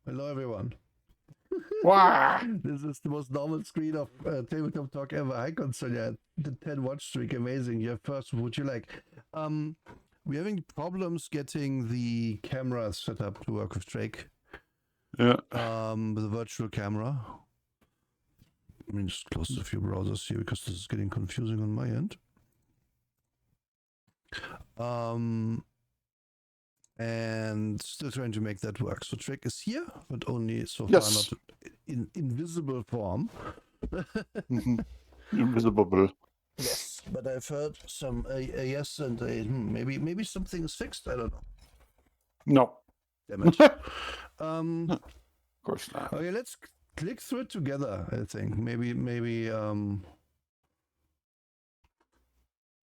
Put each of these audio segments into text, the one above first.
Hello, everyone. Wow. This is the most normal screen of tabletop talk ever. Hi, Consolia. The 10 watch streak, amazing. Yeah, first, would you like? We're having problems getting the camera set up to work with Drake. Yeah. With a virtual camera. I mean, just close a few browsers here because this is getting confusing on my end. And still trying to make that work. So Drake is here, but only so far Yes. not in invisible form. Invisible. Yes, but I've heard some a yes and a maybe something is fixed. I don't know. No. Damn it. Of course not. Okay, let's click through it together. I think maybe.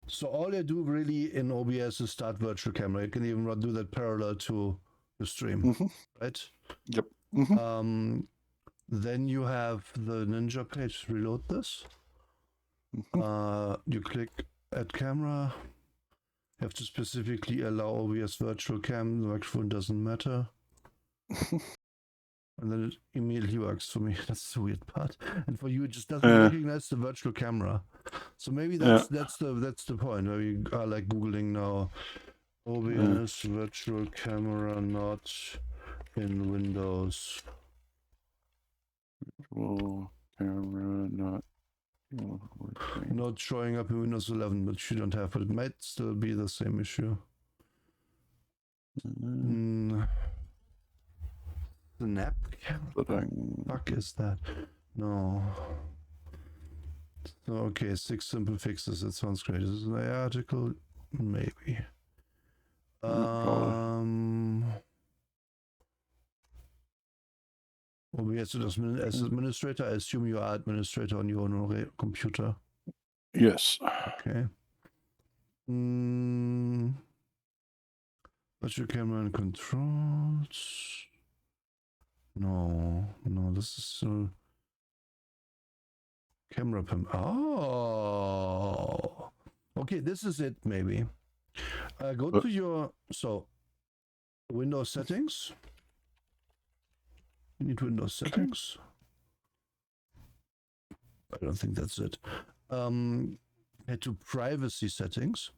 So all you do really in OBS is start virtual camera. You can even do that parallel to the stream, right? Yep. Then you have the Ninja page. Reload this. You click add camera. You have to specifically allow OBS virtual cam. The microphone doesn't matter. And then it immediately works for me. That's the weird part. And for you, it just doesn't recognize the virtual camera. So maybe that's the point where you are like googling now. OBS virtual camera not in Windows. Virtual camera not not showing up in Windows 11, which you don't have, but it might still be the same issue. Snap camera? What the fuck is that? No. So, okay, 6 simple fixes. That sounds great. Is this an AI article? Maybe. OBS as administrator, I assume you are administrator on your own computer. Yes. Okay. Virtual camera and controls. No, this is still camera pim. Oh, okay, this is it. Maybe go to your Windows settings. You need Windows settings. I don't think that's it. Head to privacy settings.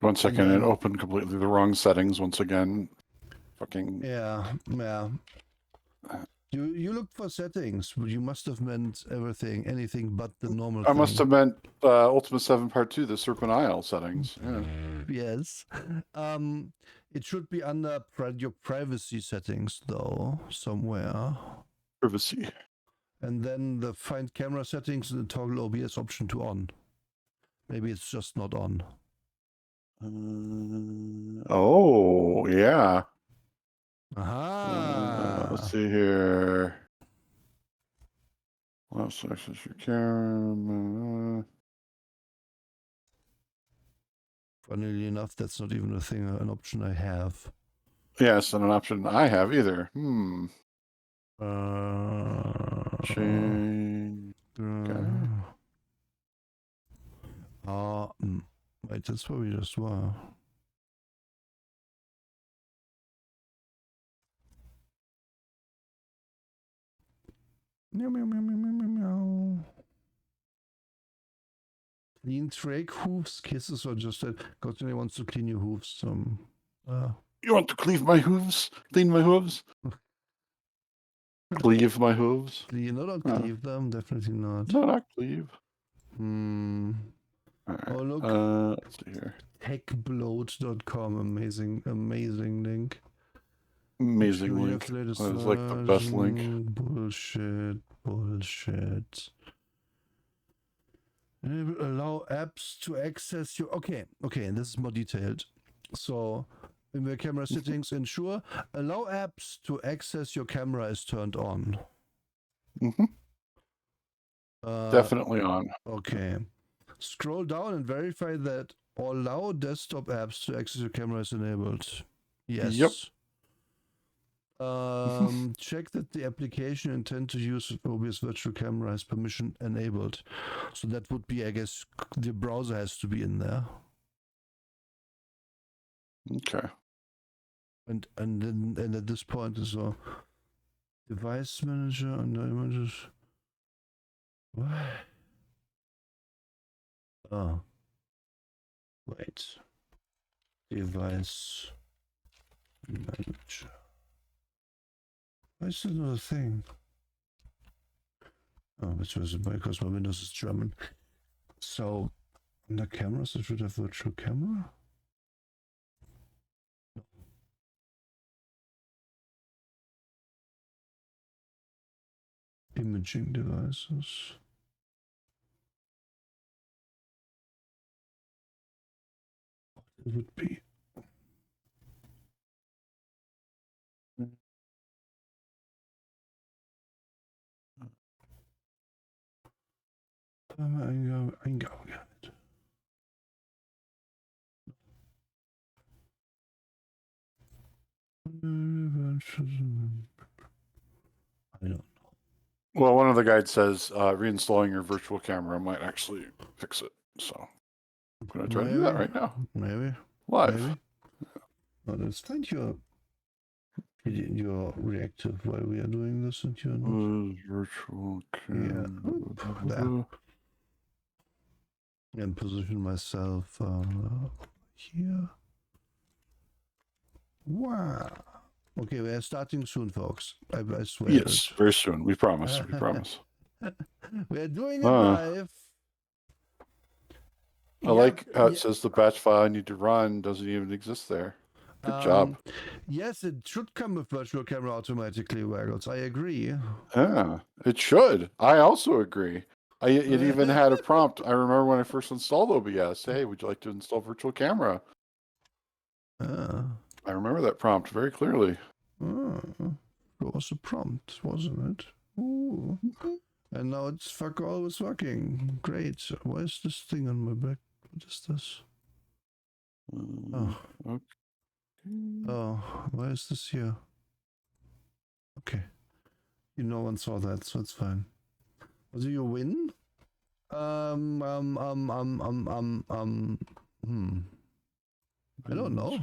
One second, it opened completely the wrong settings once again. Fucking yeah. You looked for settings, but you must have meant anything but the normal I must have meant Ultimate 7 Part 2, the Serpent Isle settings. Yeah. Yes. It should be under your privacy settings, though, somewhere. Privacy. And then the find camera settings and the toggle OBS option to on. Maybe it's just not on. Oh, yeah. Aha. Let's see here. Let's access your camera. Funnily enough, that's not even an option I have. Yeah, it's not an option I have either. Change. Wait, that's where we just were. Meow, meow, meow, meow, meow, meow. Clean Drake hooves, kisses, or just that Godfrey wants to clean your hooves. You want to cleave my hooves? Clean my hooves? Cleave my hooves? Not cleave them, definitely not. No, not cleave. Right. Oh, look. Let's see here. Techbloat.com, amazing link. Amazing link. That is like the best link. Bullshit. Allow apps to access your... Okay, and this is more detailed. So, in the camera settings, ensure allow apps to access your camera is turned on. Definitely on. Okay. Scroll down and verify that allow desktop apps to access your camera is enabled. Yes. Yep. Check that the application intend to use OBS virtual camera has permission enabled. So that would be, I guess, the browser has to be in there. Okay. And then at this point is a device manager under images. What? Oh. Wait. Device manager. Why is that not a thing? Oh, which was because my Windows is German. So under cameras, I should have virtual camera. Imaging devices. It would be. Eingabegerät. I don't know. Well, one of the guides says reinstalling your virtual camera might actually fix it. So I'm going to try to do that right now. Maybe. Live. Maybe. Oh, let's find your reactive while we are doing this and you're not. Virtual Yeah. camera. There. And position myself here. Wow. Okay, we are starting soon, folks. I swear. Yes, very soon. We promise. We promise. We are doing it live. I like how it says the batch file I need to run doesn't even exist there. Good job. Yes, it should come with virtual camera automatically, Waggles. I agree. Yeah, it should. I also agree. It even had a prompt. I remember when I first installed OBS. Hey, would you like to install virtual camera? I remember that prompt very clearly. It was a prompt, wasn't it? Ooh. And now it's always working. Great. Why is this thing on my back? What is this? Okay. Oh, why is this here? Okay. No one saw that, so it's fine. Do you win? I don't know.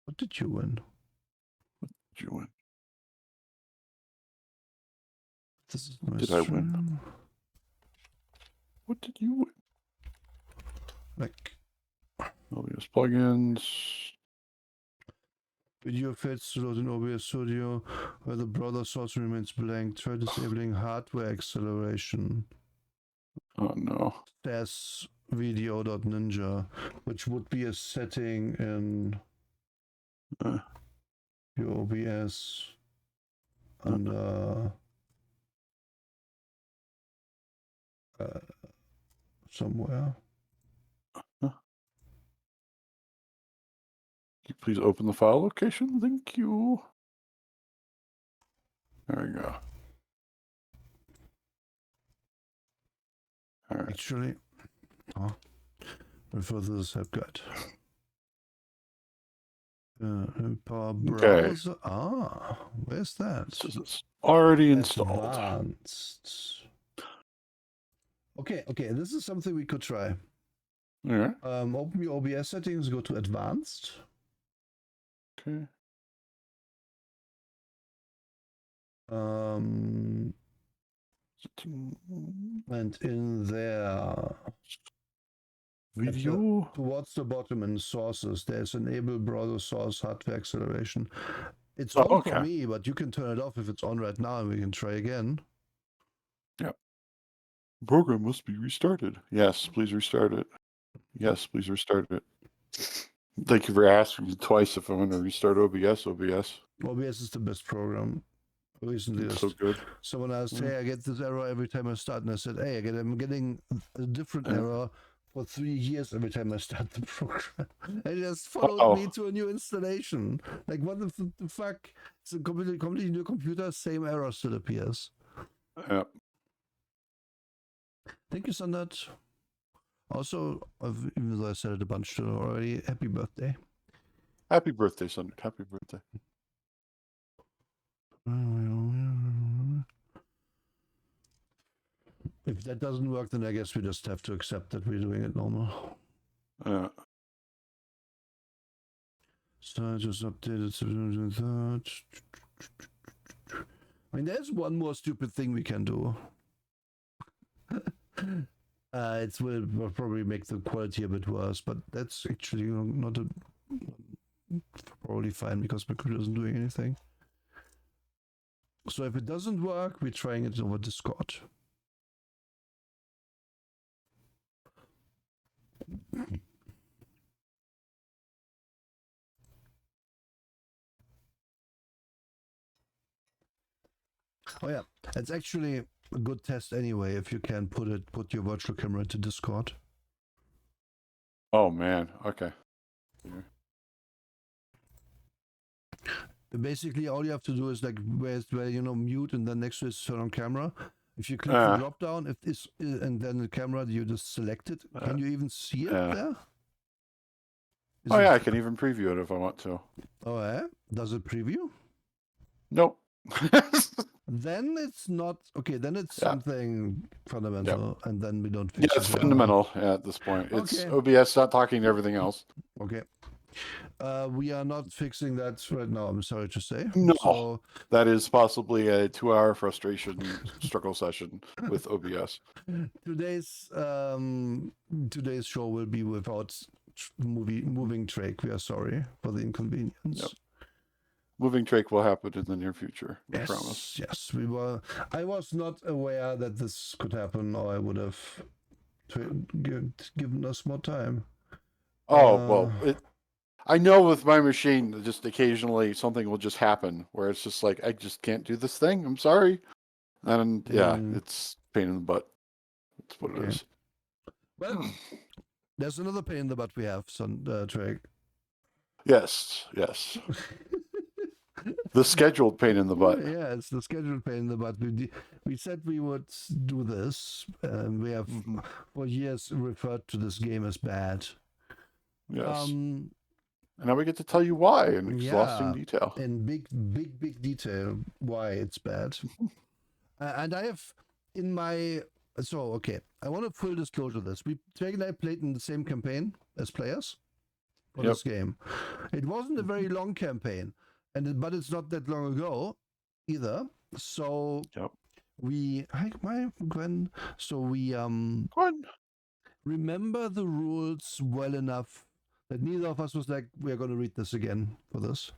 What did you win? What did you win? This is my Did I win? What did you win? Like OBS plugins. Video fails to load in OBS Studio where the browser source remains blank. Try disabling hardware acceleration. Oh no. Says video.ninja, which would be a setting in your OBS under somewhere. Can you please open the file location? Thank you. There we go. All right. Actually, refer to this help guide. Power browser. Okay. Where's that? This is already installed. Advanced. Okay, this is something we could try. Yeah. Open your OBS settings, go to advanced. Okay. And in there, video towards the bottom in sources, there's enable browser source hardware acceleration. It's on for me, but you can turn it off if it's on right now, and we can try again. Yeah. Program must be restarted. Yes, please restart it. Yes, please restart it. Thank you for asking me twice if I want to restart OBS. OBS is the best program. Recently, it's so good. Someone asked, "Hey, I get this error every time I start," and I said, "Hey, I'm getting a different error for 3 years every time I start the program." And it just followed me to a new installation. Like, what the fuck? It's a completely new computer, same error still appears. Yeah. Thank you, Sandat. Also, even though I said it a bunch already, happy birthday. Happy birthday, Sandat. Happy birthday. If that doesn't work, then I guess we just have to accept that we're doing it normal. Yeah. So I just updated that. I mean, there's one more stupid thing we can do. It will probably make the quality a bit worse, but that's actually not probably fine because my computer isn't doing anything. So if it doesn't work, we're trying it over Discord. Oh yeah, it's actually a good test anyway if you can put your virtual camera into Discord. Oh man, okay. Basically, all you have to do is like where mute and then next to it is turn on camera. If you click the drop down, if this and then the camera, you just select it. Can you even see it there? Yeah, I can even preview it if I want to. Oh yeah? Does it preview? Nope. Then it's not okay. Then it's something fundamental, and then we don't fix it. Yeah, it's fundamental at this point. It's OBS not talking to everything else. Okay. We are not fixing that right now, I'm sorry to say. No, so, that is possibly a 2-hour frustration struggle session with OBS. Today's show will be without moving Drake. We are sorry for the inconvenience. Yep. Moving Drake will happen in the near future. I promise. Yes, we were. I was not aware that this could happen, or I would have given us more time. Oh well, I know with my machine, just occasionally something will just happen where it's just like I just can't do this thing. I'm sorry, and it's pain in the butt. That's what it is. Well, there's another pain in the butt we have, Drake. Yes. The scheduled pain in the butt. Yeah, it's the scheduled pain in the butt. We said we would do this. We have for years referred to this game as bad. Yes. And now we get to tell you why in exhausting detail. In big detail why it's bad. And I have in my... So, okay. I want to full disclosure this. Drake and I played in the same campaign as players for this game. It wasn't a very long campaign. But it's not that long ago either. So we remember the rules well enough that neither of us was like, we're going to read this again for this.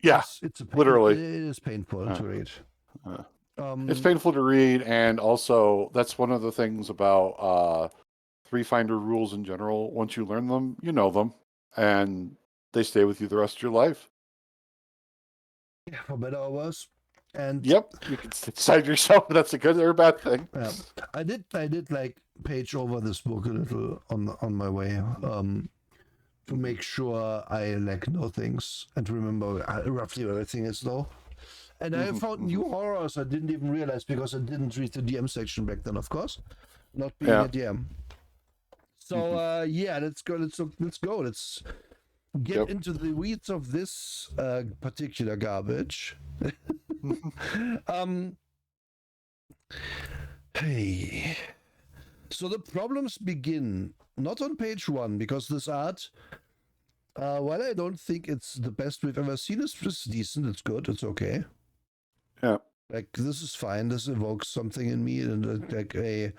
Yeah, it's literally. It is painful to read. It's painful to read, and also that's one of the things about Starfinder rules in general. Once you learn them, you know them, and they stay with you the rest of your life. Yeah, for better or worse. And you can decide yourself if that's a good or a bad thing. Yeah, I did like page over this book a little on my way to make sure I like know things and remember roughly where everything is though. And I found new horrors I didn't even realize because I didn't read the DM section back then, of course, not being a DM. So let's go. Let's get into the weeds of this particular garbage. Hey. So the problems begin not on page 1 because this art, while I don't think it's the best we've ever seen, it's just decent. It's good. It's okay. Yeah. Like this is fine. This evokes something in me, and like a,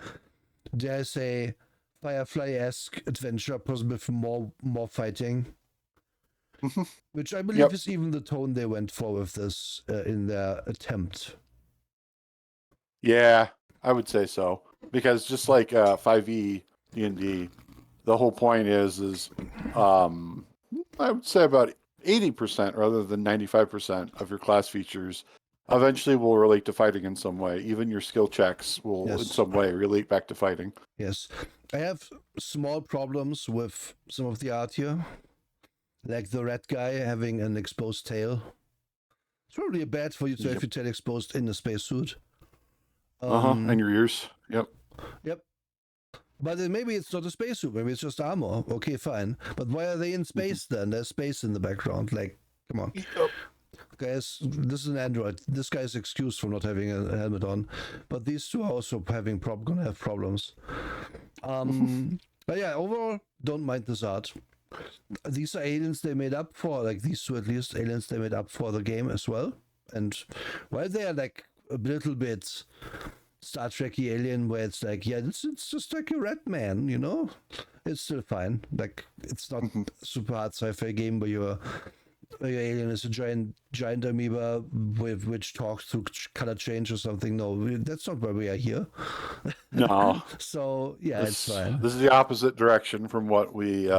dare I say, Firefly-esque adventure, possibly with more fighting. Which I believe is even the tone they went for with this in their attempt. Yeah, I would say so. Because just like 5e D&D, the whole point is I would say about 80% rather than 95% of your class features eventually will relate to fighting in some way. Even your skill checks will in some way relate back to fighting. Yes. I have small problems with some of the art here. Like the red guy having an exposed tail. It's probably bad for you to have your tail exposed in a spacesuit. And your ears. Yep. But then maybe it's not a spacesuit. Maybe it's just armor. Okay, fine. But why are they in space then? There's space in the background. Like, come on. Guys, this is an android. This guy is excused for not having a helmet on. But these two are also gonna have problems. But yeah, overall, don't mind this art. these are aliens they made up for, like these two at least aliens they made up for the game as well. And while they are like a little bit Star Trek-y alien, where it's like, yeah, it's just like a red man, you know, it's still fine. Like it's not super hard sci-fi game where your alien is a giant amoeba with which talks through color change or something. No, that's not where we are here. No. So yeah, it's fine. This is the opposite direction from what we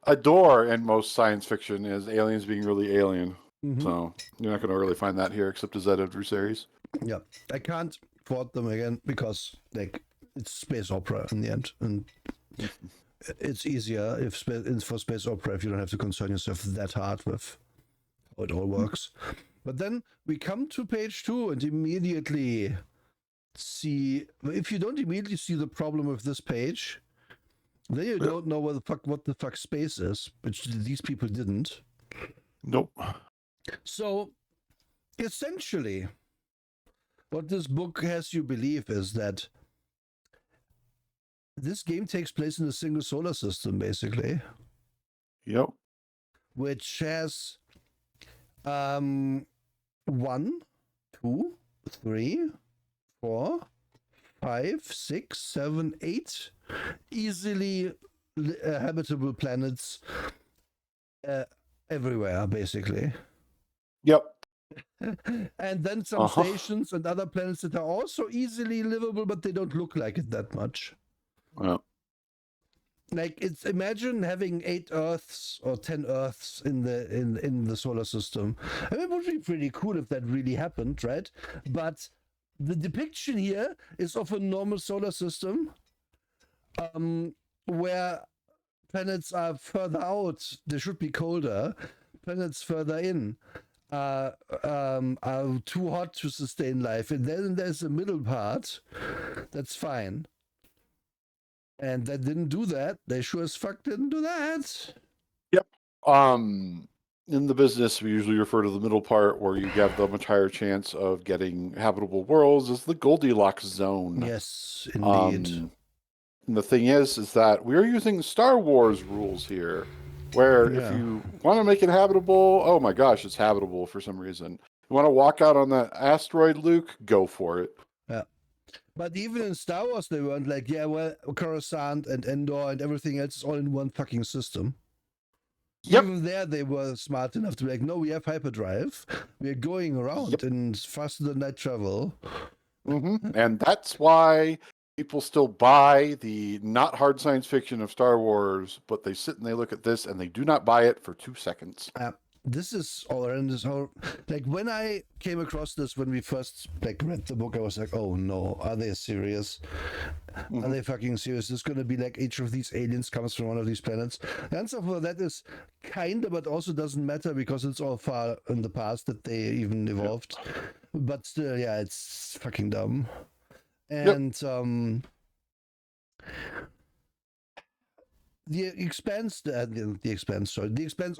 adore in most science fiction, is aliens being really alien. So you're not going to really find that here, except as adversaries. Yeah, I can't fault them again because like it's space opera in the end, and it's easier for space opera if you don't have to concern yourself that hard with how it all works. But then we come to page 2 and immediately see, if you don't immediately see the problem with this page, then you don't know what the fuck space is, which these people didn't. Nope. So essentially, what this book has you believe is that this game takes place in a single solar system, basically. Yep. Which has 1, 2, 3, 4, 5, 6, 7, 8 easily habitable planets everywhere, basically. Yep. And then some stations and other planets that are also easily livable, but they don't look like it that much. Well, like imagine having 8 Earths or 10 Earths in the solar system. I mean, it would be pretty cool if that really happened, right? But the depiction here is of a normal solar system, where planets are further out. They should be colder. Planets further in are too hot to sustain life, and then there's a middle part that's fine. And they didn't do that. They sure as fuck didn't do that. Yep. In the business, we usually refer to the middle part where you have the much higher chance of getting habitable worlds as the Goldilocks zone. Yes, indeed. And the thing is that we're using Star Wars rules here, where if you want to make it habitable, oh my gosh, it's habitable for some reason. You want to walk out on that asteroid, Luke? Go for it. Yeah. But even in Star Wars, they weren't like, yeah, well, Coruscant and Endor and everything else is all in one fucking system. Yep. Even there, they were smart enough to be like, no, we have hyperdrive. We're going around and faster than light travel. And that's why people still buy the not hard science fiction of Star Wars, but they sit and they look at this and they do not buy it for 2 seconds. This is all around this whole, like when I came across this, when we first like read the book, I was like, oh no, are they serious? Are they fucking serious? This is going to be like each of these aliens comes from one of these planets. The answer for that is kinda, but also doesn't matter because it's all far in the past that they even evolved. But still, yeah, it's fucking dumb. And The Expanse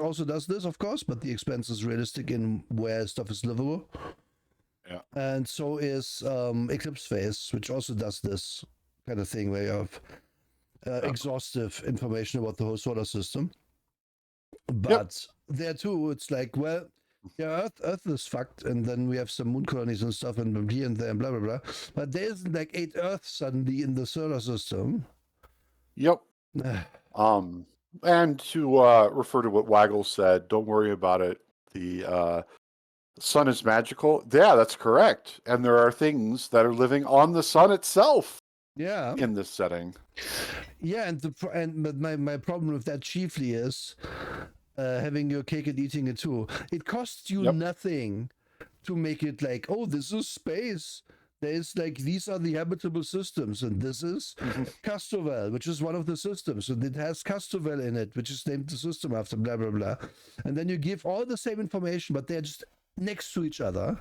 also does this, of course, but The Expanse is realistic in where stuff is livable. Yeah. And so is Eclipse Phase, which also does this kind of thing where you have exhaustive information about the whole solar system. But there too, it's like, well, yeah, Earth is fucked, and then we have some moon colonies and stuff, and here and there, and blah blah blah. But there isn't like 8 Earths suddenly in the solar system. Yep. And to refer to what Waggle said, don't worry about it. The sun is magical. Yeah, that's correct. And there are things that are living on the sun itself. Yeah. In this setting. Yeah, but my problem with that chiefly is having your cake and eating it too. It costs you nothing to make it like, oh, this is space. There's like, these are the habitable systems, and this is Castovel, which is one of the systems, and it has Castovel in it, which is named the system after blah blah blah. And then you give all the same information, but they're just next to each other.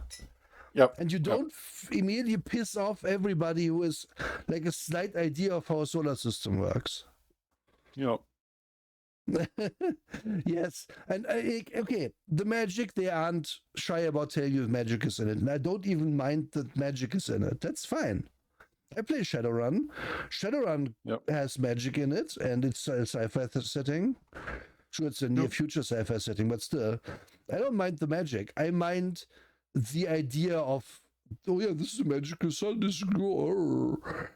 Yep. And you don't immediately piss off everybody who is like a slight idea of how a solar system works. Yep. Yes, and okay, the magic, they aren't shy about telling you magic is in it, and I don't even mind that magic is in it. That's fine. I play Shadowrun. Shadowrun Yep. has magic in it, and it's a sci-fi setting. Sure, it's a near Yep. future sci-fi setting, but still, I don't mind the magic. I mind the idea of, oh yeah, this is a magical sun. This is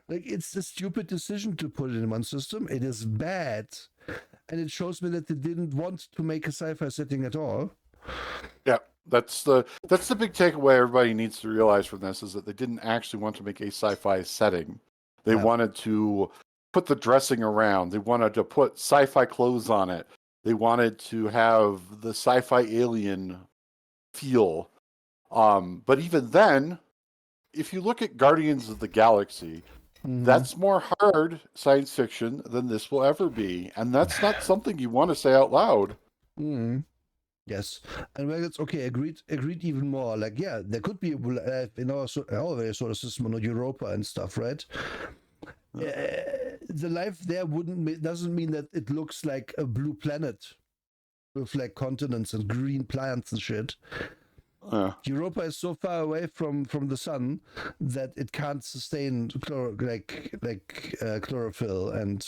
like it's a stupid decision to put it in one system. It is bad, and it shows me that they didn't want to make a sci-fi setting at all. Yeah, that's the big takeaway everybody needs to realize from this is that they didn't actually want to make a sci-fi setting. They Yeah. wanted to put the dressing around. They wanted to put sci-fi clothes on it. They wanted to have the sci-fi alien feel. But even then, if you look at Guardians of the Galaxy, that's more hard science fiction than this will ever be, and that's not something you want to say out loud. Yes, and well, it's okay. Agreed. Even more. Like, yeah, there could be in our solar system on Europa and stuff, right? The life there doesn't mean that it looks like a blue planet with like continents and green plants and shit. Europa is so far away from the sun that it can't sustain chlorophyll, and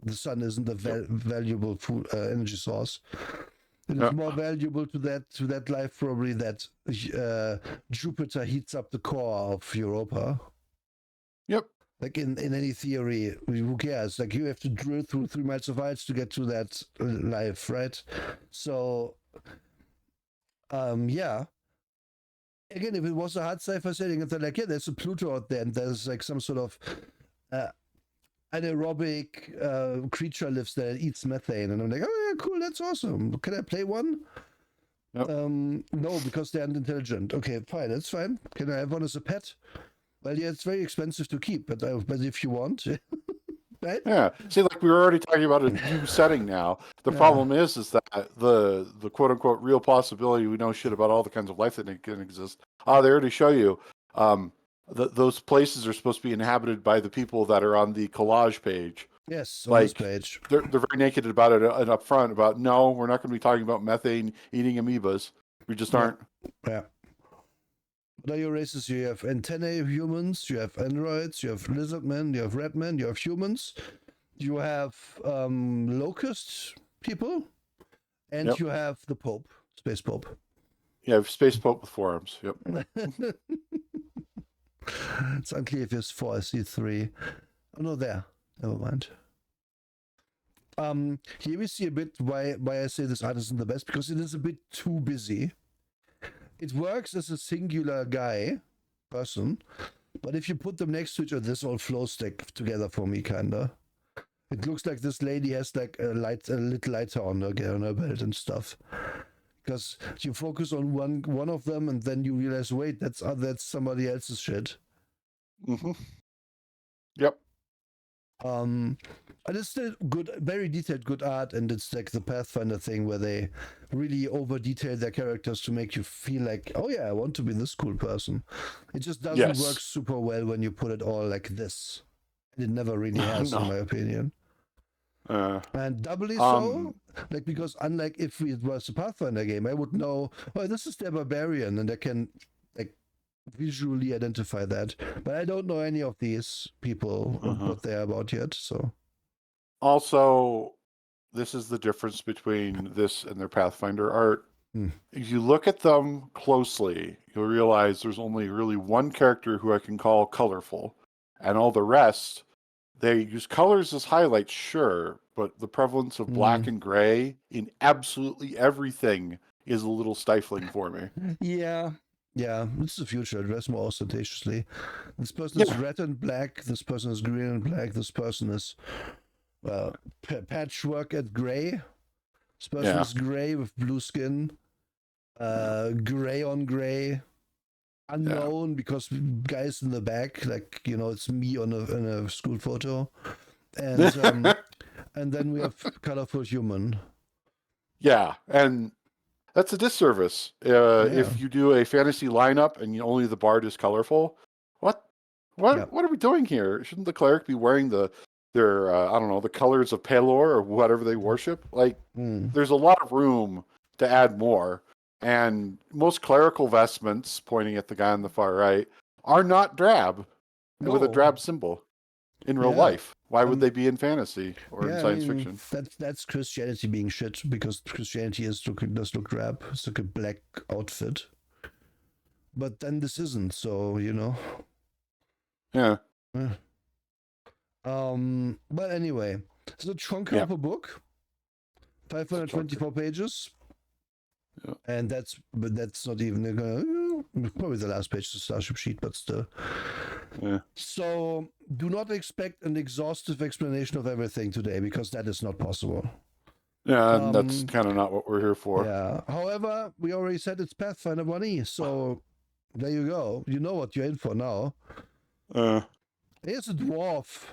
the sun isn't a valuable food energy source. It is more valuable to that life probably that Jupiter heats up the core of Europa. Yep. Like in any theory, who cares? Like you have to drill through 3 miles of ice to get to that life, right? So, yeah. Again, if it was a hard sci-fi setting, and they're like, yeah, there's a Pluto out there, and there's like some sort of anaerobic creature lives there that eats methane, and I'm like, oh yeah, cool, that's awesome. Can I play one? Yep. No, because they're unintelligent. Okay, fine, that's fine. Can I have one as a pet? Well, yeah, it's very expensive to keep, but if you want, right? Yeah. See, like we were already talking about a new setting now. The problem is that the quote unquote real possibility, we know shit about all the kinds of life that can exist. They already show you. Those places are supposed to be inhabited by the people that are on the collage page. Yes, on like this page. They're very naked about it and up front about no, we're not going to be talking about methane eating amoebas. We just aren't. Yeah. What are your races? You have antennae humans, you have androids, you have lizardmen, you have redmen, you have humans, you have locust people, and you have the Pope, Space Pope. Yeah, Space Pope with forearms. Yep. It's unclear if it's 4, I see 3. Oh no, there. Never mind. Here we see a bit why I say this art isn't the best, because it is a bit too busy. It works as a singular person, but if you put them next to each other, this all flows together for me, kinda. It looks like this lady has like a little lighter on her belt and stuff. Because you focus on one of them, and then you realize, wait, that's somebody else's shit. Yep. And it's still good, very detailed, good art, and it's like the Pathfinder thing where they really over detail their characters to make you feel like, oh yeah, I want to be this cool person. It just doesn't work super well when you put it all like this. It never really has, in my opinion. And doubly so, like, because unlike if it was a Pathfinder game, I would know, oh, this is their barbarian, and I can like visually identify that. But I don't know any of these people what they're about yet. So also, this is the difference between this and their Pathfinder art. If you look at them closely, you'll realize there's only really one character who I can call colorful, and all the rest, they use colors as highlights, sure, but the prevalence of black and gray in absolutely everything is a little stifling for me. Yeah, it's the future. Dress more ostentatiously. This person is red and black. This person is green and black. This person is patchwork at gray. This person is gray with blue skin. Gray on gray. Unknown because guys in the back, like, you know, it's me on a school photo. And and then we have colorful human. Yeah, and that's a disservice. If you do a fantasy lineup and only the bard is colorful, what are we doing here? Shouldn't the cleric be wearing their I don't know, the colors of Pelor or whatever they worship? Like, there's a lot of room to add more. And most clerical vestments, pointing at the guy on the far right, are not drab. with a No. drab symbol in real Yeah. life. Why would they be in fantasy or in Yeah, I science mean, fiction? that's Christianity being shit, because Christianity does look drab. It's like a black outfit. But then this isn't, so Yeah. Eh. But anyway, it's a chunk Yeah. of a book, 524 pages. Yeah. And that's not even probably the last page of the Starship sheet, but still. Yeah. So do not expect an exhaustive explanation of everything today, because that is not possible. Yeah, and that's kind of not what we're here for. Yeah. However, we already said it's Pathfinder 1E, so there you go. You know what you're in for now. Here's a dwarf.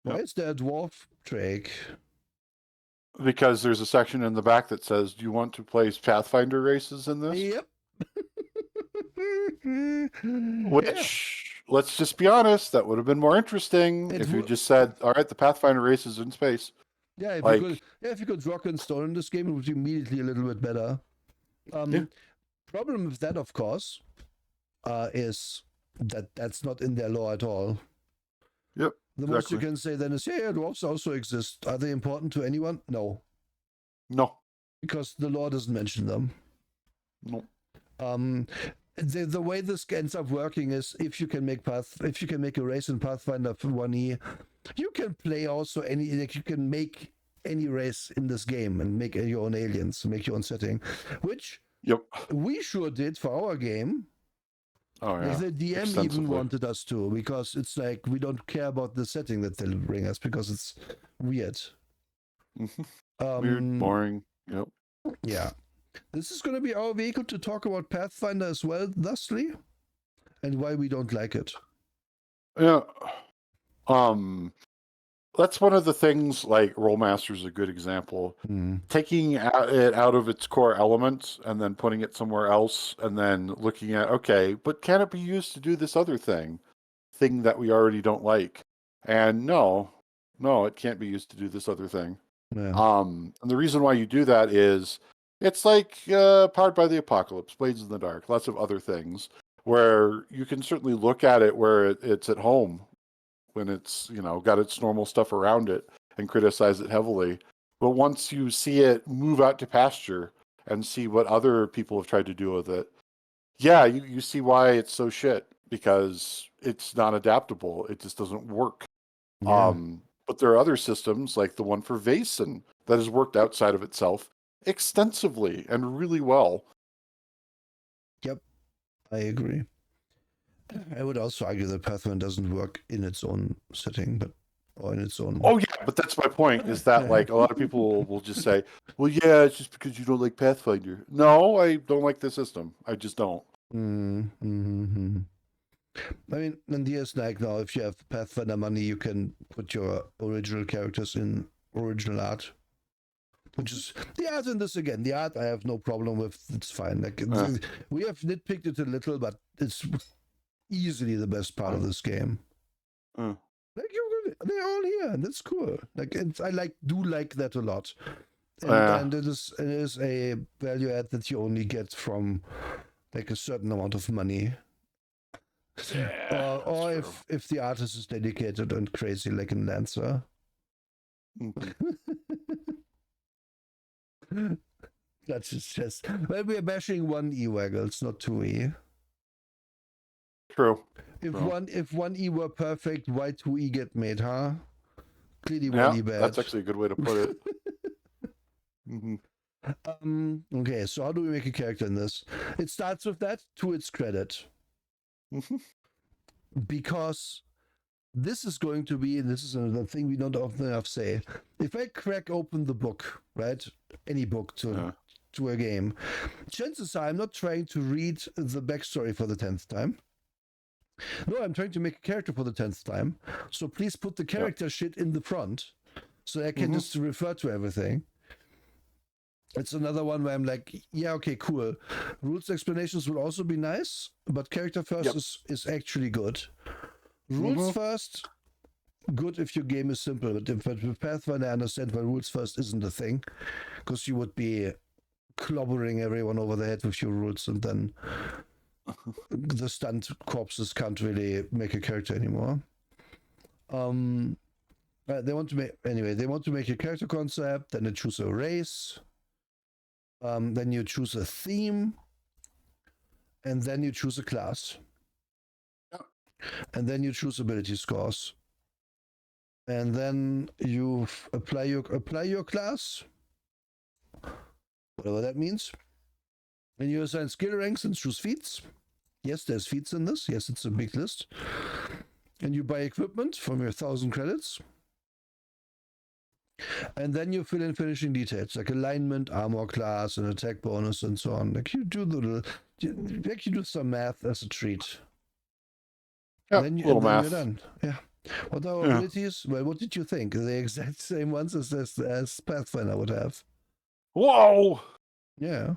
Why is there a dwarf, Drake? Because there's a section in the back that says, "Do you want to play Pathfinder races in this?" Yep. Which, let's just be honest, that would have been more interesting if you just said, "All right, the Pathfinder race is in space." Yeah, if you could rock and stone in this game, it would be immediately a little bit better. Problem with that, of course, is that that's not in their law at all. Yep. The most you can say then is, yeah, dwarves also exist. Are they important to anyone? No. No. Because the law doesn't mention them. No. The way this ends up working is, if you can make a race in Pathfinder 1E, you can play also you can make any race in this game and make your own aliens, make your own setting, which we sure did for our game. Oh yeah. The DM even wanted us to, because it's like we don't care about the setting that they'll bring us, because it's weird. Weird, boring. Yep. Yeah. This is going to be our vehicle to talk about Pathfinder as well, thusly, and why we don't like it. Yeah. That's one of the things, like Rollmaster is a good example. Taking it out of its core elements and then putting it somewhere else, and then looking at, okay, but can it be used to do this other thing that we already don't like? And no, it can't be used to do this other thing. Yeah. And the reason why you do that is, it's like Powered by the Apocalypse, Blades in the Dark, lots of other things where you can certainly look at it where it's at home, when it's, got its normal stuff around it, and criticize it heavily. But once you see it move out to pasture and see what other people have tried to do with it, yeah, you see why it's so shit, because it's not adaptable. It just doesn't work. Yeah. But there are other systems, like the one for Vaesen, that has worked outside of itself extensively and really well. Yep, I agree. I would also argue that Pathfinder doesn't work in its own setting, or in its own. Oh yeah, but that's my point. Is that, like, a lot of people will just say, "Well, yeah, it's just because you don't like Pathfinder." No, I don't like the system. I just don't. Mm-hmm. I mean, and here's like, now, if you have Pathfinder money, you can put your original characters in original art. Which is the art in this again. The art I have no problem with. It's fine. Like we have nitpicked it a little, but it's easily the best part of this game. Like they're all here, and that's cool. Like, and I do like that a lot. And it is a value add that you only get from like a certain amount of money. Yeah, or if the artist is dedicated and crazy like in Lancer. That's just well, we're bashing 1E waggles, not 2E. True. If 1E were perfect, why 2E get made, huh? Clearly 1E bad. That's actually a good way to put it. Okay, so how do we make a character in this? It starts with that, to its credit. Because this is going to be, this is another thing we don't often enough say. If I crack open the book, right? Any book to a game, chances are I'm not trying to read the backstory for the 10th time. No, I'm trying to make a character for the 10th time. So please put the character shit in the front so I can just refer to everything. It's another one where I'm like, yeah, okay, cool. Rules explanations will also be nice, but character first is actually good. Rules first, good if your game is simple, but with Pathfinder I understand why rules first isn't a thing, because you would be clobbering everyone over the head with your rules, and then the stunt corpses can't really make a character anymore. They want to make a character concept, then they choose a race, then you choose a theme, and then you choose a class. Yep. And then you choose ability scores. And then you apply your class, whatever that means. And you assign skill ranks and choose feats. Yes, there's feats in this. Yes, it's a big list. And you buy equipment from your 1,000 credits. And then you fill in finishing details like alignment, armor class, and attack bonus, and so on. Like you do some math as a treat. Yep, And little then math. you're done. Yeah. What are abilities? Well, what did you think? The exact same ones as Pathfinder would have. Whoa! Yeah.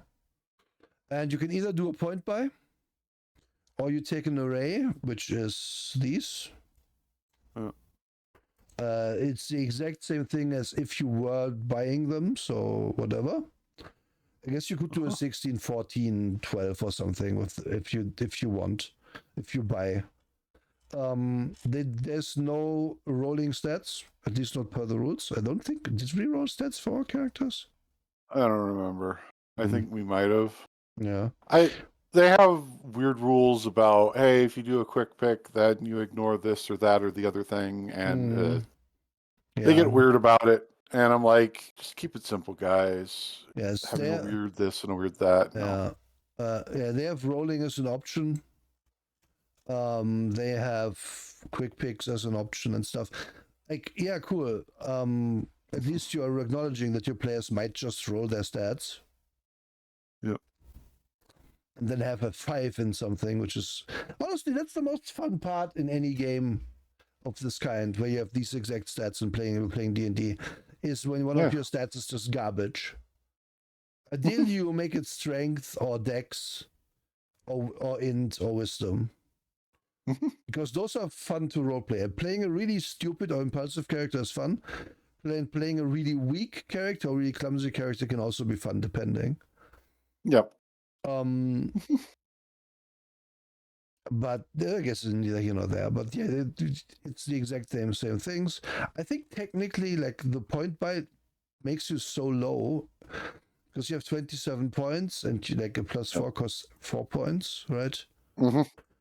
And you can either do a point buy, or you take an array, which is these. It's the exact same thing as if you were buying them, so whatever. I guess you could do a 16, 14, 12 or something if you want, if you buy. There's no rolling stats, at least not per the rules. I don't think. Did we roll stats for our characters? I don't remember. I think we might have. Yeah. They have weird rules about, hey, if you do a quick pick, then you ignore this or that or the other thing, and they get weird about it. And I'm like, just keep it simple, guys. Yes, having a weird this and a weird that. Yeah. No. They have rolling as an option. They have quick picks as an option and stuff. Like, yeah, cool. At least you are acknowledging that your players might just roll their stats. Yep. And then have a 5 in something, which is honestly that's the most fun part in any game of this kind, where you have these exact stats and playing D&D, is when one of your stats is just garbage. Ideally, you make it strength or dex or int or wisdom. Because those are fun to roleplay. And playing a really stupid or impulsive character is fun. Playing a really weak character or really clumsy character can also be fun, depending. Yep. But I guess it's neither here nor there. But yeah, it's the exact same things. I think technically, like the point buy makes you so low because you have 27 points and like a +4 costs 4 points, right?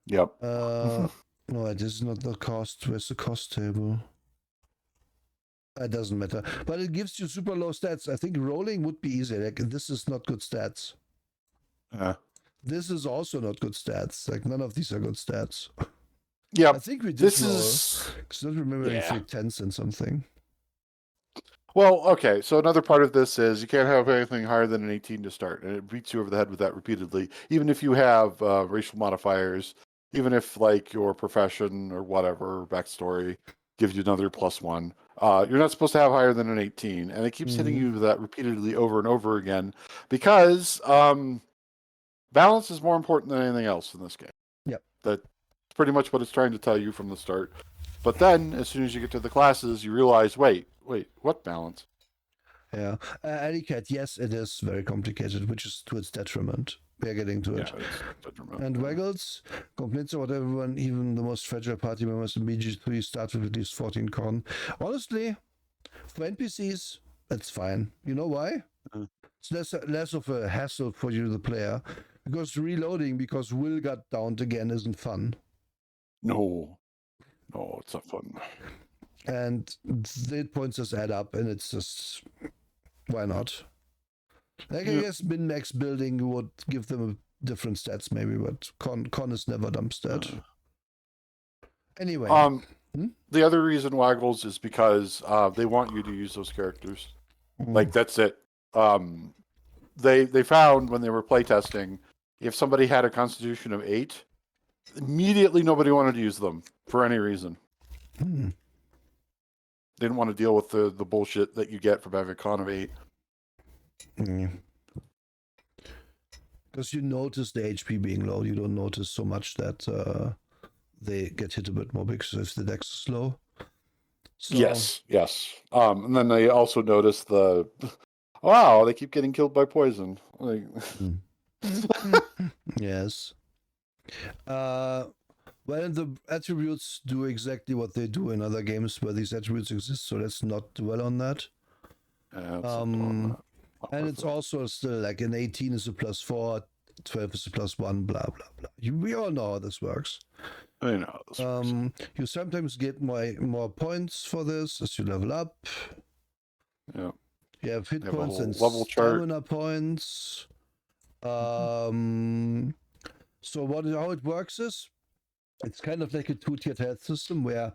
Yep. No, this is not the cost. Where's the cost table? It doesn't matter. But it gives you super low stats. I think rolling would be easier. Like, this is not good stats. This is also not good stats. Like, none of these are good stats. Yeah. I think we did roll. I don't remember if we 10s and something. Well, okay. So another part of this is you can't have anything higher than an 18 to start. And it beats you over the head with that repeatedly. Even if you have racial modifiers, even if like your profession or whatever backstory gives you another +1, you're not supposed to have higher than an 18. And it keeps hitting you with that repeatedly over and over again because balance is more important than anything else in this game. Yep. That's pretty much what it's trying to tell you from the start. But then, as soon as you get to the classes, you realize, wait, what balance? Yeah. Alicat, yes, it is very complicated, which is to its detriment. We're getting to it. And Waggles, complaints about everyone, even the most fragile party members in BG3 start with at least 14 con. Honestly, for NPCs, that's fine. You know why? It's less of a hassle for you, the player, because reloading because Will got downed again isn't fun. No, it's not fun. And the points just add up, and it's just, why not? Like, I guess min-max building would give them different stats maybe, but con is never dump stat. Anyway. The other reason Waggles is because they want you to use those characters. Like, that's it. They found when they were playtesting, if somebody had a constitution of 8, immediately nobody wanted to use them for any reason. They didn't want to deal with the bullshit that you get from having a con of 8. Because you notice the HP being low, you don't notice so much that they get hit a bit more because if the dex is low. So, yes. And then they also notice wow, they keep getting killed by poison. Like, yes. Well, the attributes do exactly what they do in other games where these attributes exist, so let's not dwell on that. And it's also still like an 18 is a +4, 12 is a +1, blah blah blah. We all know how this works. I know. You sometimes get more points for this as you level up. Yeah. You have hit points and level stamina points. So how it works is, it's kind of like a 2-tiered health system where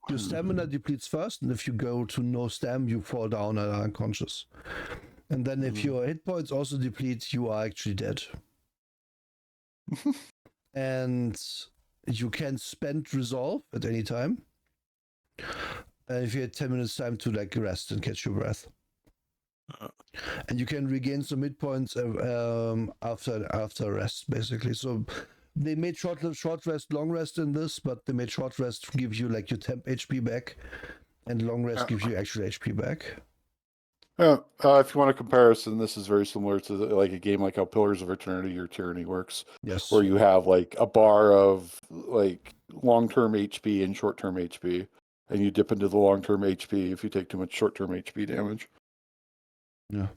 your stamina depletes first, and if you go to no stam, you fall down and are unconscious. And then if your hit points also deplete, you are actually dead. And you can spend resolve at any time. And if you had 10 minutes time to like rest and catch your breath. And you can regain some hit points after rest, basically. So they made short rest, long rest in this, but they made short rest give you like your temp HP back, and long rest gives you actual HP back. If you want a comparison, this is very similar to like a game like how Pillars of Eternity or Tyranny works. Yes. Where you have like a bar of like long-term HP and short-term HP, and you dip into the long-term HP if you take too much short-term HP damage. Yeah.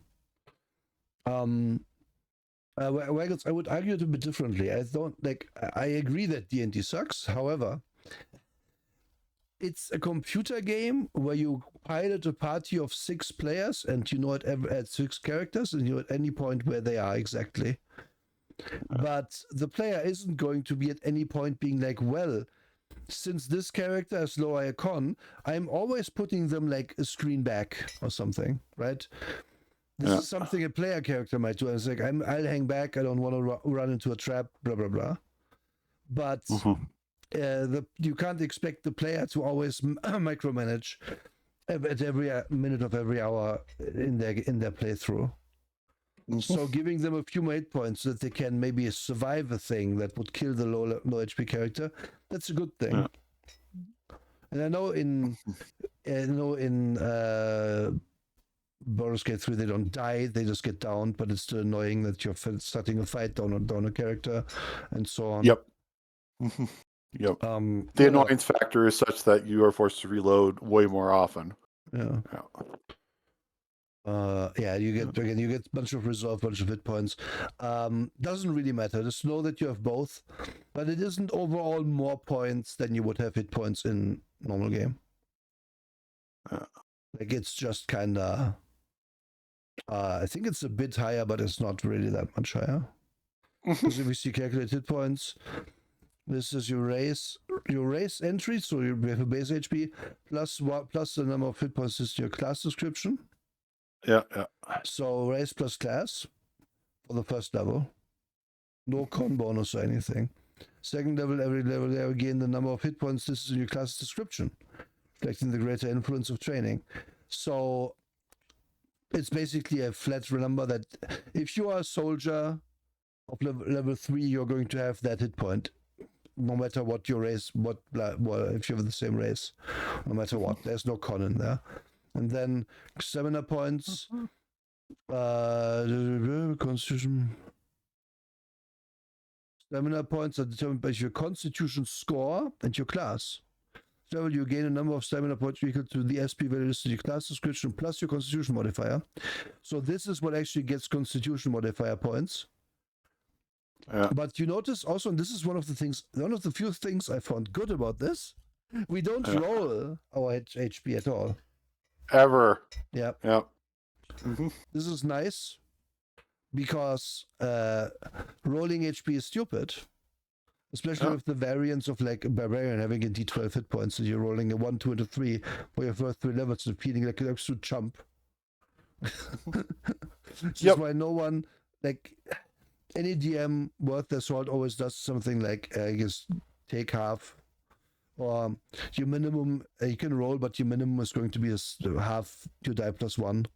Waggles, I would argue it a bit differently. I agree that D&D sucks. However, it's a computer game where you pilot a party of 6 players, and you know at 6 characters, and you know at any point where they are exactly. But the player isn't going to be at any point being like, well, since this character has lower con, I'm always putting them like a screen back or something, right? This is something a player character might do. It's like, I'll hang back. I don't want to run into a trap, blah, blah, blah. But you can't expect the player to always micromanage at every minute of every hour in their playthrough. So giving them a few more hit points so that they can maybe survive a thing that would kill the low HP character, that's a good thing. And I know in Baldur's Gate 3 they don't die, they just get downed, but it's still annoying that you're starting a fight down a character and so on. Yep. The annoyance factor is such that you are forced to reload way more often. You get a bunch of resolve, bunch of hit points. Doesn't really matter. Just know that you have both, but it isn't overall more points than you would have hit points in normal game. Like it's just kind of. I think it's a bit higher, but it's not really that much higher. Because if we see calculate hit points, this is your race entry, so you have a base HP plus the number of hit points is your class description. Yeah. So race plus class for the first level. No con bonus or anything. Second level, every level there again the number of hit points. This is in your class description, reflecting the greater influence of training. So it's basically a flat number that if you are a soldier of level 3, you're going to have that hit point, no matter what your race, if you have the same race, no matter what. There's no con in there. And then stamina points, constitution. Stamina points are determined by your constitution score and your class. Level, you gain a number of stamina points equal to the SP value listed in your class description plus your constitution modifier. So this is what actually gets constitution modifier points. But you notice also, and this is one of the few things I found good about this, we don't roll our HP at all. Ever. Yeah. This is nice because rolling HP is stupid. Especially with the variance of like a barbarian having a d12 hit points, and you're rolling a 1, 2, and a 3 for your first 3 levels, and feeling like an absolute chump. That's why no one, like any DM worth their salt, always does something like I guess take half, or your minimum. You can roll, but your minimum is going to be half your die plus 1,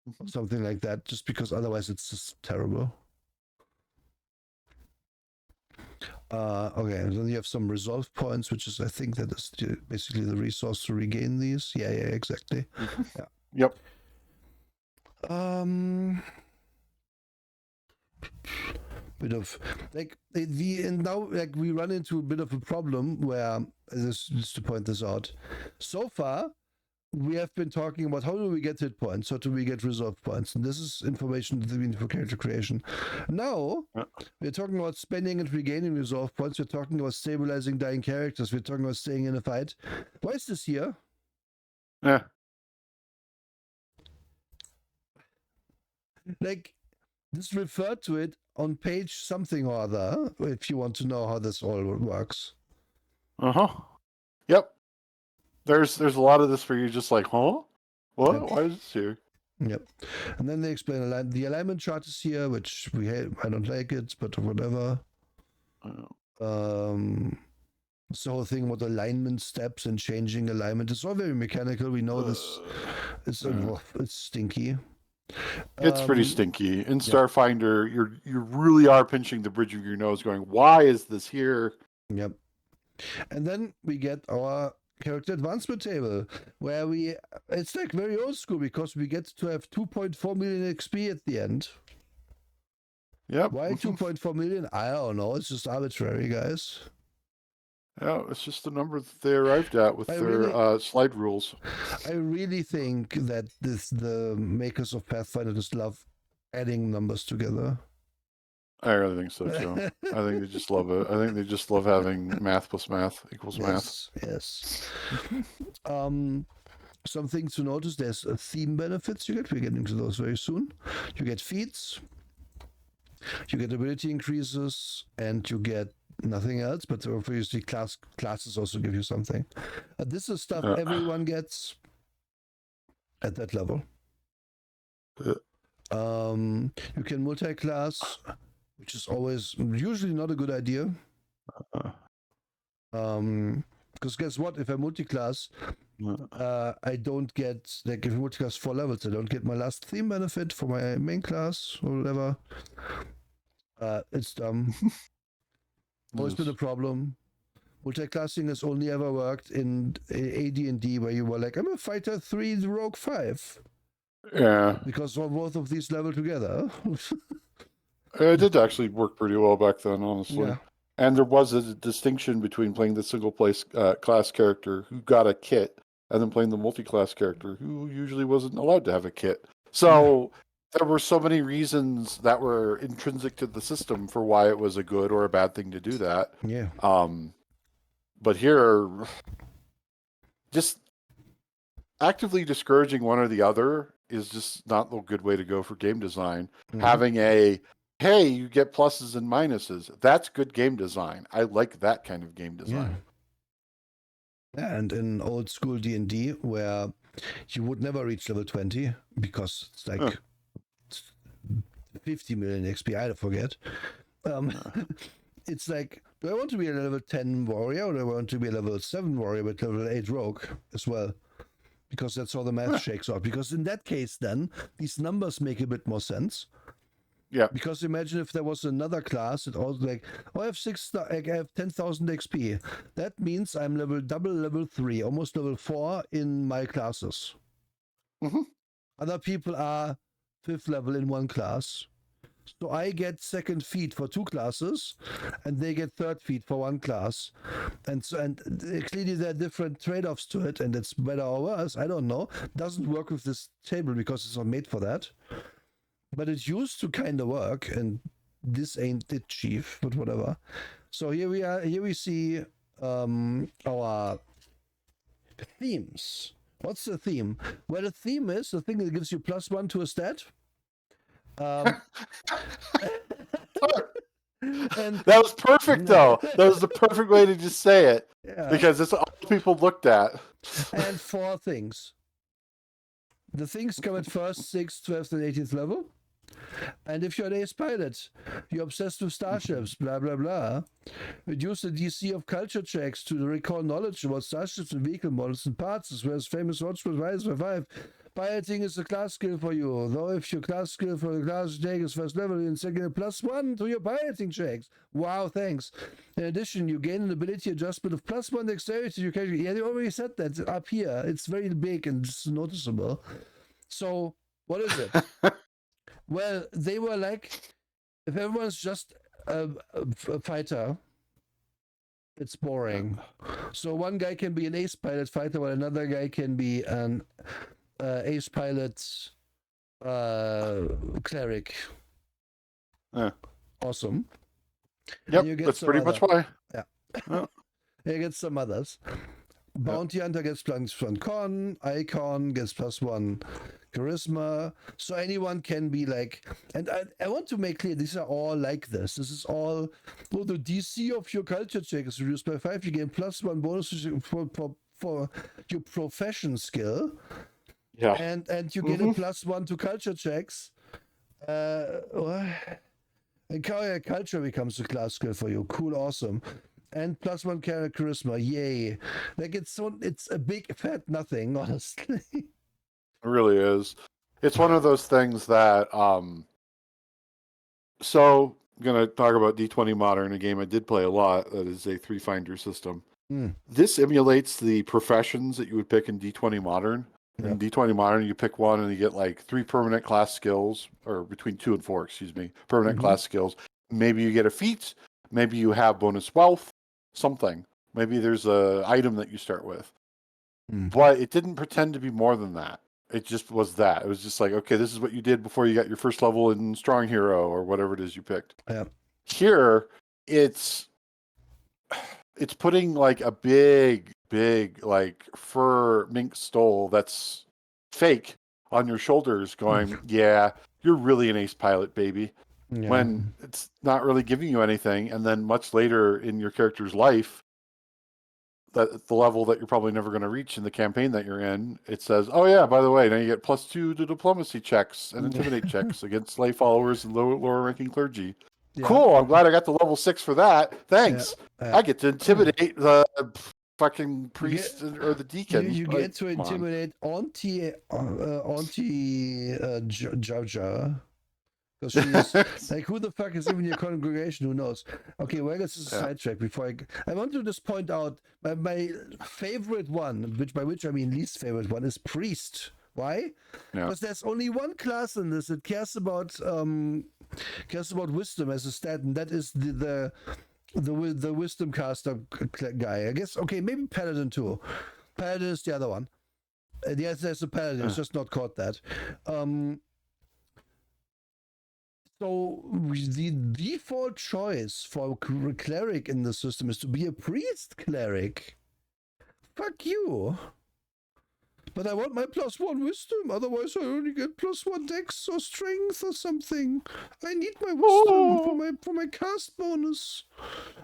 or something like that. Just because otherwise it's just terrible. Okay, and then you have some resolve points, which is, I think, that is basically the resource to regain these. Yeah, exactly. Yep. bit of we run into a bit of a problem where just to point this out. So far, we have been talking about how do we get hit points, how do we get resolve points, and this is information that we need for character creation. Now we're talking about spending and regaining resolve points. We're talking about stabilizing dying characters. We're talking about staying in a fight. Why is this here? Yeah. Like, this referred to it on page something or other, if you want to know how this all works. Yep. There's a lot of this where you're just like, huh? What? Yep. Why is this here? Yep. And then they explain the alignment chart is here, which we hate. I don't like it, but whatever. It's the whole thing about alignment steps and changing alignment. It's all very mechanical. We know this. It's stinky. It's pretty stinky. In Starfinder, you really are pinching the bridge of your nose, going, "Why is this here?" Yep. And then we get our character advancement table, where it's like very old school because we get to have 2.4 million XP at the end. Yep. Why 2.4 million? I don't know. It's just arbitrary, guys. Yeah, it's just the number that they arrived at with their slide rules. I really think that the makers of Pathfinder just love adding numbers together. I really think so too. I think they just love it. I think they just love having math plus math equals math. Yes. Some things to notice: there's theme benefits you get. We're getting to those very soon. You get feats, you get ability increases, and you get nothing else. But obviously, classes also give you something. This is stuff everyone gets at that level. You can multi-class, which is usually not a good idea. Because guess what? If I multi-class, I don't get, like, if I multi-class 4 levels, I don't get my last theme benefit for my main class or whatever. It's dumb. Always been a problem. Multi-classing has only ever worked in AD&D, where you were like, I'm a fighter 3, rogue 5. Yeah. Because both of these level together. It did actually work pretty well back then, honestly. Yeah. And there was a distinction between playing the single class character who got a kit and then playing the multi-class character who usually wasn't allowed to have a kit. So there were so many reasons that were intrinsic to the system for why it was a good or a bad thing to do that. Yeah. But here, just actively discouraging one or the other is just not a good way to go for game design. Mm-hmm. Having hey, you get pluses and minuses. That's good game design. I like that kind of game design. Yeah, and in old school D&D, where you would never reach level 20 because it's like 50 million XP, I forget. It's like, do I want to be a level 10 warrior or do I want to be a level 7 warrior with level 8 rogue as well? Because that's how the math shakes out. Because in that case, then, these numbers make a bit more sense. Yeah. Because imagine if there was another class, it also like, I have 10,000 XP. That means I'm double level 3, almost level 4 in my classes. Mm-hmm. Other people are 5th level in one class. So I get 2nd feat for 2 classes, and they get 3rd feat for 1 class. And clearly there are different trade-offs to it, and it's better or worse. I don't know. Doesn't work with this table because it's not made for that. But it used to kind of work, and this ain't it, chief, but whatever. So here we are. Here we see our themes. What's the theme? Well, the theme is the thing that gives you +1 to a stat. And that was perfect, though. That was the perfect way to just say it. Yeah. Because it's all people looked at. And 4 things. The things come at 1st, 6th, 12th, and 18th level. And if you're an ace pilot, you're obsessed with starships, blah, blah, blah. Reduce the DC of culture checks to recall knowledge about starships and vehicle models and parts, as well as famous watchman rise by 5. Piloting is a class skill for you, though if your class skill for the class check is 1st level, you can get +1 to your piloting checks. Wow, thanks. In addition, you gain an ability adjustment of +1 dexterity. You can, yeah, they already said that up here. It's very big and it's noticeable. So, what is it? Well, they were like, if everyone's just a fighter. It's boring. So one guy can be an ace pilot fighter, while another guy can be an ace pilot cleric. Yeah. Awesome. Yep, You get that's some pretty other. much why. Yeah. Yeah. You get some others. Bounty Hunter gets +1 con, Icon gets +1 charisma. So anyone can be like, and I want to make clear these are all like this. This is all, well, the DC of your culture check is reduced by 5. You gain +1 bonus for your profession skill. Yeah. And you get a +1 to culture checks. And culture becomes a class skill for you. Cool, awesome. And +1 charisma, yay! Like it's a big fat nothing, honestly. It really is. It's one of those things that so I'm gonna talk about D20 Modern, a game I did play a lot, that is a 3-finder system. This emulates the professions that you would pick in D20 Modern. Yeah. In D20 Modern, you pick one and you get like 3 permanent class skills, or between 2 and 4, excuse me, permanent class skills. Maybe you get a feat, maybe you have bonus wealth, something. Maybe there's a item that you start with. But it didn't pretend to be more than that. It just was that. It was just like, okay, this is what you did before you got your first level in Strong Hero or whatever it is you picked. Yeah. Here, it's putting like a big like fur mink stole that's fake on your shoulders going, yeah, you're really an ace pilot, baby. Yeah. When it's not really giving you anything. And then much later in your character's life, that the level that you're probably never going to reach in the campaign that you're in, it says, oh yeah, by the way, now you get +2 to diplomacy checks and intimidate checks against lay followers and lower ranking clergy. Yeah. Cool, I'm glad I got the level 6 for that. Thanks. I get to intimidate the fucking priest or the deacon. You get to intimidate Auntie Jar Jar. Because she's like, who the fuck is even your congregation? Who knows? Okay, well, this is a sidetrack. Before I want to just point out my favorite one, by which I mean least favorite one, is priest. Why? Because there's only one class in this that cares about wisdom as a stat, and that is the wisdom caster guy. I guess. Okay, maybe paladin too. Paladin is the other one. Yes, there's a paladin. It's just not called that. So the default choice for a cleric in the system is to be a priest cleric. Fuck you. But I want my +1 wisdom, otherwise I only get +1 dex or strength or something. I need my wisdom for my cast bonus.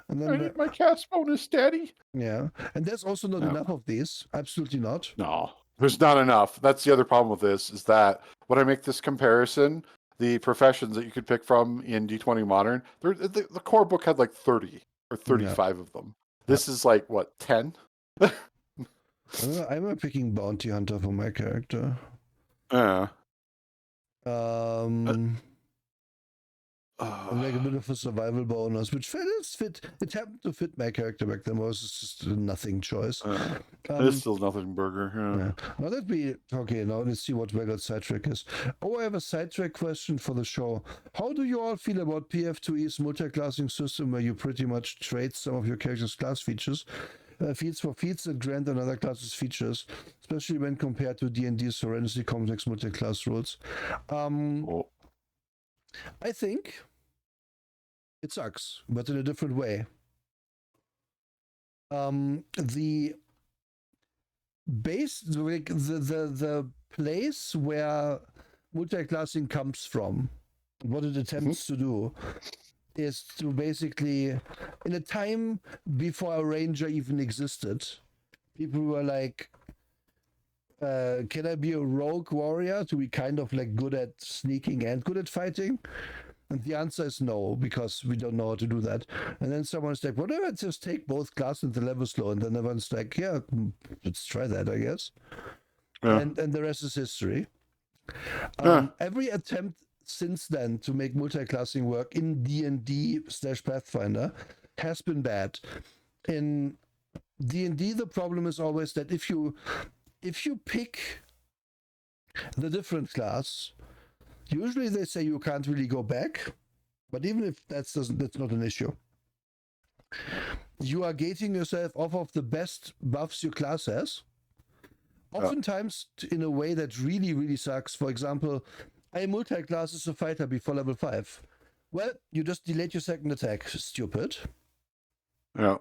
And then I need my cast bonus, daddy. Yeah. And there's also not enough of these. Absolutely not. No. There's not enough. That's the other problem with this, is that when I make this comparison, the professions that you could pick from in D20 Modern, the core book had like 30 or 35 of them. This is like, what, 10? I'm picking Bounty Hunter for my character. Like a bit of a survival bonus, which fit. It happened to fit my character back then. It was just a nothing choice. It's still nothing burger. Now that we okay. Now let's see what Vegas sidetrack is. Oh, I have a sidetrack question for the show. How do you all feel about PF2E's multi-classing system, where you pretty much trade some of your character's class features? Feats for feats that grant another class's features, especially when compared to D&D's horrendously complex multi-class rules. I think it sucks, but in a different way. The base, like the place where multi-classing comes from, what it attempts to do, is to basically, in a time before a ranger even existed, people were like, can I be a rogue warrior to be kind of like good at sneaking and good at fighting? And the answer is no, because we don't know how to do that. And then someone's like, whatever, just take both class and the levels low. And then everyone's like, yeah, let's try that, I guess. And the rest is history. Every attempt since then to make multi-classing work in D&D/Pathfinder has been bad. In D&D, the problem is always that if you pick the different class, usually they say you can't really go back, But even if that's not an issue, you are gating yourself off of the best buffs your class has. Oftentimes in a way that really, really sucks. For example, I multi-class as a fighter before level 5. Well, you just delayed your second attack. Stupid. Yeah.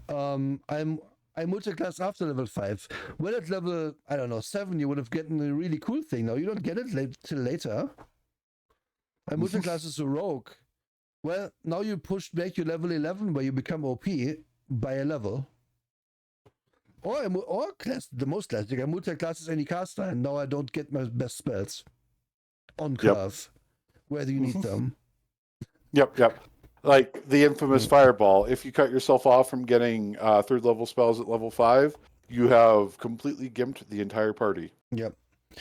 I multi-class after level 5. Well, at level, I don't know, 7, you would have gotten a really cool thing. Now, you don't get it till later. I multi-class as a rogue. Well, now you pushed back your level 11 where you become OP by a level. Or the most classic, I multi-class as any caster, and now I don't get my best spells on curve. Where do you need them? Yep. Like the infamous fireball. If you cut yourself off from getting third level spells at level 5, you have completely gimped the entire party. Yep.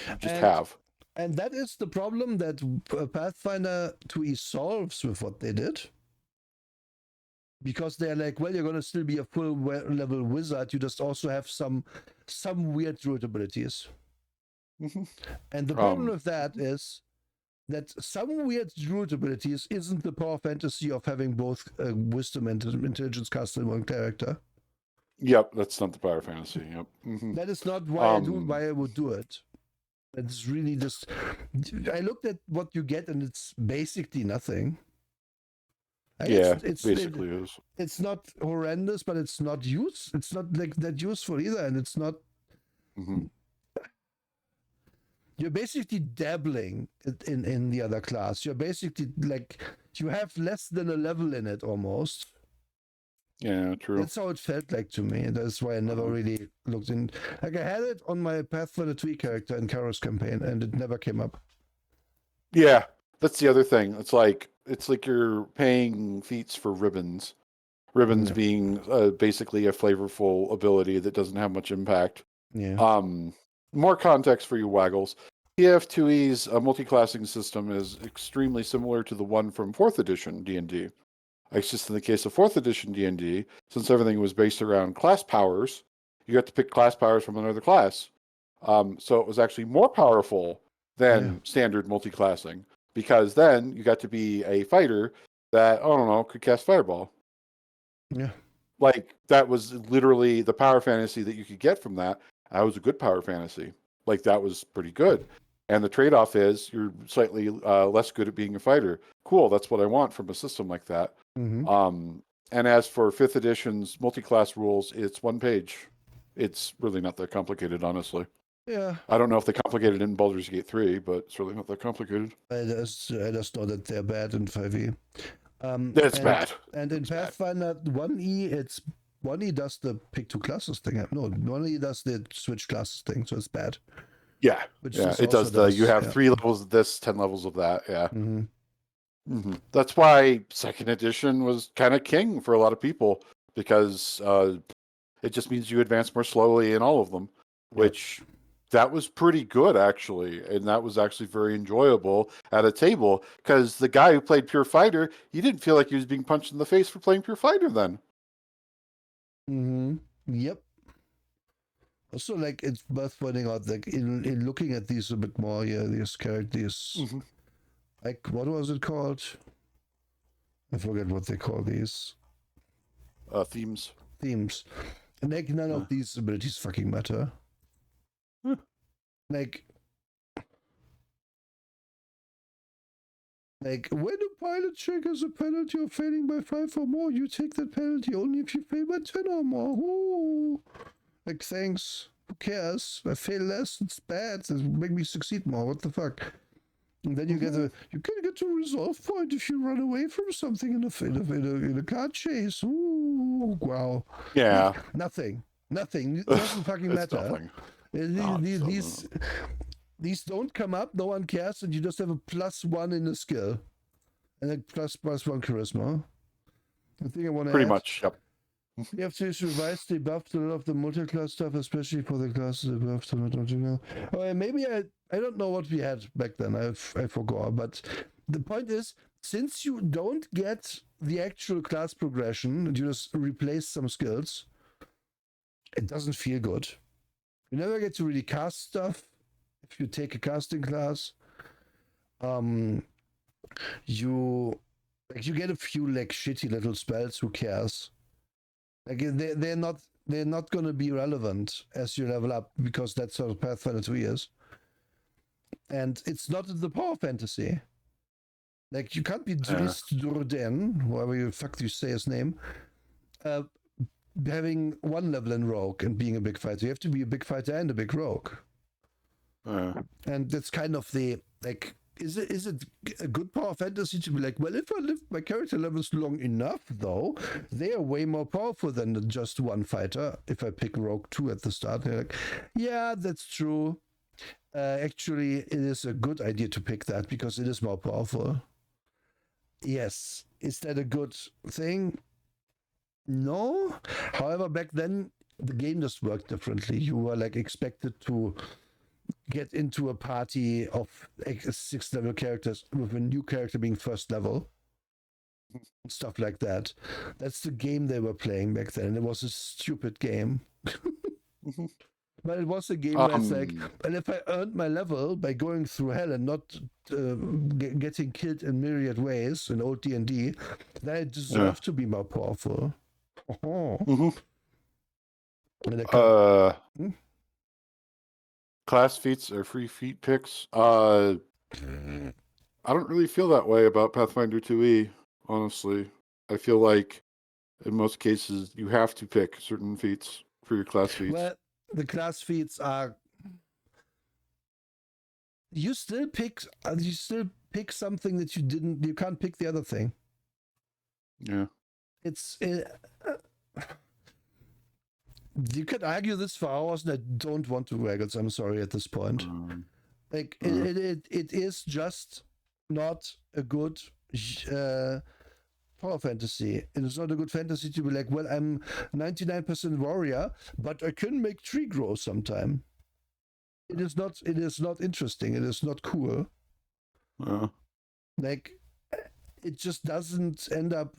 You just have. And that is the problem that Pathfinder 2e solves with what they did. Because they're like, well, you're going to still be a full level wizard. You just also have some weird druid abilities. And the problem with that is that some weird druid abilities isn't the power fantasy of having both wisdom and intelligence cast in one character. Yep, that's not the power fantasy. Yep. That is not why I would do it. It's really just, I looked at what you get and it's basically nothing. Basically is. It's not horrendous, but it's not like that useful either, and it's not. You're basically dabbling in the other class. You're basically like, you have less than a level in it almost. Yeah, true. That's how it felt like to me. That's why I never really looked in. Like, I had it on my Pathfinder 2 character in Karo's campaign, and it never came up. Yeah, that's the other thing. It's like you're paying feats for ribbons. Ribbons being basically a flavorful ability that doesn't have much impact. Yeah. More context for you waggles. TF2E's multi-classing system is extremely similar to the one from 4th edition D&D. It's just in the case of 4th edition D&D, since everything was based around class powers, you got to pick class powers from another class. So it was actually more powerful than standard multi-classing, because then you got to be a fighter that, I don't know, could cast Fireball. Yeah. Like, that was literally the power fantasy that you could get from that. That was a good power fantasy. Like, that was pretty good. And the trade-off is you're slightly less good at being a fighter. Cool, that's what I want from a system like that. And as for 5th edition's multi-class rules, it's one page. It's really not that complicated, honestly. Yeah. I don't know if they complicated it in Baldur's Gate 3, but it's really not that complicated. I just know that they're bad in 5e. It's bad. And in Pathfinder 1e, it's 1e does the pick 2 classes thing. No, 1e does the switch classes thing, so it's bad. Yeah, it does you have 3 levels of this, 10 levels of that, yeah. That's why 2nd edition was kind of king for a lot of people, because it just means you advance more slowly in all of them, which that was pretty good, actually. And that was actually very enjoyable at a table, because the guy who played Pure Fighter, he didn't feel like he was being punched in the face for playing Pure Fighter then. Yep. Also, like, it's worth pointing out, like, in looking at these a bit more, these characters, like, what was it called? I forget what they call these. Themes. And, like, none of these abilities fucking matter. Like, when a pilot check has a penalty of failing by 5 or more, you take that penalty only if you fail by 10 or more. Ooh. Like, thanks. Who cares? I fail less. It's bad. It make me succeed more. What the fuck? And then you can get a resolve point if you run away from something in a car chase. Ooh, wow. Yeah. Nothing. It doesn't fucking matter. These don't come up. No one cares, and you just have a +1 in the skill, and a +1 charisma. The thing I want to pretty much. Yep. You have to revise the buff to a lot of the multi-class stuff, especially for the classes above to not. Oh, maybe I don't know what we had back then. I forgot. But the point is, since you don't get the actual class progression and you just replace some skills, it doesn't feel good. You never get to really cast stuff if you take a casting class. you get a few like shitty little spells. Who cares? Like they're not gonna be relevant as you level up because that's how Pathfinder 2 is. And it's not the power fantasy. Like you can't be Dries Durden, whoever you fuck you say his name, having one level in rogue and being a big fighter. You have to be a big fighter and a big rogue. And that's kind of the like. Is it a good power fantasy to be like, well, if I live my character levels long enough, though, they are way more powerful than just one fighter. If I pick Rogue 2 at the start, they're like, yeah, that's true. Actually, it is a good idea to pick that because it is more powerful. Yes. Is that a good thing? No. However, back then, the game just worked differently. You were like expected to get into a party of 6 level characters with a new character being first level. Stuff like that. That's the game they were playing back then. It was a stupid game. But it was a game where it's like, and if I earned my level by going through hell and not getting killed in myriad ways in old D&D, then I deserve to be more powerful. Class feats or free feat picks. I don't really feel that way about Pathfinder 2e, honestly. I feel like in most cases you have to pick certain feats for your class feats. Well, the class feats are you still pick something that you can't pick the other thing. Yeah. It's you could argue this for hours, and I don't want to waggle. I'm sorry at this point. It is just not a good power fantasy. It is not a good fantasy to be like, well, I'm 99% warrior, but I can make tree grow sometime. It is not interesting. It is not cool. Like, it just doesn't end up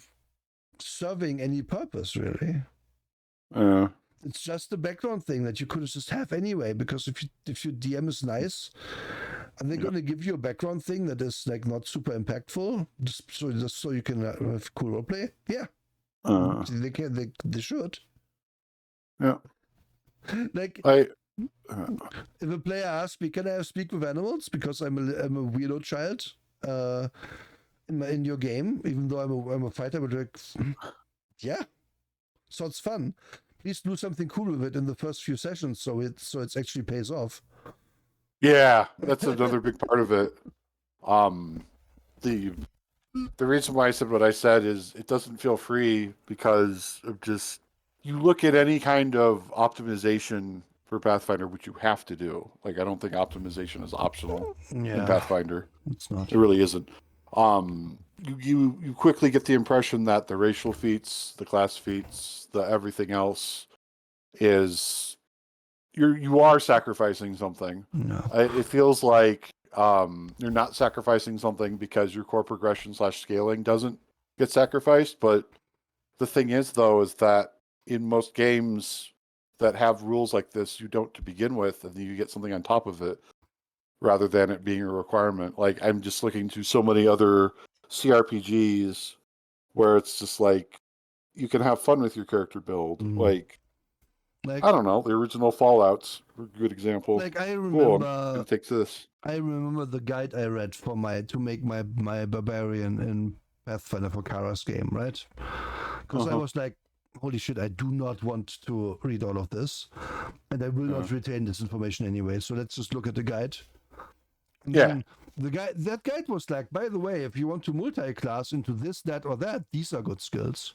serving any purpose, really. It's just a background thing that you could just have anyway, because if your DM is nice, are they going to give you a background thing that is like not super impactful, just so you can have cool roleplay? Yeah, they should. Yeah, like if a player asks me, "Can I speak with animals?" because I'm a weirdo child in your game, even though I'm a fighter, but like, yeah, so it's fun. Please do something cool with it in the first few sessions, so it actually pays off. Yeah, that's another big part of it. The reason why I said what I said is it doesn't feel free because of just you look at any kind of optimization for Pathfinder, which you have to do. Like I don't think optimization is optional in Pathfinder. It's not. It really isn't. You quickly get the impression that the racial feats, the class feats, the everything else is you are sacrificing something. No. It feels like you're not sacrificing something because your core progression / scaling doesn't get sacrificed. But the thing is, though, is that in most games that have rules like this, you don't to begin with, and you get something on top of it rather than it being a requirement. Like I'm just looking to so many other CRPGs where it's just like you can have fun with your character build. Like I don't know, the original Fallout's a good example. Like I remember, cool, take this. I remember the guide I read to make my barbarian in Pathfinder for Kara's game, right? Because I was like, holy shit, I do not want to read all of this, and I will not retain this information anyway. So let's just look at the guide. And then that guide was like, by the way, if you want to multi-class into this, that, or that, these are good skills.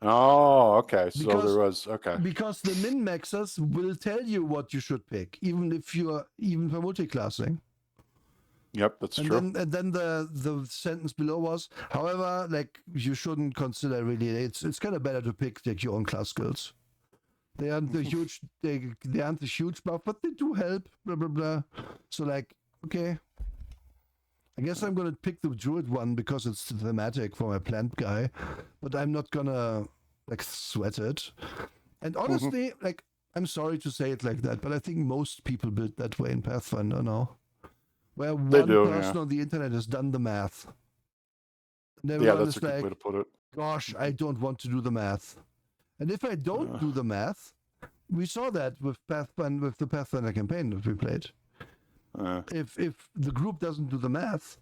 Oh, okay. So there was because the min-maxers will tell you what you should pick, even for multi-classing. Yep, that's true. And then the sentence below was, however, like you shouldn't consider really. It's kind of better to pick like your own class skills. They aren't the huge. They aren't the huge buff, but they do help. Blah blah blah. So like, okay. I guess I'm gonna pick the druid one because it's thematic for my plant guy, but I'm not gonna like sweat it. And honestly, like I'm sorry to say it like that, but I think most people build that way in Pathfinder now. where They one do, person yeah. on the internet has done the math. And Yeah, everyone that's is a good way like, to put it. gosh, I don't want to do the math. And if I don't do the math, we saw that with the Pathfinder campaign that we played. If the group doesn't do the math,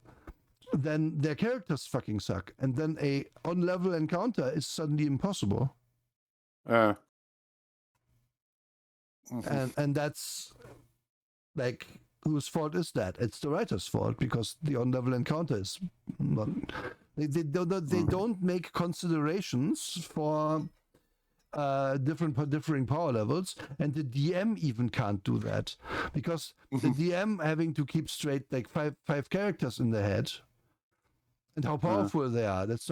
then their characters fucking suck, and then a on-level encounter is suddenly impossible. And that's like, whose fault is that? It's the writer's fault, because the on-level encounter is not. They don't make considerations for differing power levels, and the DM even can't do that, because the DM having to keep straight like five characters in their head and how powerful they are. It's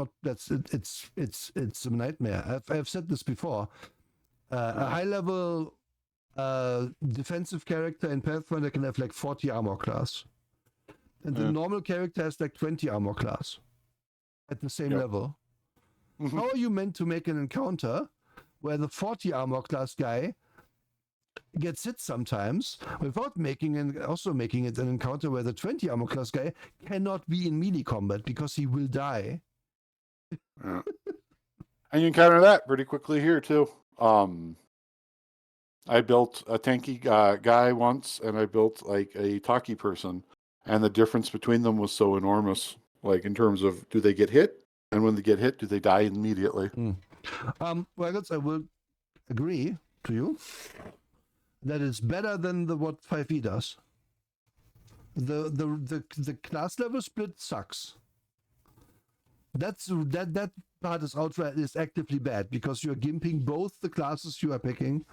a nightmare. I've said this before. A high level defensive character in Pathfinder can have like 40 armor class, and the normal character has like 20 armor class at the same level. How are you meant to make an encounter where the 40 armor class guy gets hit sometimes without also making it an encounter where the 20 armor class guy cannot be in melee combat because he will die? And you encounter that pretty quickly here too. I built a tanky guy once, and I built like a talkie person, and the difference between them was so enormous. Like in terms of, do they get hit, and when they get hit, do they die immediately? Well, I will agree to you that it's better than what 5e does. The class level split sucks. That part is actively bad, because you're gimping both the classes you are picking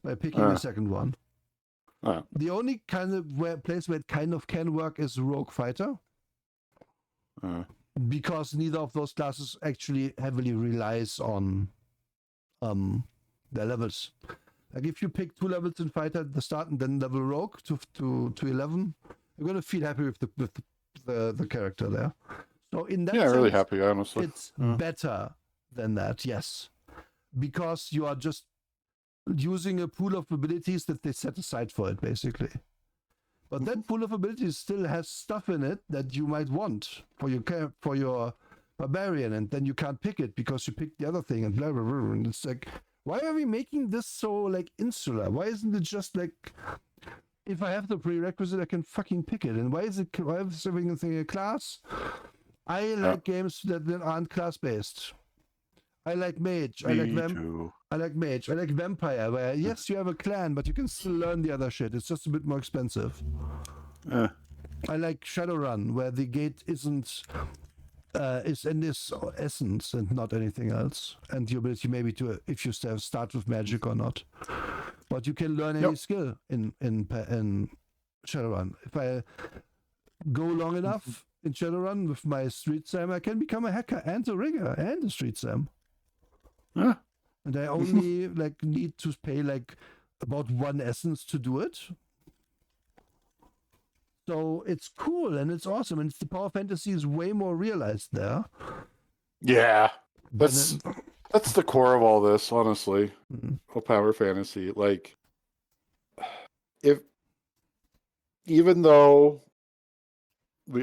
by picking a second one. The only kind of place where it kind of can work is Rogue Fighter, because neither of those classes actually heavily relies on their levels. Like if you pick 2 levels in Fighter at the start and then level Rogue to 11, you're gonna feel happy with the character there. So in that sense, really happy, honestly. It's better than that, yes, because you are just using a pool of abilities that they set aside for it, basically. But that pool of abilities still has stuff in it that you might want for your barbarian, and then you can't pick it because you picked the other thing, and blah blah blah. And it's like, why are we making this so like insular? Why isn't it just like, if I have the prerequisite, I can fucking pick it? And why is everything a class? I like games that aren't class based. I like mage. I like mage. I like vampire, where yes, you have a clan, but you can still learn the other shit. It's just a bit more expensive. I like Shadowrun, where the gate is in this essence and not anything else, and the ability maybe to, if you start with magic or not. But you can learn any skill in Shadowrun. If I go long enough in Shadowrun with my street sam, I can become a hacker and a rigger and a street sam. And I only like need to pay like about 1 essence to do it. So it's cool and it's awesome, and the power fantasy is way more realized there. Yeah, that's the core of all this, honestly. Power fantasy, like, even though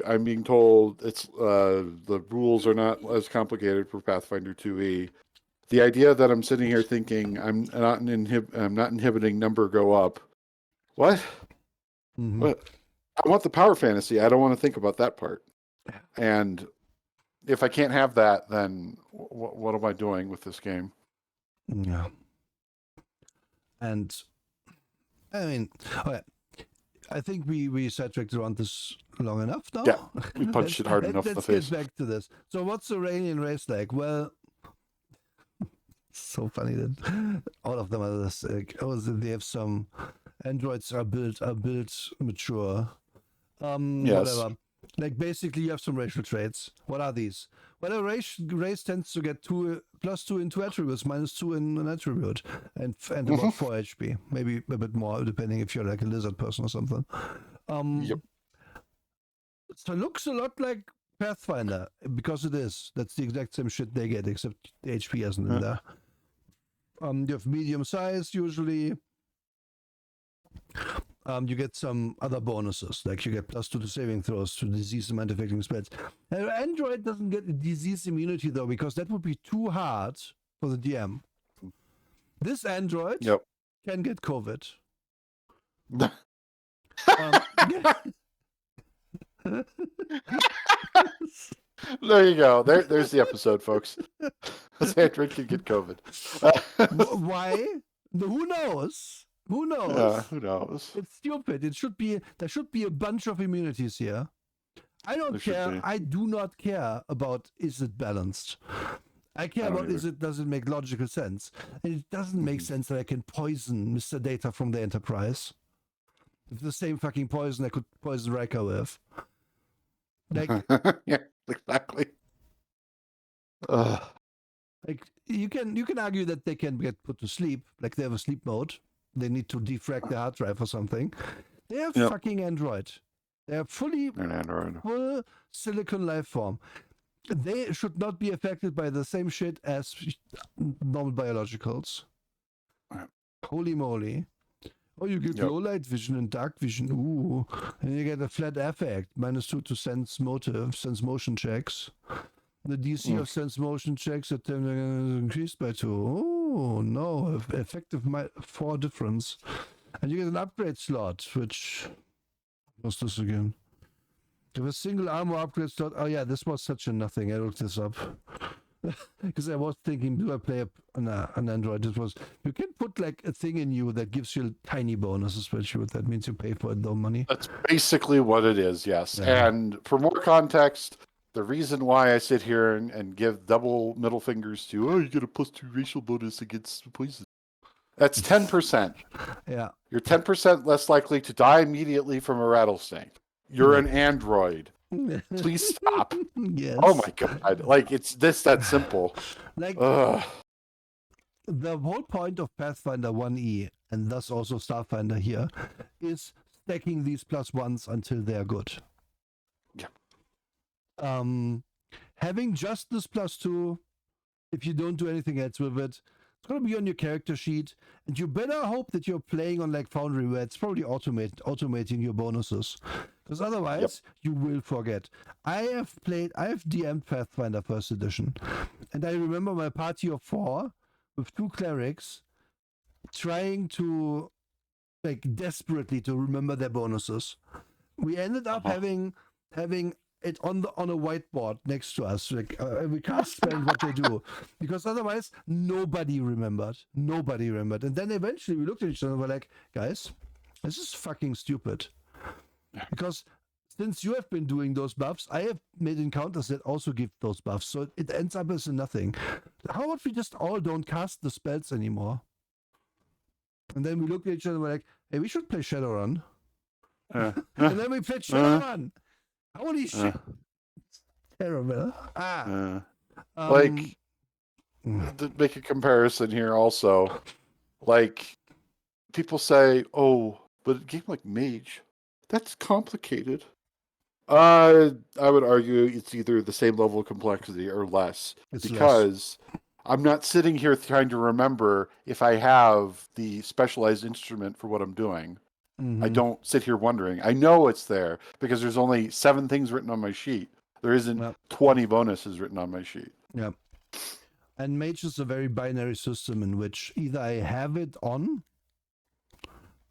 I'm being told it's the rules are not as complicated for Pathfinder 2e. The idea that I'm sitting here thinking I'm not inhibiting number go up. What? What? I want the power fantasy. I don't want to think about that part. And if I can't have that, then what am I doing with this game? Yeah. And I mean, okay, I think we sidetracked around this long enough now. Yeah, we punched it hard enough in the face. Let's get back to this. So what's the alien race like? Well, so funny that all of them are this. They have some androids are built mature. Whatever. Like basically, you have some racial traits. What are these? Well, a race tends to get +2 in 2 attributes, -2 in an attribute, and about 4 HP, maybe a bit more, depending if you're like a lizard person or something. So it looks a lot like Pathfinder, because it is. That's the exact same shit they get, except the HP isn't in there. You have medium size usually. you get some other bonuses, like you get +2 to saving throws to disease and mind-affecting spells. Android doesn't get disease immunity though, because that would be too hard for the DM. This Android can get COVID. There you go. There's the episode, folks. This Android can get COVID. Why? Who knows? Who knows? Who knows? It's stupid. There should be a bunch of immunities here. I don't care. I do not care about is it balanced. I care about does it make logical sense? And it doesn't make sense that I can poison Mr. Data from the Enterprise. With the same fucking poison I could poison Riker with. Like yeah, exactly. Like you can argue that they can get put to sleep, like they have a sleep mode. They need to defrag the hard drive or something. They are fucking Android. They are fully full silicon life form. They should not be affected by the same shit as normal biologicals. Holy moly. Oh, you get low light vision and dark vision. Ooh. And you get a flat affect. -2 to sense motion checks. The DC of sense motion checks are increased by 2. Oh, no. Effective 4 difference. And you get an upgrade slot, which... What's this again? You have a single armor upgrade slot. Oh, yeah, this was such a nothing. I looked this up. Because I was thinking, do I play an Android? It was, you can put like a thing in you that gives you tiny bonuses, especially what that means you pay for it, no money. That's basically what it is, yes. Yeah. And for more context, the reason why I sit here and give double middle fingers to, you get a +2 racial bonus against poison. That's 10%. Yeah. You're 10% less likely to die immediately from a rattlesnake. You're an android. Please stop. Yes. Oh my god. Like, it's that simple. Like, the whole point of Pathfinder 1E, and thus also Starfinder here, is stacking these +1s until they're good. Yeah. Having just this +2, if you don't do anything else with it, it's going to be on your character sheet, and you better hope that you're playing on like Foundry, where it's probably automating your bonuses, because otherwise you will forget. I have DM'd Pathfinder 1st edition, and I remember my party of 4 with 2 clerics trying to like desperately to remember their bonuses. We ended up having it on a whiteboard next to us, like we can't spell what they do, because otherwise nobody remembered, and then eventually we looked at each other and were like, guys, this is fucking stupid, because since you have been doing those buffs, I have made encounters that also give those buffs, so it ends up as a nothing. How about we just all don't cast the spells anymore? And then we looked at each other and were like, hey, we should play Shadowrun. And then we played Shadowrun. Holy shit. It's terrible. Like, to make a comparison here also, like, people say, oh, but a game like Mage, that's complicated. I would argue it's either the same level of complexity or less. Because I'm not sitting here trying to remember if I have the specialized instrument for what I'm doing. Mm-hmm. I don't sit here wondering. I know it's there because there's only 7 things written on my sheet. There isn't 20 bonuses written on my sheet. Yeah. And Mage is a very binary system in which either I have it on,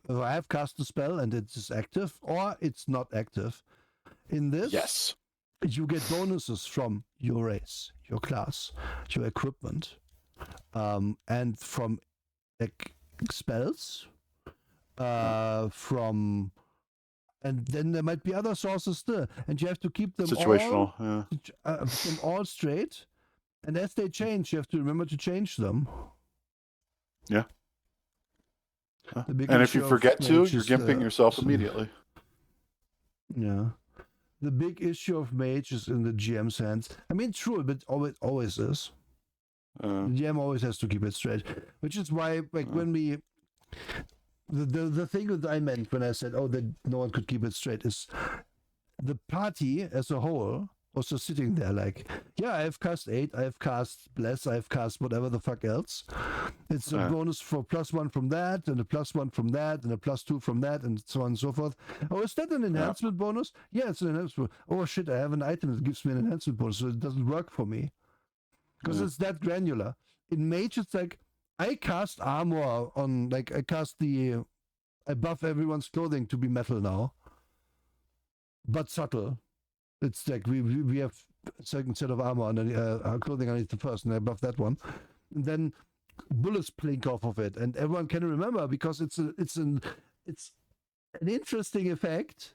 or I have cast a spell and it is active, or it's not active. In this, you get bonuses from your race, your class, your equipment, and from like spells. And then there might be other sources still, and you have to keep them all straight, and as they change you have to remember to change them. And if you forget to, you're gimping yourself immediately. The big issue of Mage is in the GM's hands. I mean, true, but always is. The GM always has to keep it straight, which is why, like, when we the thing that I meant when I said, that no one could keep it straight, is the party as a whole, was just sitting there like, yeah, I have cast 8, I have cast Bless, I have cast whatever the fuck else. It's a bonus for +1 from that, and a +1 from that, and a +2 from that, and so on and so forth. Oh, is that an enhancement bonus? Yeah, it's an enhancement. Oh shit, I have an item that gives me an enhancement bonus, so it doesn't work for me. Because it's that granular. In Mage, it's like, I cast armor on, like, I cast the above everyone's clothing to be metal now. But subtle. It's like we have a certain set of armor underneath, clothing underneath the first, and above that one. And then bullets blink off of it, and everyone can remember because it's an interesting effect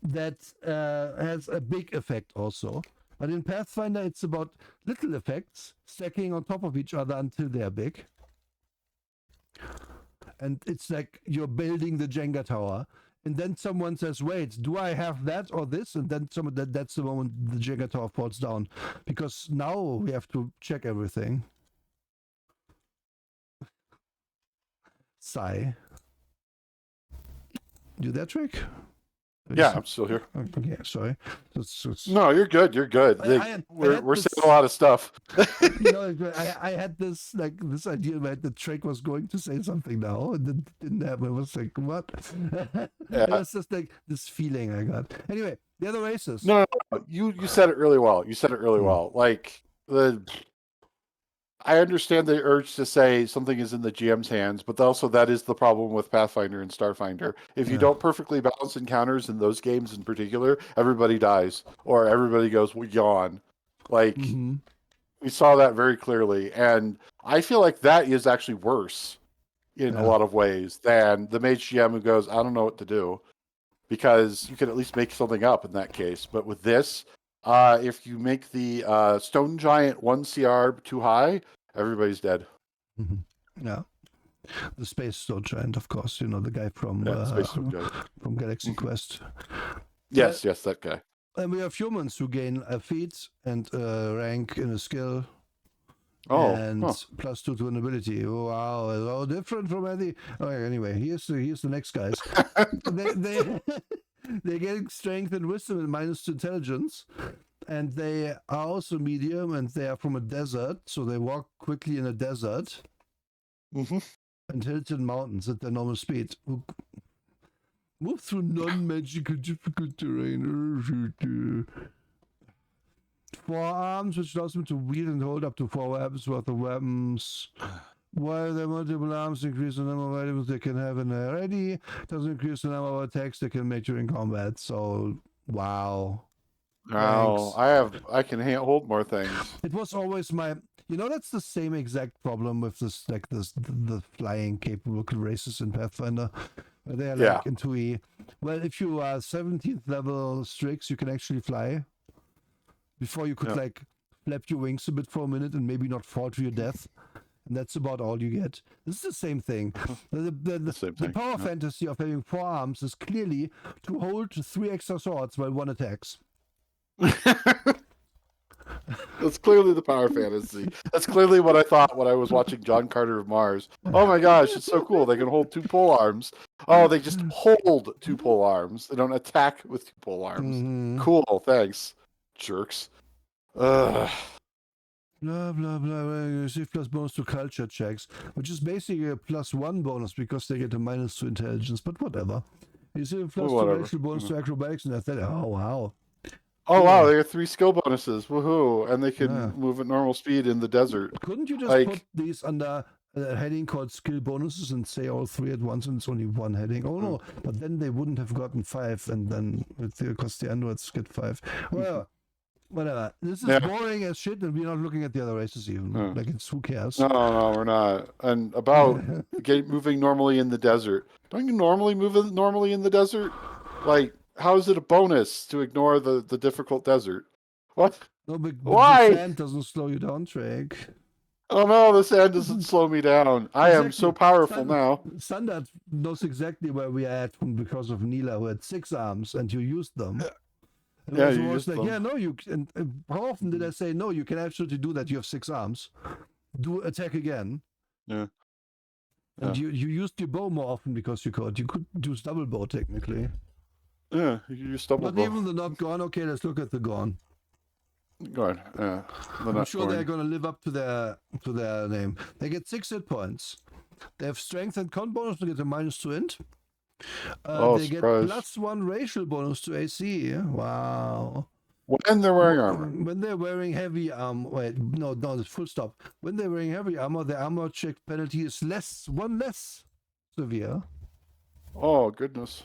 that has a big effect also. But in Pathfinder, it's about little effects stacking on top of each other until they're big. And it's like you're building the Jenga tower. And then someone says, wait, do I have that or this? And then that's the moment the Jenga tower falls down. Because now we have to check everything. Sigh. Do that trick? Yeah, I'm still here. Okay, sorry. No, you're good. You're good. We're saying a lot of stuff. I had this idea that the trick was going to say something now, and then it didn't happen. I was like, what? It's just like this feeling I got. Anyway, the other races. No, you said it really well. You said it really well. Like I understand the urge to say something is in the GM's hands, but also that is the problem with Pathfinder and Starfinder. If you don't perfectly balance encounters in those games in particular, everybody dies or everybody goes yawn. Like we saw that very clearly, and I feel like that is actually worse in a lot of ways than the Mage GM who goes, I don't know what to do, because you can at least make something up in that case. But with this, if you make the Stone Giant 1 CR too high, everybody's dead. Yeah. The Space Stone Giant, of course, the guy from Galaxy Quest. Yes, that guy. And we have humans who gain a feat and rank in a skill. And +2 to an ability. Wow, it's all different from any. Okay, anyway, here's the next guys. They're getting strength and wisdom and -2 intelligence. And they are also medium, and they are from a desert, so they walk quickly in a desert. And Hilton Mountains at their normal speed. Move through non-magical difficult terrain. 4 arms, which allows them to wield and hold up to 4 weapons worth of weapons. While their multiple arms increase the number of items they can have in their ready, doesn't increase the number of attacks they can make during combat. So, wow. Oh, I can hold more things. It was always that's the same exact problem with the flying capable races in Pathfinder. They're like in 2E. Well, if you are 17th level Strix, you can actually fly. Before you could flap your wings a bit for a minute and maybe not fall to your death. And that's about all you get. This is the same thing. The power fantasy of having 4 arms is clearly to hold 3 extra swords while 1 attacks. That's clearly the power fantasy. That's clearly what I thought when I was watching John Carter of Mars. Oh my gosh, it's so cool. They can hold 2 pole arms. Oh, they just hold 2 pole arms. They don't attack with 2 pole arms. Cool, thanks. Jerks. Blah, blah, blah. You receive plus bonus to culture checks, which is basically a +1 bonus because they get a -2 intelligence, but whatever. You receive a +2 actual bonus to acrobatics and athletics. Oh, wow. Oh, wow, they have 3 skill bonuses. Woohoo. And they can move at normal speed in the desert. Couldn't you just put these under a heading called skill bonuses and say all 3 at once and it's only 1 heading? Oh, no. But then they wouldn't have gotten 5, and then because the androids get 5. Well, whatever. This is boring as shit, and we're not looking at the other races even. Like, it's who cares? No, we're not. And about moving normally in the desert. Don't you normally move normally in the desert? Like, how is it a bonus to ignore the difficult desert? What? No, but why? The sand doesn't slow you down, Treg. Oh no, the sand doesn't slow me down. I am so powerful now. Sandard knows exactly where we are at because of Neela, who had 6 arms, and you used them. Yeah, you used them. Yeah, no, you can. How often did I say, no, you can absolutely do that. You have 6 arms. Do attack again. Yeah. And you used your bow more often because you could. You could use double bow, technically. Yeah, you use double bow. But even the not gone, okay, let's look at the gone. Go ahead. They're I'm not sure they're going. going to live up to their name. They get 6 hit points. They have strength and con bonus to get a -2 int. Oh, They get surprise! +1 racial bonus to AC. Wow. When they're wearing armor. When they're wearing heavy armor, wait, no, full stop. When they're wearing heavy armor, the armor check penalty is one less severe. Oh goodness.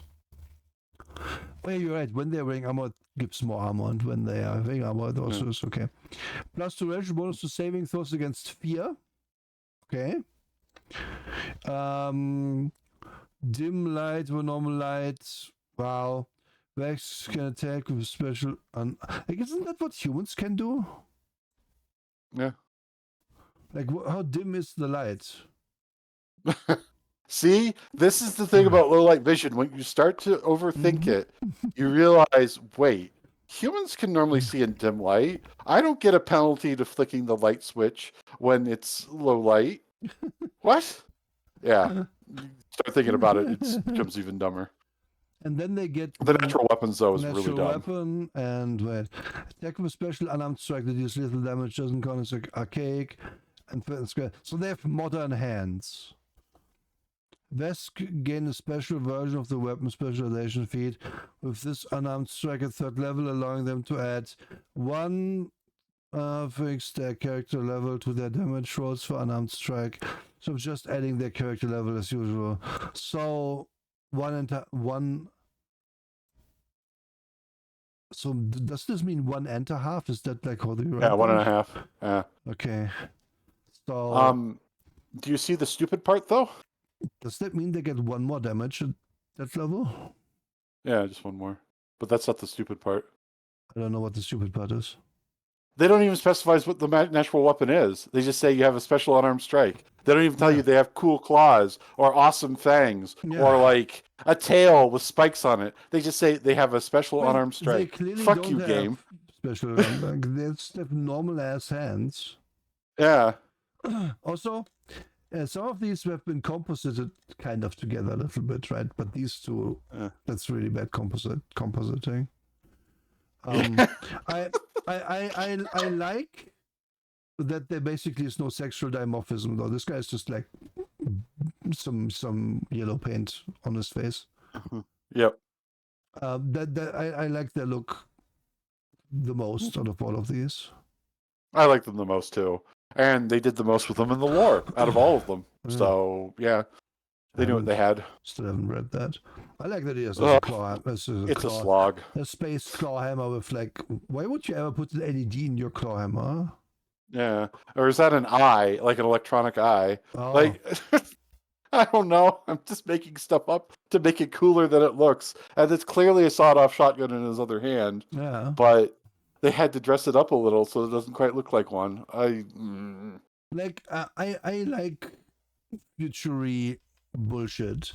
Well, you're right. When they're wearing armor, it gives more armor, and when they are wearing armor, it also is okay. +2 racial bonus to saving throws against fear. Okay. Dim light or normal light. Wow. Vex can attack with special. Like, isn't that what humans can do? Yeah. Like, how dim is the light? See, this is the thing about low light vision. When you start to overthink it, you realize, wait, humans can normally see in dim light. I don't get a penalty to flicking the light switch when it's low light. What? Yeah. You start thinking about it, it becomes even dumber. And then they get The natural weapons, though, is really natural dumb. weapon and wait, attack with special unarmed strike that deals little damage, doesn't count as archaic, and so they have modern hands. Vesk gain a special version of the weapon specialization feat with this unarmed strike at 3rd level, allowing them to add 1 fixed their character level to their damage rolls for unarmed strike. So just adding their character level as usual. So one. So does this mean 1.5? Is that like how do you write? Yeah, 1.5. Yeah. Okay. So do you see the stupid part though? does that mean they get 1 more damage at that level? Yeah, just 1 more. But that's not the stupid part. I don't know what the stupid part is. They don't even specify what the natural weapon is. They just say you have a special unarmed strike. They don't even tell you they have cool claws or awesome fangs or like a tail with spikes on it. They just say they have a special unarmed strike. They clearly Fuck don't you, have game. special. Like, they just have normal ass hands. Yeah. Also, some of these have been composited kind of together a little bit, right? But these two, that's really bad compositing. I like that there basically is no sexual dimorphism though. This guy is just like some yellow paint on his face. Yep. I like their look the most out of all of these. I like them the most too. And they did the most with them in the lore out of all of them. So, yeah. They knew what they had. Still haven't read that. I like that he has a claw. It's a slog. A space claw hammer with like. Why would you ever put an LED in your claw hammer? Yeah. Or is that an eye, like an electronic eye? Oh. Like, I don't know. I'm just making stuff up to make it cooler than it looks. And it's clearly a sawed-off shotgun in his other hand. Yeah. But they had to dress it up a little so it doesn't quite look like one. I like futury bullshit,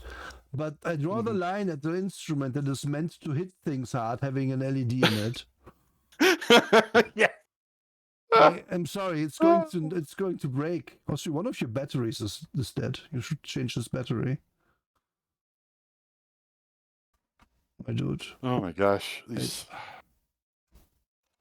but I draw the line at the instrument that is meant to hit things hard, having an LED in it. Yeah. I'm sorry, it's going to break. Also, one of your batteries is dead. You should change this battery. My dude. Oh my gosh. These...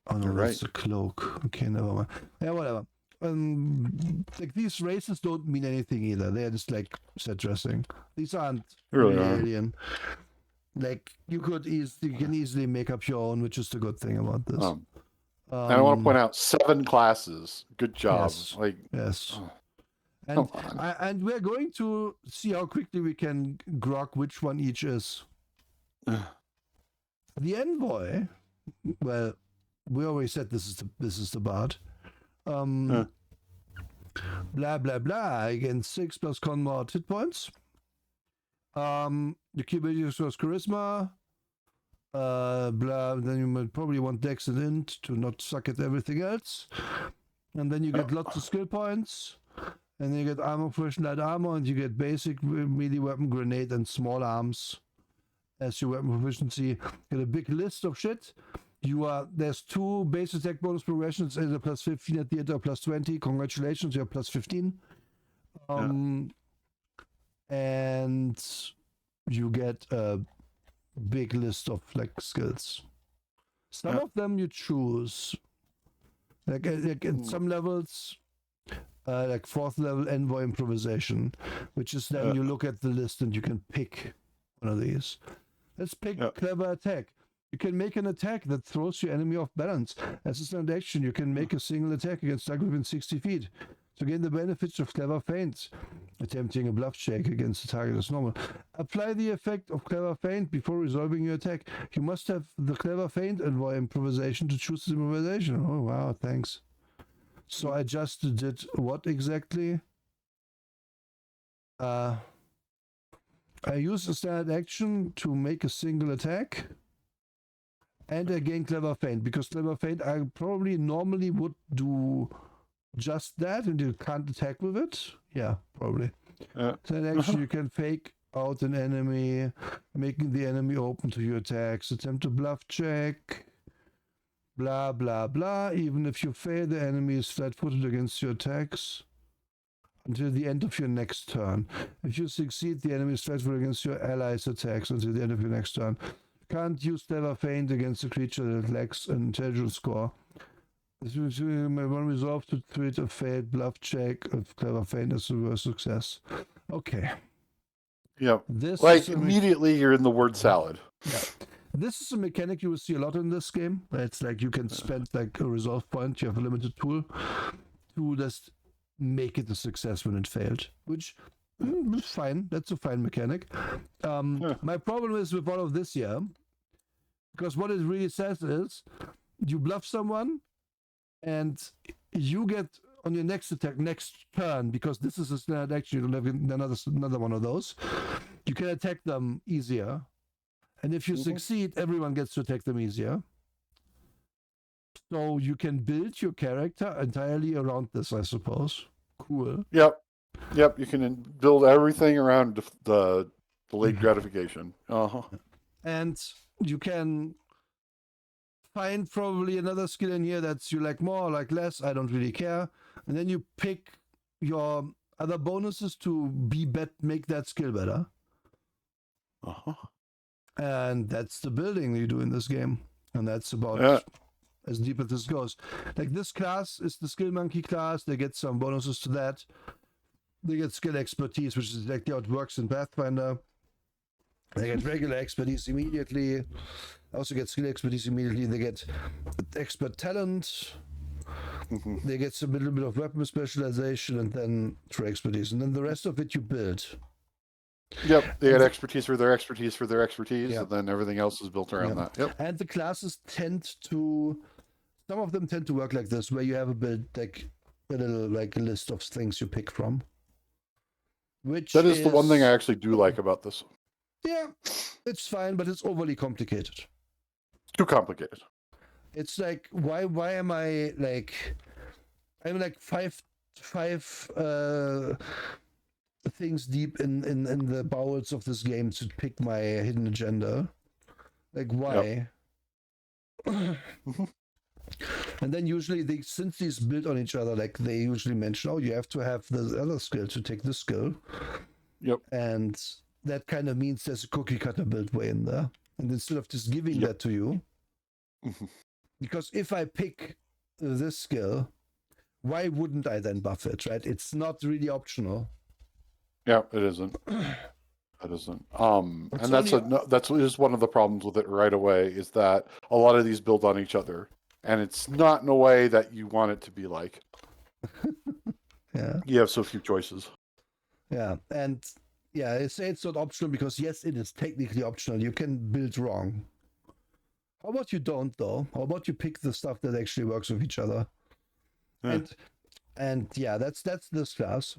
Oh no, You're that's a cloak. Okay, never mind. Yeah, whatever. Like these races don't mean anything either. They're just like set dressing. These aren't really alien. Like you can easily make up your own, which is the good thing about this. And I want to point out 7 classes. Good job. Yes. Like yes. And we're going to see how quickly we can grok which one each is. The envoy. Well, we already said this is the bard. Blah blah blah against 6 plus con mod hit points. The key ability was charisma. Blah. Then you might probably want dex and int to not suck at everything else. And then you get lots of skill points. And then you get armor, fresh light armor, and you get basic melee weapon, grenade, and small arms as your weapon proficiency. Get a big list of shit. There's 2 base attack bonus progressions, either plus 15 at the end or plus 20. Congratulations, you're plus 15. And you get a big list of like skills. Some of them you choose. Like in some levels, like 4th level envoy improvisation, which is then you look at the list and you can pick one of these. Let's pick clever attack. You can make an attack that throws your enemy off balance. As a standard action, you can make a single attack against target within 60 feet. To gain the benefits of clever feint, attempting a bluff check against the target is normal. Apply the effect of clever feint before resolving your attack. You must have the clever feint envoy improvisation to choose the improvisation. Oh wow, thanks. So I just did what exactly? I use a standard action to make a single attack. And I gain clever feint, because clever feint I probably normally would do just that, and you can't attack with it. Yeah, probably. Standard action, you can fake out an enemy, making the enemy open to your attacks. Attempt a bluff check. Blah blah blah. Even if you fail, the enemy is flat-footed against your attacks until the end of your next turn. If you succeed, the enemy is flat-footed against your allies' attacks until the end of your next turn. Can't use clever feint against a creature that lacks an intelligence score. This may one resolve to treat a failed bluff check of clever feint as a success. Okay. Yeah. This like immediately you're in the word salad. Yeah. This is a mechanic you will see a lot in this game. It's like you can spend like a resolve point, you have a limited tool to just make it a success when it failed, which is fine. That's a fine mechanic. My problem is with all of this here, because what it really says is you bluff someone and you get on your next attack, next turn, because this is a standard action, you don't have another one of those, you can attack them easier. And if you succeed, everyone gets to attack them easier. So you can build your character entirely around this, I suppose. Cool. Yep. You can build everything around the delayed gratification. And you can find probably another skill in here that's you like more, like less. I don't really care. And then you pick your other bonuses to make that skill better. And that's the building you do in this game. And that's about as deep as this goes. Like this class is the skill monkey class. They get some bonuses to that. They get skill expertise, which is exactly how it works in Pathfinder. They get regular expertise immediately. Also get skill expertise immediately. They get expert talent. They get a little bit of weapon specialization, and then for expertise. And then the rest of it you build. Yep, they had expertise for their expertise for their expertise, and then everything else is built around that. Yep. And the classes some of them tend to work like this, where you have a little like a list of things you pick from. That is the one thing I actually do like about this. Yeah, it's fine, but it's overly complicated. Too complicated. It's like, why am I like, I'm like five things deep in the bowels of this game to pick my hidden agenda. Like, why? Yep. And then usually since these build on each other, like they usually mention, oh, you have to have the other skill to take this skill. Yep. And that kind of means there's a cookie cutter build way in there. And instead of just giving that to you, because if I pick this skill, why wouldn't I then buff it, right? It's not really optional. Yeah, it isn't. It isn't. And that's just one of the problems with it right away, is that a lot of these build on each other, and it's not in a way that you want it to be like. Yeah. You have so few choices. Yeah, and I say it's not optional because yes, it is technically optional. You can build wrong. How about you don't though? How about you pick the stuff that actually works with each other? And yeah, that's this class.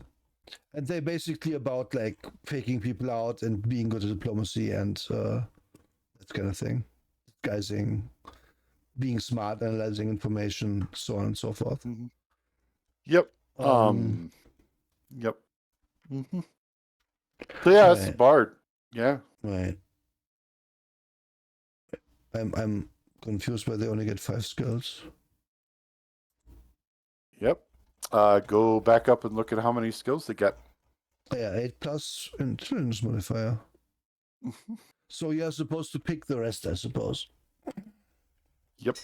And they're basically about like faking people out and being good at diplomacy and that kind of thing. Disguising, being smart, analyzing information, so on and so forth. Yep. Yep. So yeah, it's Bard. Yeah. Right. I'm confused why they only get 5 skills. Yep. Go back up and look at how many skills they get. Yeah, 8 plus intelligence modifier. So you're supposed to pick the rest, I suppose. Yep.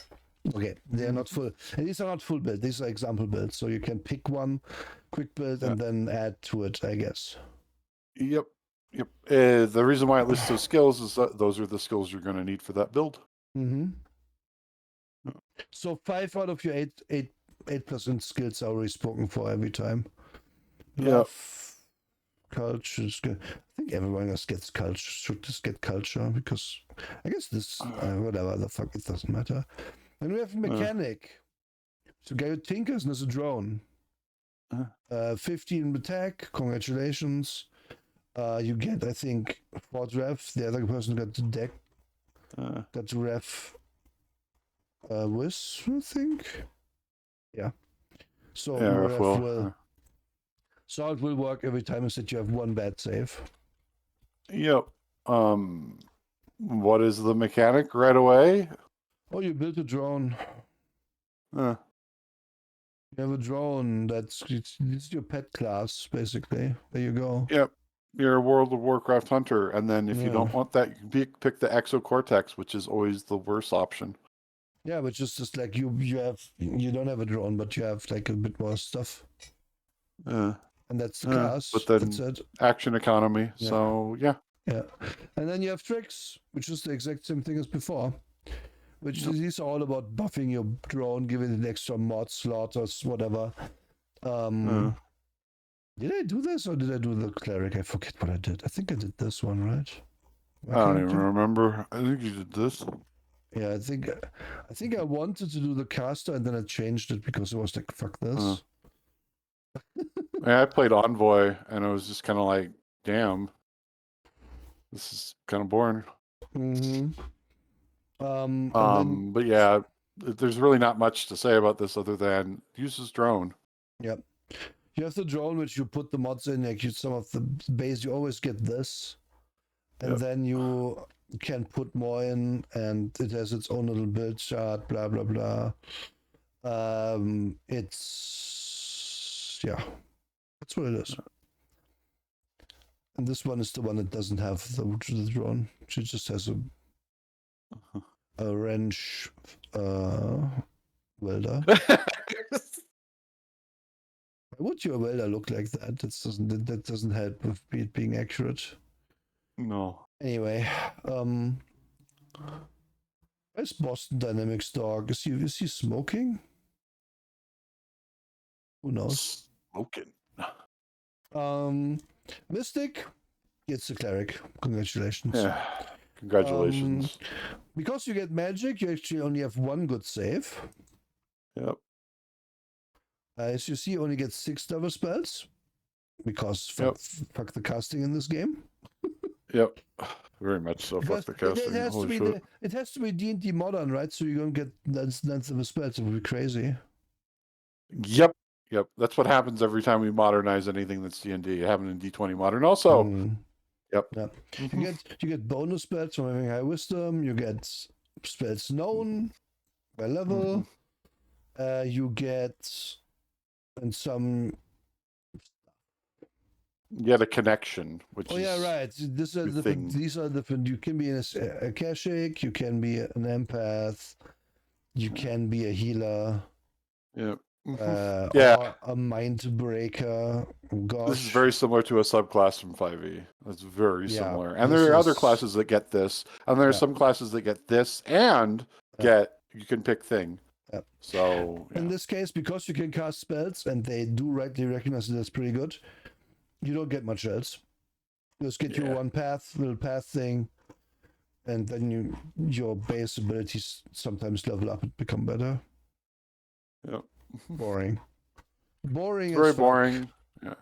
Okay, they are not full. And these are not full build. These are example builds. So you can pick one quick build and then add to it, I guess. Yep. Yep. The reason why it lists those skills is that those are the skills you're going to need for that build. Mm-hmm. So 5 out of your 8% skills are already spoken for every time. Love, culture is good. I think everyone else gets culture. Should just get culture because I guess this whatever the fuck, it doesn't matter. And we have mechanic. So Gaio Tinkers is a drone. 15 attack. Congratulations. You get, I think, 4th ref. The other person got the deck. Got to ref Wiz, I think. Yeah. So ref will. So it will work every time that you have one bad save. Yep. What is the mechanic right away? Oh, you built a drone. You have a drone. It's your pet class, basically. There you go. Yep. You're a World of Warcraft hunter, and then if you don't want that, you can pick the Exocortex, which is always the worst option. Yeah, which is just like you don't have a drone, but you have like a bit more stuff. And that's the class. But then that's it. Action economy. Yeah. So yeah. Yeah. And then you have tricks, which is the exact same thing as before. Which these are all about buffing your drone, giving it extra mods, slaughters, whatever. Did I do this or did I do the cleric? I forget what I did. I think I did this one, right? I don't even remember. I think you did this. Yeah, I think I wanted to do the caster and then I changed it because it was like, fuck this. Yeah, I played Envoy and I was just kind of like, damn, this is kind of boring. But yeah, there's really not much to say about this other than use this drone. Yep. You have the drone which you put the mods in, like some of the base, you always get this. And then you can put more in and it has its own little build chart, blah blah blah. It's that's what it is. And this one is the one that doesn't have the drone. She just has a wrench welder. Why would your welder look like that? That doesn't help with it being accurate. No. Anyway, where's Boston Dynamics dog? Is he smoking? Who knows? Smoking. Mystic gets the cleric. Congratulations. Yeah. Congratulations. Because you get magic, you actually only have one good save. Yep. As you see, you only get 6 double spells. Because fuck the casting in this game. Yep. Very much so. Fuck the casting. It has to be D&D modern, right? So you don't get none of the spells. It would be crazy. Yep. That's what happens every time we modernize anything that's D&D. It happened in D20 modern also. Yep. You get bonus spells from having high wisdom. You get spells known by level. You get and some. You get a connection, which is right. These are different. You can be a Akashic. You can be an empath. You can be a healer. Yep. Or a mind breaker. Gosh. This is very similar to a subclass from 5e. It's very similar. And there are other classes that get this, and there are some classes that get this and you can pick thing. Yep. So in this case, because you can cast spells and they do rightly recognize that that's pretty good, you don't get much else. You just get your one little path thing, and then your base abilities sometimes level up and become better. Yep. Boring. Boring. Very boring. Yeah.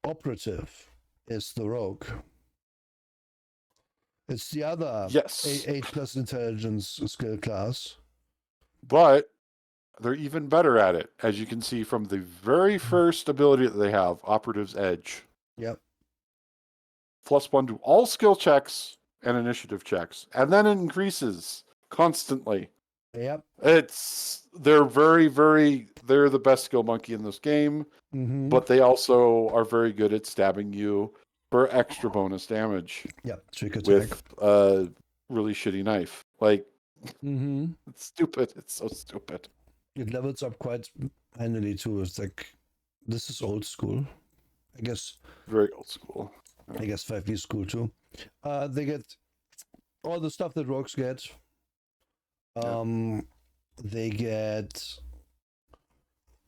Operative is the rogue. It's the other 8+ intelligence skill class. But they're even better at it, as you can see from the very first ability that they have, Operative's Edge. Yep. +1 to all skill checks and initiative checks, and then it increases constantly. Yep. They're they're the best skill monkey in this game, but they also are very good at stabbing you for extra bonus damage. Yep. Trick attack. With really shitty knife. Like, Mm-hmm. it's stupid. It's so stupid. It levels up quite handily too. It's like, this is old school. I guess Very old school. 5e school too. They get all the stuff that rogues get. They get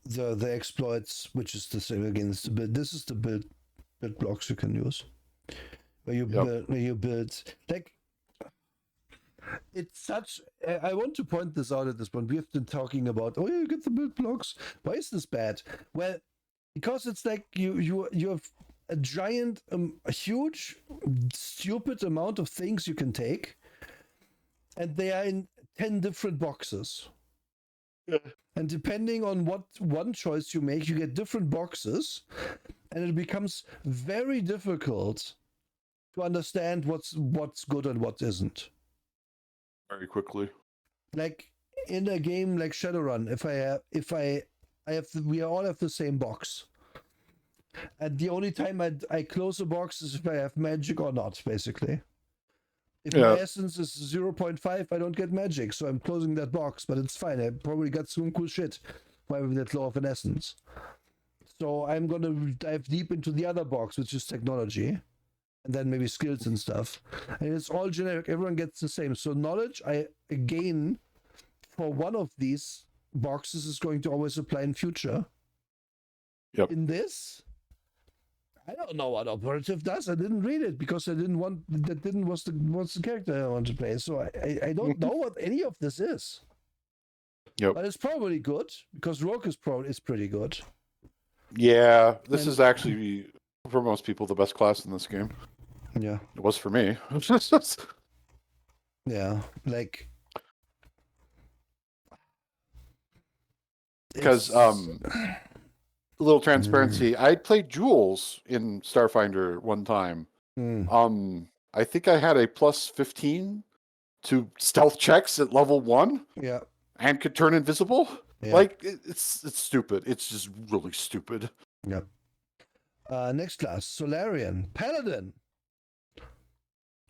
the exploits, which is the same again. It's the build. This is the build blocks you can use. Where you build like, it's such. I want to point this out at this point. We have been talking about, oh, you get the build blocks. Why is this bad? Well, because it's like you have a giant, a huge, stupid amount of things you can take, and they are in 10 different boxes. Yeah. And depending on what one choice you make, you get different boxes, and it becomes very difficult to understand what's good and what isn't. Very quickly. Like in a game like Shadowrun, we all have the same box, and the only time I close a box is if I have magic or not, basically. If my essence is 0.5, I don't get magic, so I'm closing that box, but it's fine. I probably got some cool shit for having that low of an essence. So I'm gonna dive deep into the other box, which is technology, and then maybe skills and stuff. And it's all generic. Everyone gets the same. So knowledge I gain for one of these boxes is going to always apply in future. Yep. In this, I don't know what operative does. I didn't read it because I didn't want was the character I want to play. So I don't know what any of this is. Yep. But it's probably good because Rogue is pretty good. Yeah, this is actually for most people the best class in this game. Yeah. It was for me. Yeah, like because a little transparency. I played Jules in Starfinder one time. I think I had a plus 15 to stealth checks at level 1. Yeah. And could turn invisible. Yeah. Like it's stupid. It's just really stupid. Yeah. Next class, Solarian Paladin.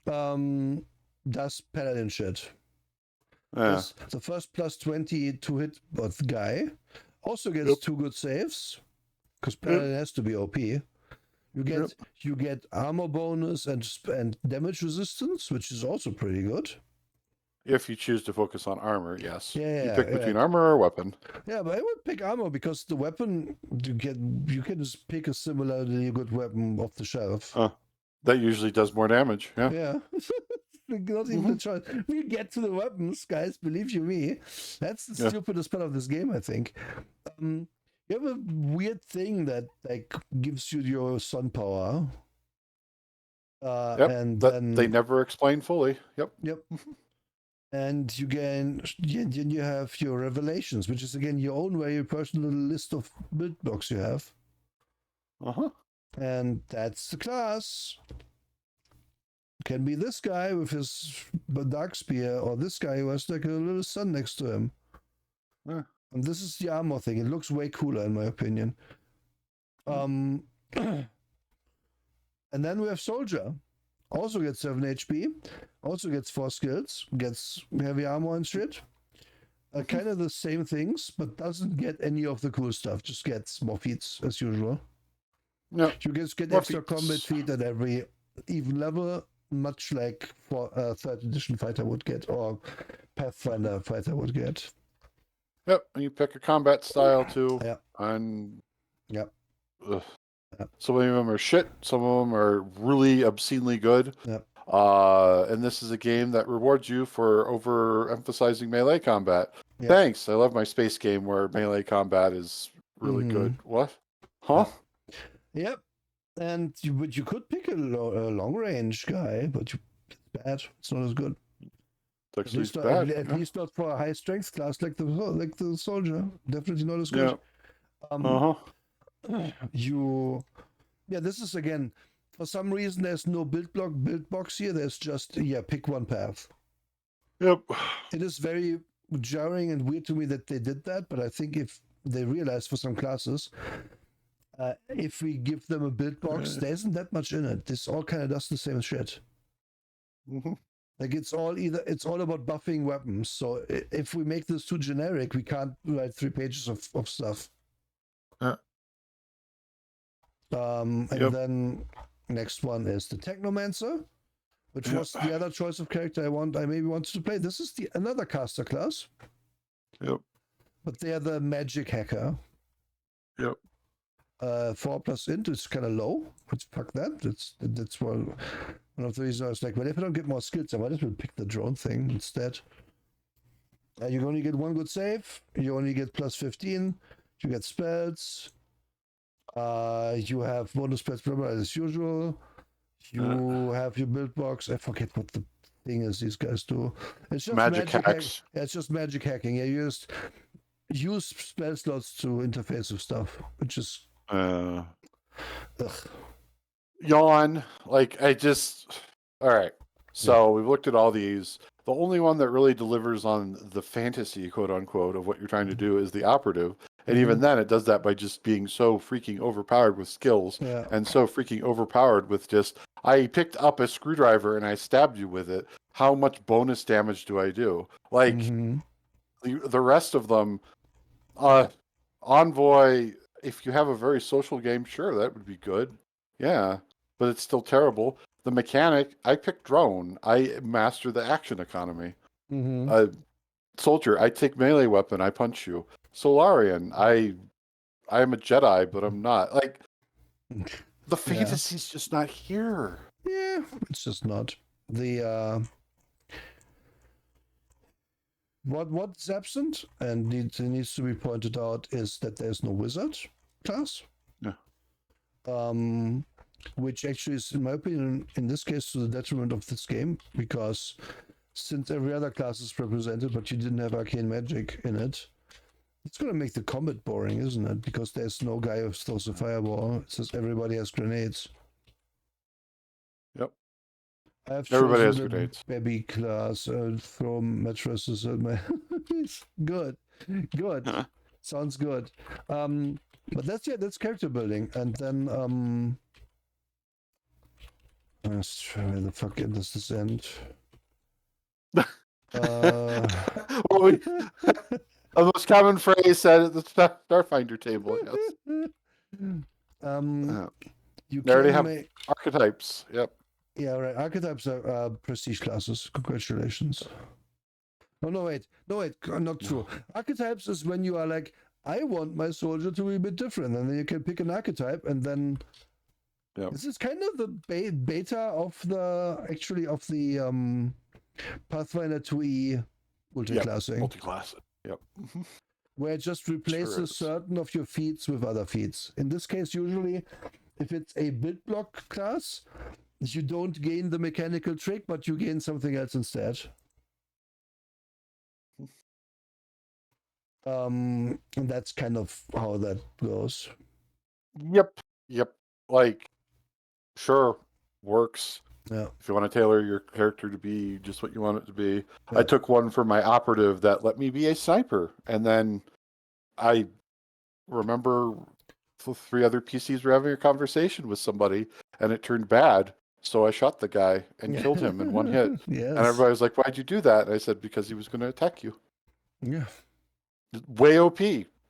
Does Paladin shit. Does the first plus 20 to hit both guy. Also gets 2 good saves. Because Paladin has to be OP. You get armor bonus and damage resistance, which is also pretty good. If you choose to focus on armor, yes. Yeah, you pick between armor or weapon. Yeah, but I would pick armor because the weapon you can just pick a similarly good weapon off the shelf. That usually does more damage. Yeah. Yeah. Not even the choice. We get to the weapons, guys. Believe you me, that's the stupidest part of this game. I think. You have a weird thing that like gives you your sun power. And then they never explain fully. Yep. And you have your revelations, which is again your own very personal speed of build blocks you have. And that's the class. Can be this guy with his dark spear, or this guy who has like a little sun next to him. And this is the armor thing. It looks way cooler in my opinion. And then we have Soldier. Also gets 7 HP. Also gets 4 skills. Gets heavy armor and shit. Kind of the same things, but doesn't get any of the cool stuff. Just gets more feats as usual. Yeah. You just get extra combat feat at every even level, much like for a 3rd edition fighter would get, or Pathfinder fighter would get. Yep. And you pick a combat style too. Yeah. And Yep. Some of them are shit. Some of them are really obscenely good. Yep. And this is a game that rewards you for overemphasizing melee combat. Yep. Thanks. I love my space game where melee combat is really good. What? Huh? Yep. And you could pick a long range guy, but it's bad. It's not as good. At least not for a high strength class like the soldier. Definitely not as good. Yeah. This is again, for some reason there's no build box here. There's just pick one path. Yep. It is very jarring and weird to me that they did that, but I think if they realize for some classes, if we give them a build box, there isn't that much in it. This all kind of does the same shit. Like it's all about buffing weapons. So if we make this too generic, we can't write 3 pages of stuff. And then next one is the Technomancer, which was the other choice of character I maybe wanted to play. This is another caster class. Yep. But they are the magic hacker. Yep. 4+ int is kind of low. But fuck that. That's one of the reasons I was like, well, if I don't get more skills, I might as well pick the drone thing instead. You only get 1 good save. You only get +15. You get spells. You have bonus spells as usual. You have your build box. I forget what the thing is these guys do. It's just magic hacks. It's just magic hacking. Yeah, you just use spell slots to interface with stuff, which is yawn. Like all right. So we've looked at all these. The only one that really delivers on the fantasy, quote unquote, of what you're trying to do is the operative. And even then, it does that by just being so freaking overpowered with skills and so freaking overpowered with just, I picked up a screwdriver and I stabbed you with it. How much bonus damage do I do? Like, the rest of them, Envoy, if you have a very social game, sure, that would be good. Yeah, but it's still terrible. The mechanic, I picked drone. I master the action economy. Soldier, I take melee weapon. I punch you. Solarian, I am a Jedi, but I'm not. Like, the fantasy's just not here. Yeah, it's just not. The what's absent and needs to be pointed out is that there's no wizard class. Yeah. Which actually is, in my opinion, in this case, to the detriment of this game, because since every other class is represented, but you didn't have arcane magic in it, it's going to make the combat boring, isn't it? Because there's no guy who throws a fireball. It says everybody has grenades. Yep. Everybody has grenades. Baby class, throw mattresses at my... Good. Sounds good. But that's character building. And then... where the fuck does this end? A most common phrase said at the Starfinder table. Yes. You already have archetypes. Yep. Yeah, right. Archetypes are prestige classes. Congratulations. No, wait, not true. Archetypes is when you are like, I want my soldier to be a bit different, and then you can pick an archetype, and then this is kind of the beta of the Pathfinder 2e multiclassing. Multiclass. Yep. Where it just replaces certain of your feats with other feats. In this case, usually, if it's a build block class, you don't gain the mechanical trick, but you gain something else instead. And that's kind of how that goes. Yep. Like, sure, works. Yeah. If you want to tailor your character to be just what you want it to be. Yeah. I took one for my operative that let me be a sniper. And then I remember 3 other PCs were having a conversation with somebody and it turned bad. So I shot the guy and killed him in 1 hit. Yes. And everybody was like, why'd you do that? And I said, because he was going to attack you. Yeah. Way OP.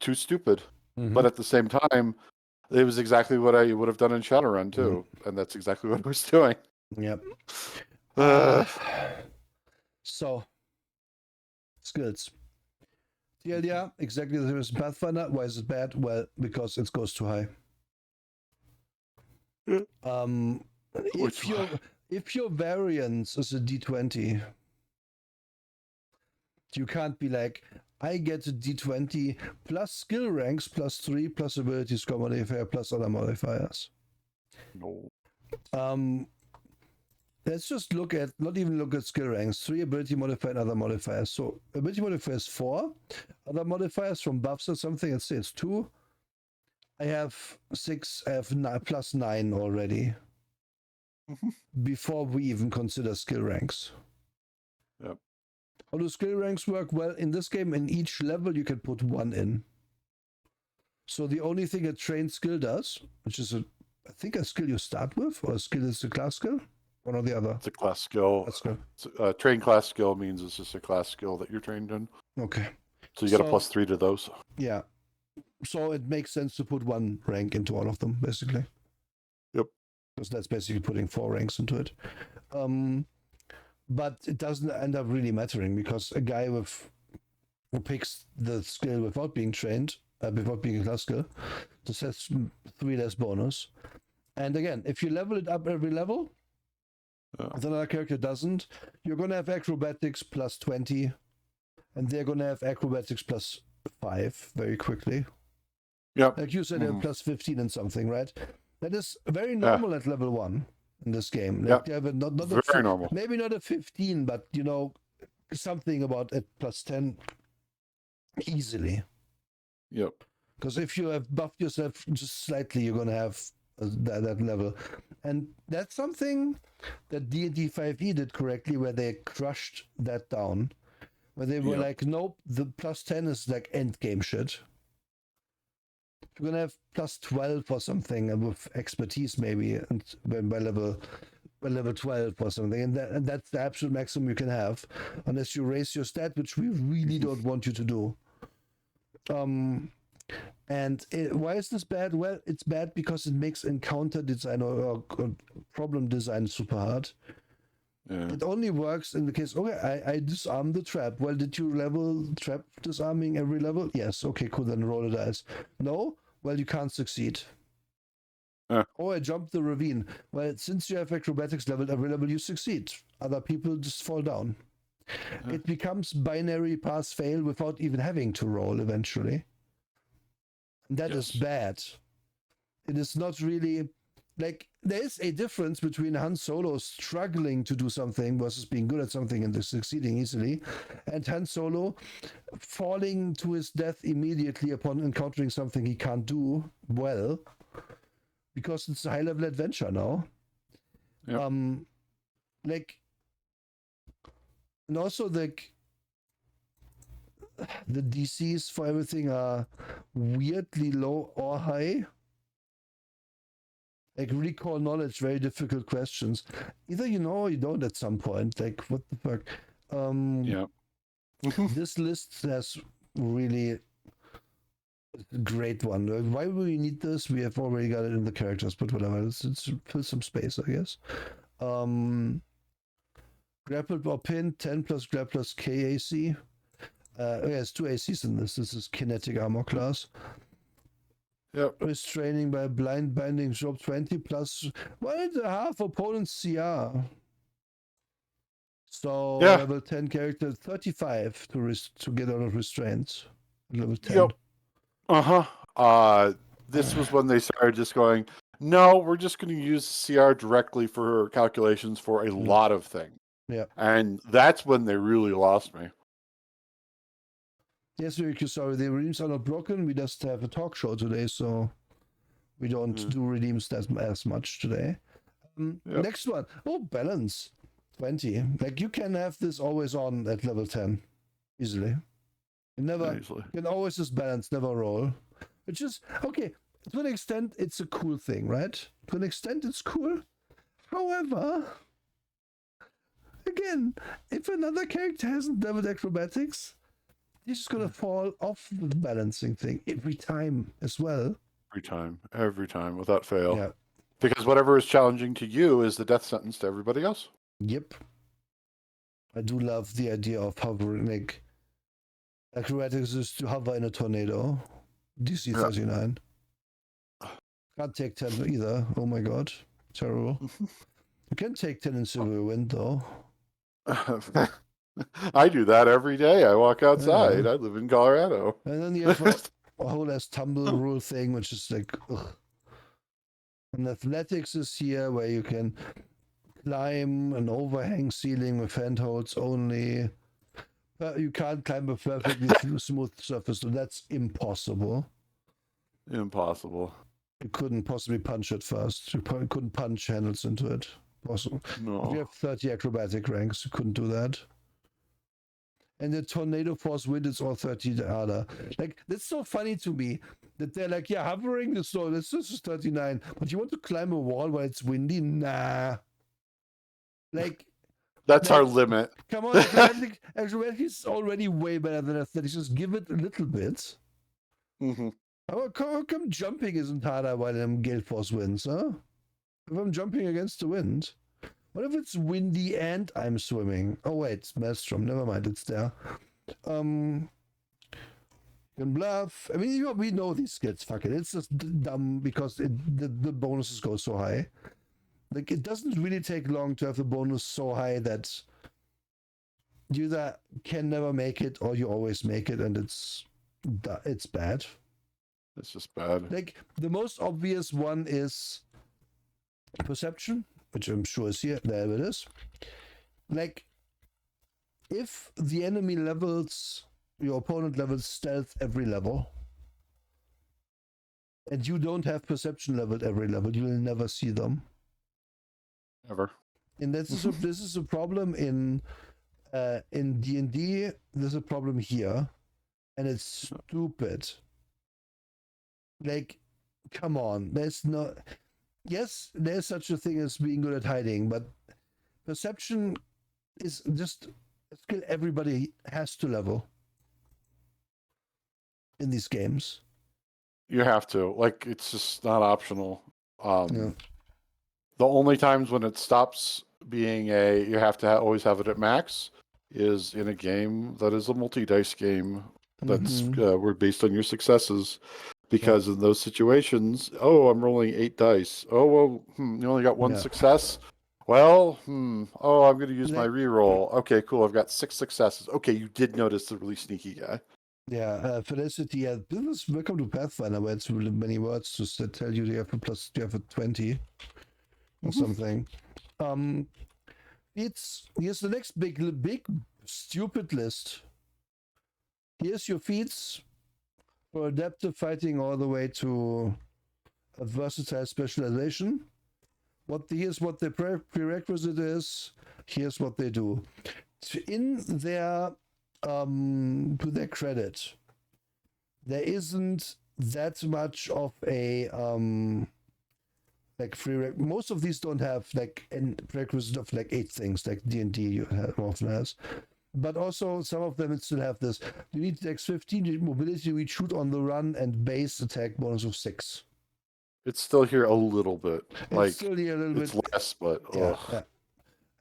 Too stupid. But at the same time, it was exactly what I would have done in Shadowrun too. And that's exactly what I was doing. Yep. So, skills. TLDR, exactly the same as Pathfinder. Why is it bad? Well, because it goes too high. If your variance is a D20, you can't be like, I get a D20 plus skill ranks plus 3 plus ability score modifier plus other modifiers. No. Let's just not even look at skill ranks. 3 ability modifier and other modifiers. So ability modifier is 4. Other modifiers from buffs or something, let's say it's 2. I have 6, I have plus 9 already. Before we even consider skill ranks. Yep. How do skill ranks work? Well, in this game, in each level, you can put 1 in. So the only thing a trained skill does, which is I think a skill you start with, or a skill is a class skill. One or the other. It's a class skill. That's good. Trained class skill means it's just a class skill that you're trained in. Okay. So you get a +3 to those. Yeah. So it makes sense to put one rank into all of them, basically. Yep. Because that's basically putting 4 ranks into it. But it doesn't end up really mattering, because a guy who picks the skill without being trained, without being a class skill, just has 3 less bonus. And again, if you level it up every level, if another character doesn't, you're going to have acrobatics +20, and they're going to have acrobatics +5 very quickly. Yep. Like you said, they're +15 and something, right? That is very normal at level 1 in this game. Like they have not very normal. Maybe not a 15, but something about at +10 easily. Yep. Because if you have buffed yourself just slightly, you're going to have that level. And that's something that D&D 5e did correctly, where they crushed that down. Where they were like, nope, the +10 is like end game shit. You're going to have +12 or something, and with expertise maybe, and by level 12 or something. And that's the absolute maximum you can have, unless you raise your stat, which we really don't want you to do. Why is this bad? Well, it's bad because it makes encounter design or problem design super hard. Yeah. It only works in the case, okay, I disarm the trap. Well, did you level trap disarming every level? Yes. Okay, cool, then roll the dice. No? Well, you can't succeed. I jumped the ravine. Well, since you have acrobatics leveled every level, you succeed. Other people just fall down. It becomes binary pass-fail without even having to roll eventually. That is bad. It is not really... Like, there is a difference between Han Solo struggling to do something versus being good at something and succeeding easily, and Han Solo falling to his death immediately upon encountering something he can't do well, because it's a high-level adventure now. Yep. And also, the DCs for everything are weirdly low or high. Like, recall knowledge, very difficult questions. Either you know or you don't at some point. Like, what the fuck? This list has really a great one. Why do we need this? We have already got it in the characters, but whatever. It's fill some space, I guess. Grapple or pin, 10 plus grab plus KAC. It's 2 ACs in this. This is kinetic armor class. Yep. Restraining by blind binding, drop 20 plus 1.5 opponent's CR. So level 10 character, 35 to get out of restraints. Level 10. Yep. This was when they started just going, no, we're just going to use CR directly for calculations for a lot of things. Yeah. And that's when they really lost me. Yes, sorry, the redeems are not broken. We just have a talk show today, so we don't do redeems as much today. Next one. Balance. 20. Like, you can have this always on at level 10. Easily. You can always just balance, never roll. Which is, okay, to an extent, it's a cool thing, right? To an extent, it's cool. However, again, if another character hasn't leveled acrobatics, he's just going to fall off the balancing thing every time as well. Every time, without fail. Yeah. Because whatever is challenging to you is the death sentence to everybody else. Yep. I do love the idea of hovering, like, acrobatics is to hover in a tornado. DC 39. Can't take 10 either. Oh my god. Terrible. You can take 10 in severe wind, though. I do that every day. I walk outside. I live in Colorado. And then you have a whole ass tumble rule thing, which is like, ugh. And athletics is here, where you can climb an overhang ceiling with handholds only. But you can't climb a perfectly smooth surface, so that's impossible. Impossible. You couldn't possibly punch it first. You couldn't punch handles into it. Possible. No. If you have 30 acrobatic ranks, you couldn't do that. And the tornado force wind is all 30 harder. Like, that's so funny to me that they're like, hovering the snow, this is 39, but you want to climb a wall while it's windy? Nah. Like, That's our limit. come on, acrobatic is already way better than athletics. Just give it a little bit. Mm-hmm. How come jumping isn't harder while gale force winds, huh? If I'm jumping against the wind. What if it's windy and I'm swimming? Oh wait, Maelstrom. Never mind, it's there. You can bluff. I mean, we know these skills. Fuck it. It's just dumb because the bonuses go so high. Like, it doesn't really take long to have the bonus so high that you either can never make it or you always make it, and it's bad. It's just bad. Like, the most obvious one is perception, which I'm sure is here. There it is. Like, if the enemy levels, your opponent levels stealth every level, and you don't have perception leveled every level, you will never see them. Ever. And this is a problem in D&D. There's a problem here, and it's stupid. Like, come on. There's no. Yes, there's such a thing as being good at hiding, but perception is just a skill everybody has to level in these games. You have to. Like, it's just not optional. Yeah. The only times when it stops being you have to always have it at max is in a game that is a multi-dice game that's we're based on your successes. Because in those situations, I'm rolling 8 dice. Oh, well, you only got one success. Well, I'm going to use my reroll. Okay, cool. I've got 6 successes. Okay, you did notice the really sneaky guy. Yeah, Felicity. Welcome to Pathfinder, where it's really many words to tell you have a 20 or something. Here's the next big stupid list. Here's your feats for adaptive fighting all the way to a versatile specialization. Here's what the prerequisite is. Here's what they do. In their to their credit, there isn't that much of a like most of these don't have like a prerequisite of like 8 things like D&D often has. But also, some of them still have this. You need dex 15, you need mobility, we shoot on the run, and base attack bonus of 6. It's still here a little bit. It's still here a little bit. It's less, but yeah.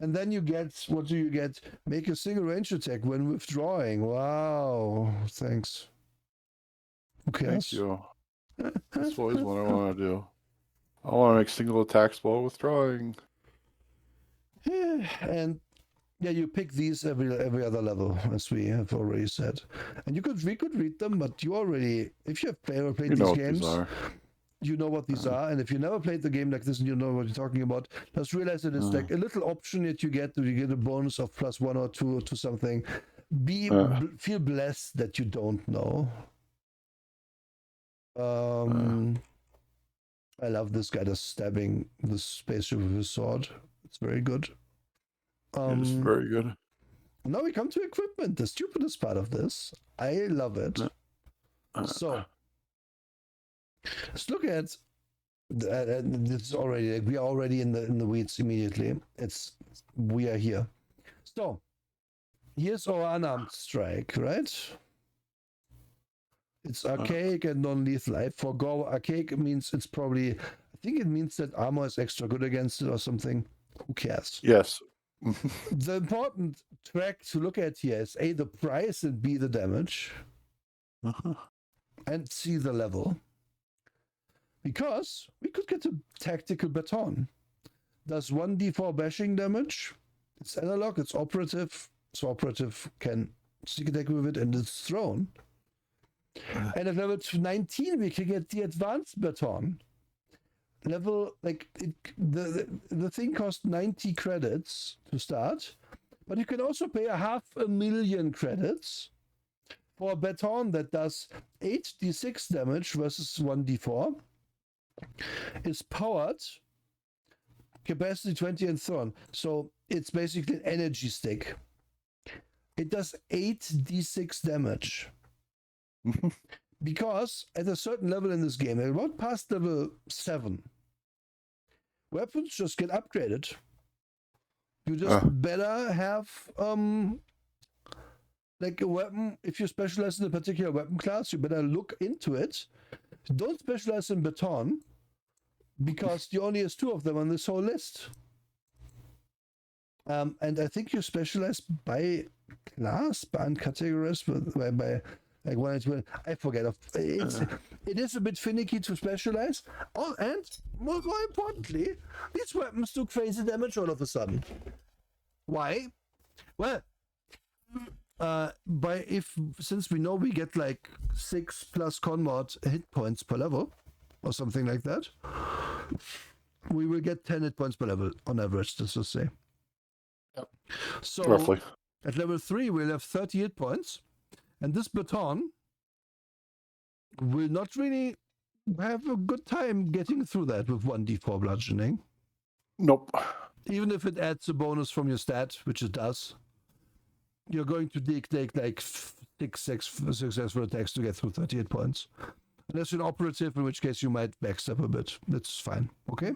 And then you get, what do you get? Make a single range attack when withdrawing. Wow, thanks. Who cares? Thank you. That's always what I want to do. I want to make single attacks while withdrawing. And yeah, you pick these every other level, as we have already said. And we could read them, but you already, if you have played these games, you know what these are. And if you never played the game like this and you know what you're talking about, just realize that it's like a little option that you get a bonus of +1 or 2 to something. Feel blessed that you don't know. I love this guy just stabbing the spaceship with his sword. It's very good. It's very good. Now we come to equipment, the stupidest part of this. I love it. So let's look at it's already we are already in the weeds immediately. We are here. So here's our unarmed strike, right? It's archaic and non-lethal. I forgot archaic means it's probably, I think it means that armor is extra good against it or something. Who cares? Yes. The important track to look at here is A, the price, and B, the damage. And C, the level. Because we could get a tactical baton. Does 1d4 bashing damage. It's analog, it's operative. So operative can sneak attack with it and it's thrown. And at level 19, we can get the advanced baton. Level, like, the thing costs 90 credits to start, but you can also pay 500,000 credits for a baton that does 8d6 damage versus 1d4. It's powered, capacity 20 and thrown. So it's basically an energy stick. It does 8d6 damage. Because at a certain level in this game, about past level 7, weapons just get upgraded. You just better have like a weapon. If you specialize in a particular weapon class, you better look into it. Don't specialize in baton, because you only has 2 of them on this whole list. And I think you specialize by class, by categories, by like when it's when I forget. It is a bit finicky to specialize. Oh, and more importantly, these weapons do crazy damage all of a sudden. Why? Well, since we know we get like 6 plus con mod hit points per level, or something like that, we will get 10 hit points per level on average, let's just say. Yep. So roughly at level 3 we'll have 30 hit points, and this baton will not really have a good time getting through that with 1d4 bludgeoning. Nope. Even if it adds a bonus from your stat, which it does, you're going to take like 6 successful attacks to get through 30 hit points. Unless you're an operative, in which case you might backstep a bit. That's fine. Okay?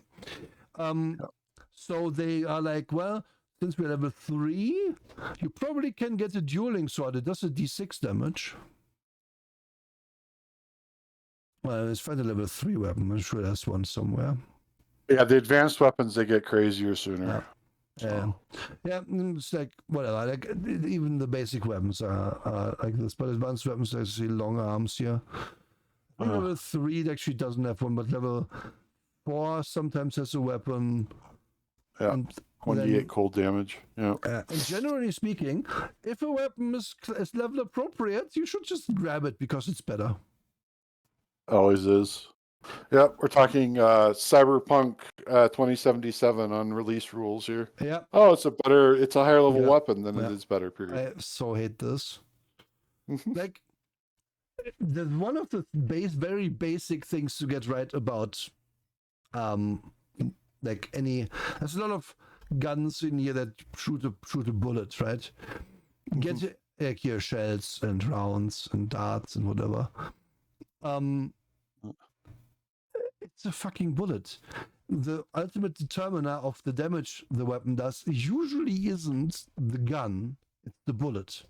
So they are like, well, since we're level 3, you probably can get a dueling sword. It does a d6 damage. Well, let's find a level 3 weapon. I'm sure there's one somewhere. Yeah, the advanced weapons, they get crazier sooner. Yeah, it's like whatever. Like even the basic weapons are like this, but advanced weapons, I see long arms here. I think level 3 it actually doesn't have one, but level 4 sometimes has a weapon. Yeah, and 1d8 cold damage. Yeah. And generally speaking, if a weapon is level appropriate, you should just grab it because it's better. Always is. Yep, we're talking Cyberpunk 2077 unreleased rules here. Yeah. Oh, it's a higher level weapon than it is better, period. I so hate this. Like, one of the very basic things to get right about, like there's a lot of guns in here that shoot a bullet, right? Get like here shells and rounds and darts and whatever. It's a fucking bullet. The ultimate determiner of the damage the weapon does usually isn't the gun, it's the bullet.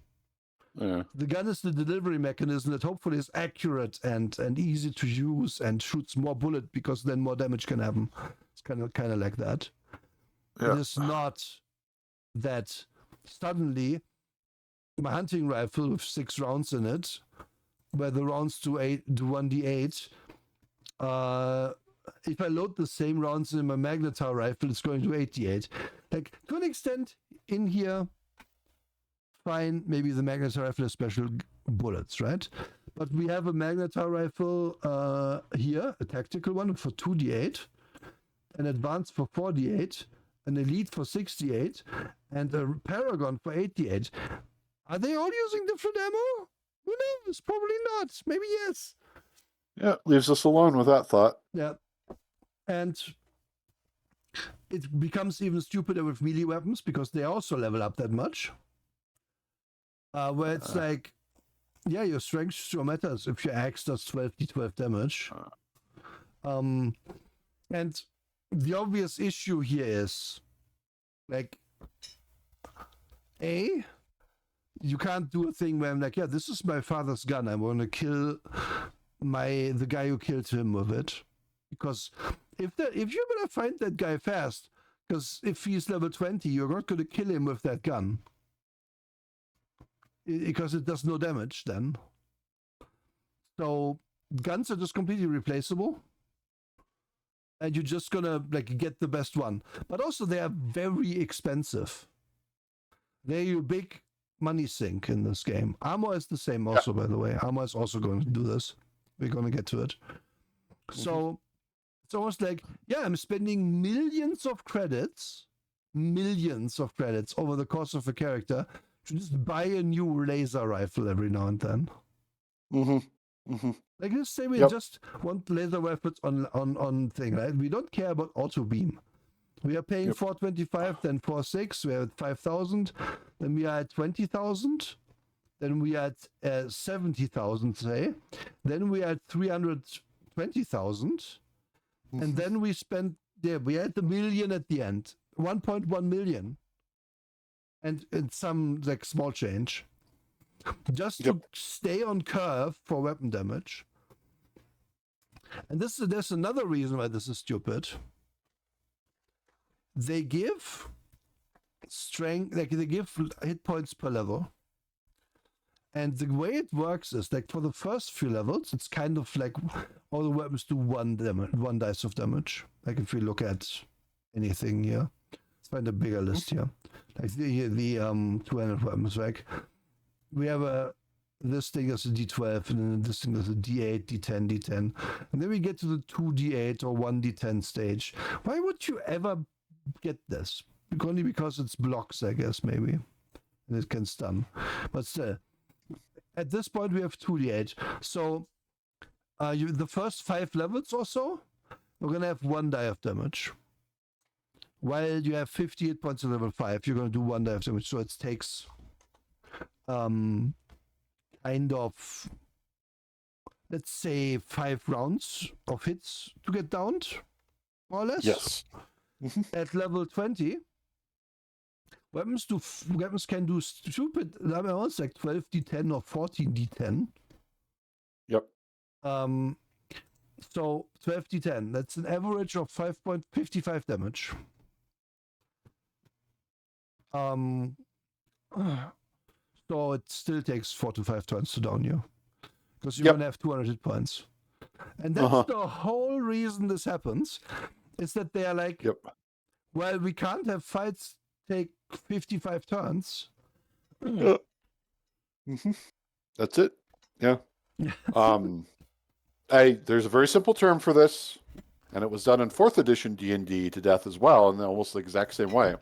Yeah. The gun is the delivery mechanism that hopefully is accurate and easy to use and shoots more bullet because then more damage can happen. It's kind of like that. Yeah. It is not that suddenly my hunting rifle with 6 rounds in it, where the rounds do 1d8. If I load the same rounds in my magnetar rifle, it's going to 88. Like, to an extent, in here, fine, maybe the magnetar rifle has special bullets, right? But we have a magnetar rifle here, a tactical one for 2d8, an advanced for 4d8, an elite for 68, and a paragon for 88. Are they all using different ammo? Who knows? Probably not. Maybe yes. Yeah, leaves us alone with that thought. Yeah. And it becomes even stupider with melee weapons because they also level up that much. Where it's like, yeah, your strength sure matters if your axe does 12d12 damage. And the obvious issue here is, like, you can't do a thing where I'm like, yeah, this is my father's gun. I'm going to kill the guy who killed him with it. Because if you're going to find that guy fast, because if he's level 20, you're not going to kill him with that gun. Because it does no damage then. So guns are just completely replaceable. And you're just going to like get the best one. But also they are very expensive. They're your big money sink in this game. Armor is the same also, by the way. Armor is also going to do this. We're going to get to it. So it's almost like, yeah, I'm spending millions of credits over the course of a character to just buy a new laser rifle every now and then. Like, let's say we just want laser weapons on thing, right? We don't care about auto beam. We are paying 425, then 46, we are at 5,000, then we are at 20,000, then we are at 70,000, say, then we are at 320,000, and then we spend, we are at the million at the end, 1.1 million. and some like small change, just Yep. to stay on curve for weapon damage. And there's another reason why this is stupid. They give strength, like they give hit points per level. And the way it works is like for the first few levels, it's kind of like all the weapons do one dice of damage. Like if you look at anything here, let's find a bigger list here. Like the 200 weapons, like we have this thing is a D12, and then this thing is a D8, D10, D10, and then we get to the 2D8 or 1D10 stage. Why would you ever get this? Only because it's blocks, I guess, maybe, and it can stun. But still, at this point we have 2D8. So the first 5 levels or so, we're gonna have 1 die of damage. While you have 50 hit points at level 5, you're gonna do 1 die of damage. So it takes kind of, let's say, 5 rounds of hits to get downed, more or less. Yes. At level 20, weapons can do stupid amounts like 12d10 or 14d10. Yep. So 12d10, that's an average of 5.55 damage. So it still takes 4 to 5 turns to down you, because you're gonna have 200 hit points. And that's the whole reason this happens, is that they are like, well, we can't have fights take 55 turns. That's it. Yeah. There's a very simple term for this, and it was done in 4th edition D&D to death as well, in almost the exact same way.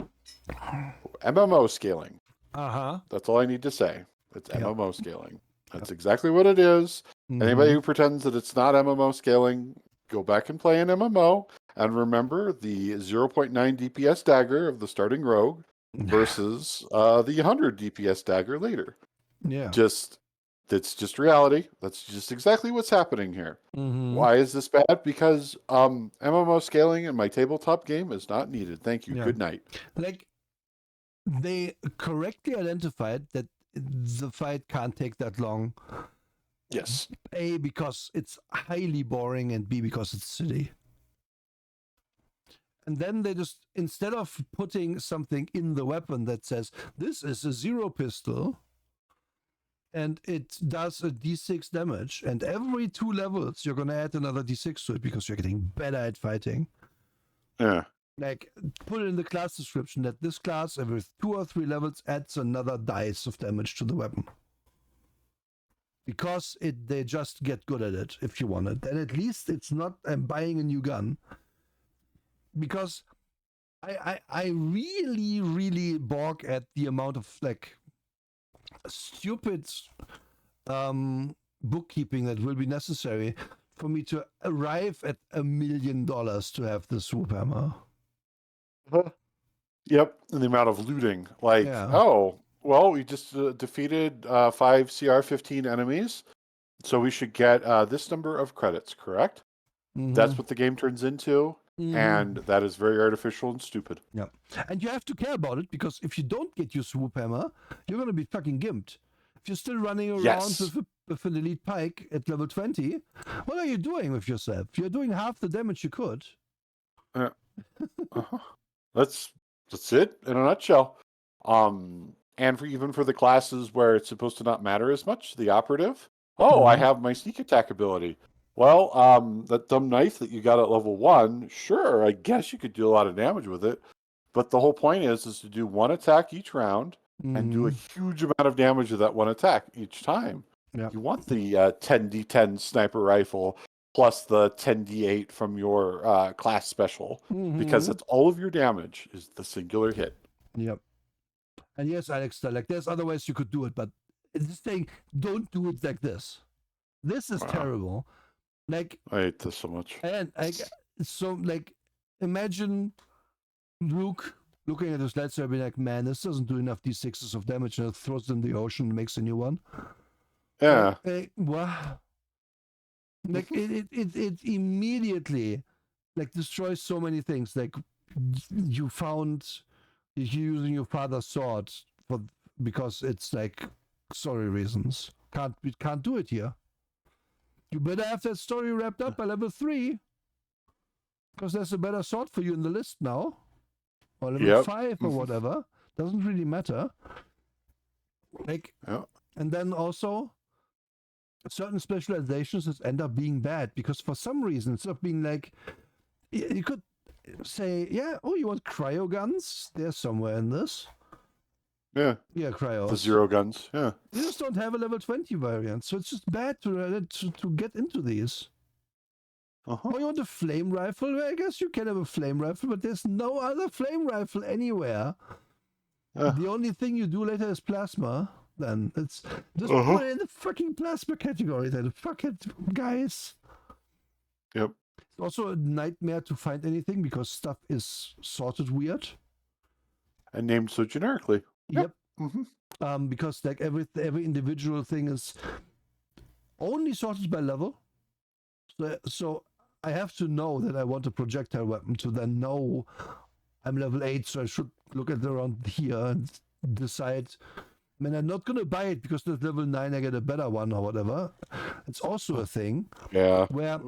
MMO scaling. That's all I need to say. It's MMO scaling. That's exactly what it is. Anybody who pretends that it's not MMO scaling, go back and play an MMO, and remember the 0.9 DPS dagger of the starting rogue versus the 100 DPS dagger later. Yeah. That's just reality. That's just exactly what's happening here. Why is this bad? Because MMO scaling in my tabletop game is not needed. Thank you. Good night. Like, they correctly identified that the fight can't take that long. Yes. A, because it's highly boring, and B, because it's silly. And then they just, instead of putting something in the weapon that says, this is a 0 pistol, and it does a d6 damage, and every 2 levels you're going to add another d6 to it because you're getting better at fighting. Yeah. Like, put it in the class description that this class, every 2 or 3 levels, adds another dice of damage to the weapon. Because they just get good at it, if you want it. And at least it's not, I'm buying a new gun. Because I really, really balk at the amount of, like, stupid bookkeeping that will be necessary for me to arrive at $1 million to have the swoop hammer. Yep, and the amount of looting. Like, oh, well, we just defeated 5 CR-15 enemies, so we should get this number of credits, correct? That's what the game turns into, and that is very artificial and stupid. Yeah, and you have to care about it, because if you don't get your swoop hammer, you're going to be fucking gimped. If you're still running around with an elite pike at level 20, what are you doing with yourself? You're doing half the damage you could. That's it in a nutshell. And even for the classes where it's supposed to not matter as much, the operative. Oh, I have my sneak attack ability. Well, that dumb knife that you got at level 1, sure, I guess you could do a lot of damage with it. But the whole point is to do 1 attack each round and do a huge amount of damage with that 1 attack each time. You want the 10d10 sniper rifle plus the 10d8 from your class special, because that's all of your damage is the singular hit. Yep. And yes, Alex, like, there's other ways you could do it, but this thing, don't do it like this. This is terrible. Like, I hate this so much. And imagine Luke looking at his lightsaber and be like, man, this doesn't do enough d6s of damage, and it throws it in the ocean and makes a new one. Yeah. Wow. Like, it immediately, like, destroys so many things. Like, you're using your father's sword because it's like story reasons. We can't do it here. You better have that story wrapped up by level 3, because there's a better sword for you in the list now, or level 5 or whatever. Doesn't really matter. Like, and then also certain specializations just end up being bad because for some reason instead of being like, you could say, yeah, oh, you want cryo guns? They're somewhere in this. Yeah, cryo. The zero guns. Yeah, you just don't have a level 20 variant, so it's just bad to get into these. Oh, you want a flame rifle? Well, I guess you can have a flame rifle, but there's no other flame rifle anywhere. The only thing you do later is plasma. Then it's just put it in the fucking plasma category. Then fuck it, guys. Yep. It's also a nightmare to find anything because stuff is sorted weird and named so generically. Yep. Because like every individual thing is only sorted by level. So I have to know that I want a projectile weapon to then know I'm level 8, so I should look at around here and decide. I mean, I'm not going to buy it because at level 9 I get a better one or whatever. It's also a thing. Yeah. Where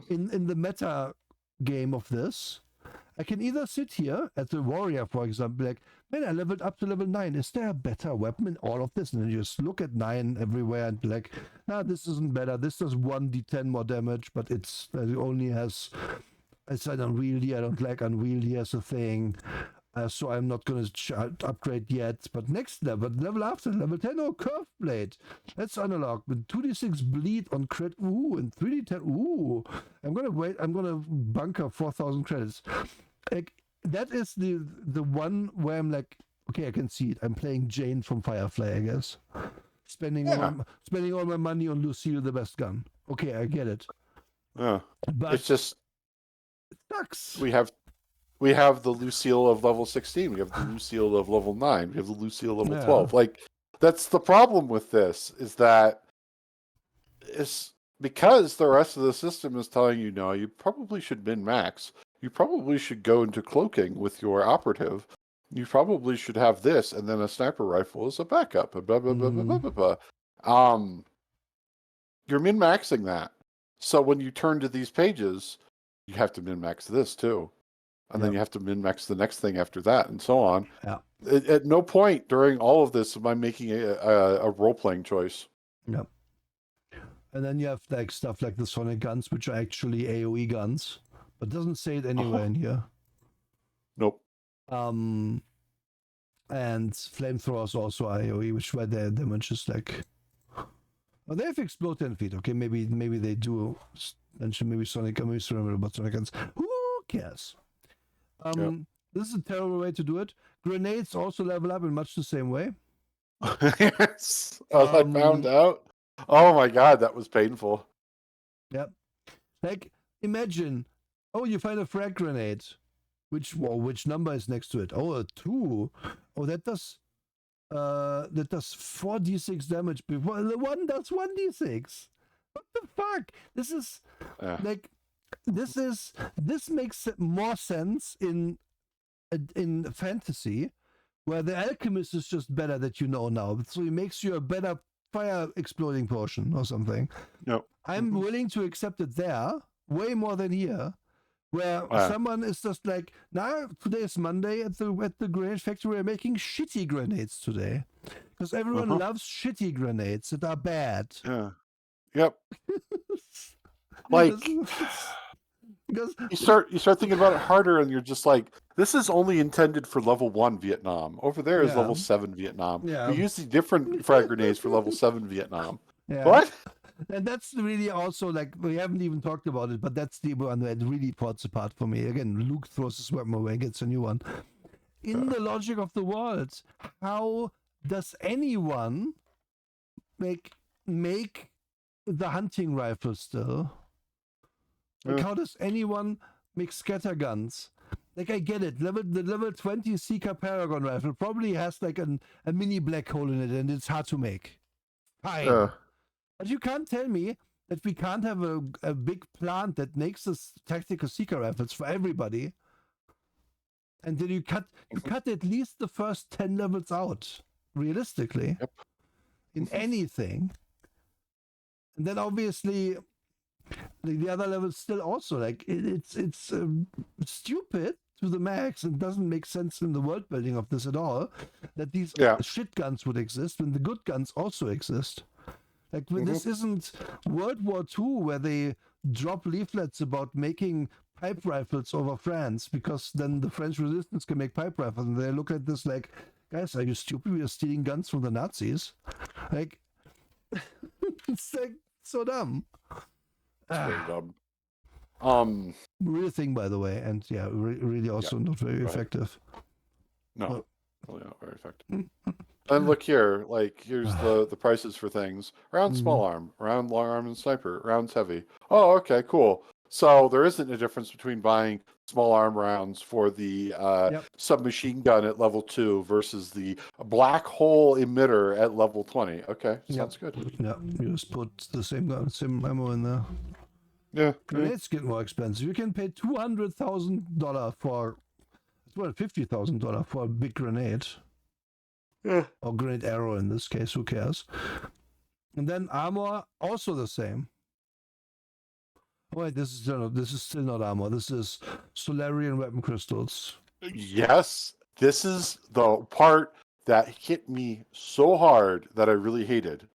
in the meta game of this, I can either sit here at the warrior, for example, like, man, I leveled up to level 9. Is there a better weapon in all of this? And then you just look at 9 everywhere and be like, this isn't better. This does 1d10 more damage, but it only has... It's an unwieldy. I don't like unwieldy as a thing. So I'm not going to upgrade yet. But next level after, level 10, curved blade. That's analog. With 2d6 bleed on crit. Ooh, and 3d10. Ooh. I'm going to wait. I'm going to bunker 4,000 credits. Like, that is the one where I'm like, okay, I can see it. I'm playing Jane from Firefly, I guess. Spending all my money on Lucille, the best gun. Okay, I get it. But it's just... It sucks. We have the Lucille of level 16. We have the Lucille of level 9. We have the Lucille level 12. Like, that's the problem with this, is that it's because the rest of the system is telling you, no, you probably should min-max. You probably should go into cloaking with your operative. You probably should have this, and then a sniper rifle as a backup. Blah, blah, blah, blah, blah, blah, blah. You're min-maxing that. So when you turn to these pages, you have to min-max this too. And then you have to min-max the next thing after that, and so on. Yeah. At no point during all of this am I making a role-playing choice. Yep. And then you have like stuff like the sonic guns, which are actually AoE guns, but doesn't say it anywhere in here. Nope. And flamethrowers also AoE, which where their damage is like... Well, they have explode 10 feet. Okay, maybe they do mention maybe sonic guns. Maybe remember about sonic guns. Who cares? This is a terrible way to do it. Grenades also level up in much the same way. Yes. As I found out. Oh my god, that was painful. Yep. Like, imagine, you find a frag grenade. Which number is next to it? Oh, a 2. Oh, that does 4d6 damage before the one does 1d6. What the fuck? This is like, this makes more sense in fantasy, where the alchemist is just better that you know now. So he makes you a better fire exploding potion or something. Yep. I'm willing to accept it there way more than here, where someone is just like, today is Monday at the grenade factory. We're making shitty grenades today because everyone loves shitty grenades that are bad. Yeah. Yep. Like, because you start thinking about it harder, and you're just like, this is only intended for level 1 Vietnam. Over there is level 7 Vietnam. Yeah. We use the different frag grenades for level 7 Vietnam. Yeah. What? And that's really also, like, we haven't even talked about it, but that's the one that really falls apart for me. Again, Luke throws his weapon away and gets a new one. In the logic of the world, how does anyone make the hunting rifle still? Like, how does anyone make scatter guns? Like, I get it. The level 20 Seeker Paragon rifle probably has like a mini black hole in it, and it's hard to make. Fine. But you can't tell me that we can't have a big plant that makes this tactical Seeker rifles for everybody. And then you cut at least the first 10 levels out. realistically, in anything. And then obviously the other levels still also like it's stupid to the max and doesn't make sense in the world building of this at all that these shit guns would exist when the good guns also exist. Like when this isn't World War II where they drop leaflets about making pipe rifles over France because then the French resistance can make pipe rifles, and they look at this like, guys, are you stupid? We are stealing guns from the Nazis. Like it's like so dumb. It's very dumb. Real thing, by the way, and yeah, really also not very effective. No, really not very effective. And look here, like here's the prices for things. Round small arm, round long arm and sniper, rounds heavy. Oh, okay, cool. So there isn't a difference between buying small arm rounds for the submachine gun at level 2 versus the black hole emitter at level 20. Okay, sounds good. Yeah, you just put the same ammo in there. Yeah. Grenades get more expensive. You can pay $200,000 for, well, $50,000 for a big grenade. Yeah. Or grenade arrow in this case, who cares? And then armor, also the same. Wait, this is still not armor. This is Solarian weapon crystals. Yes, this is the part that hit me so hard that I really hated.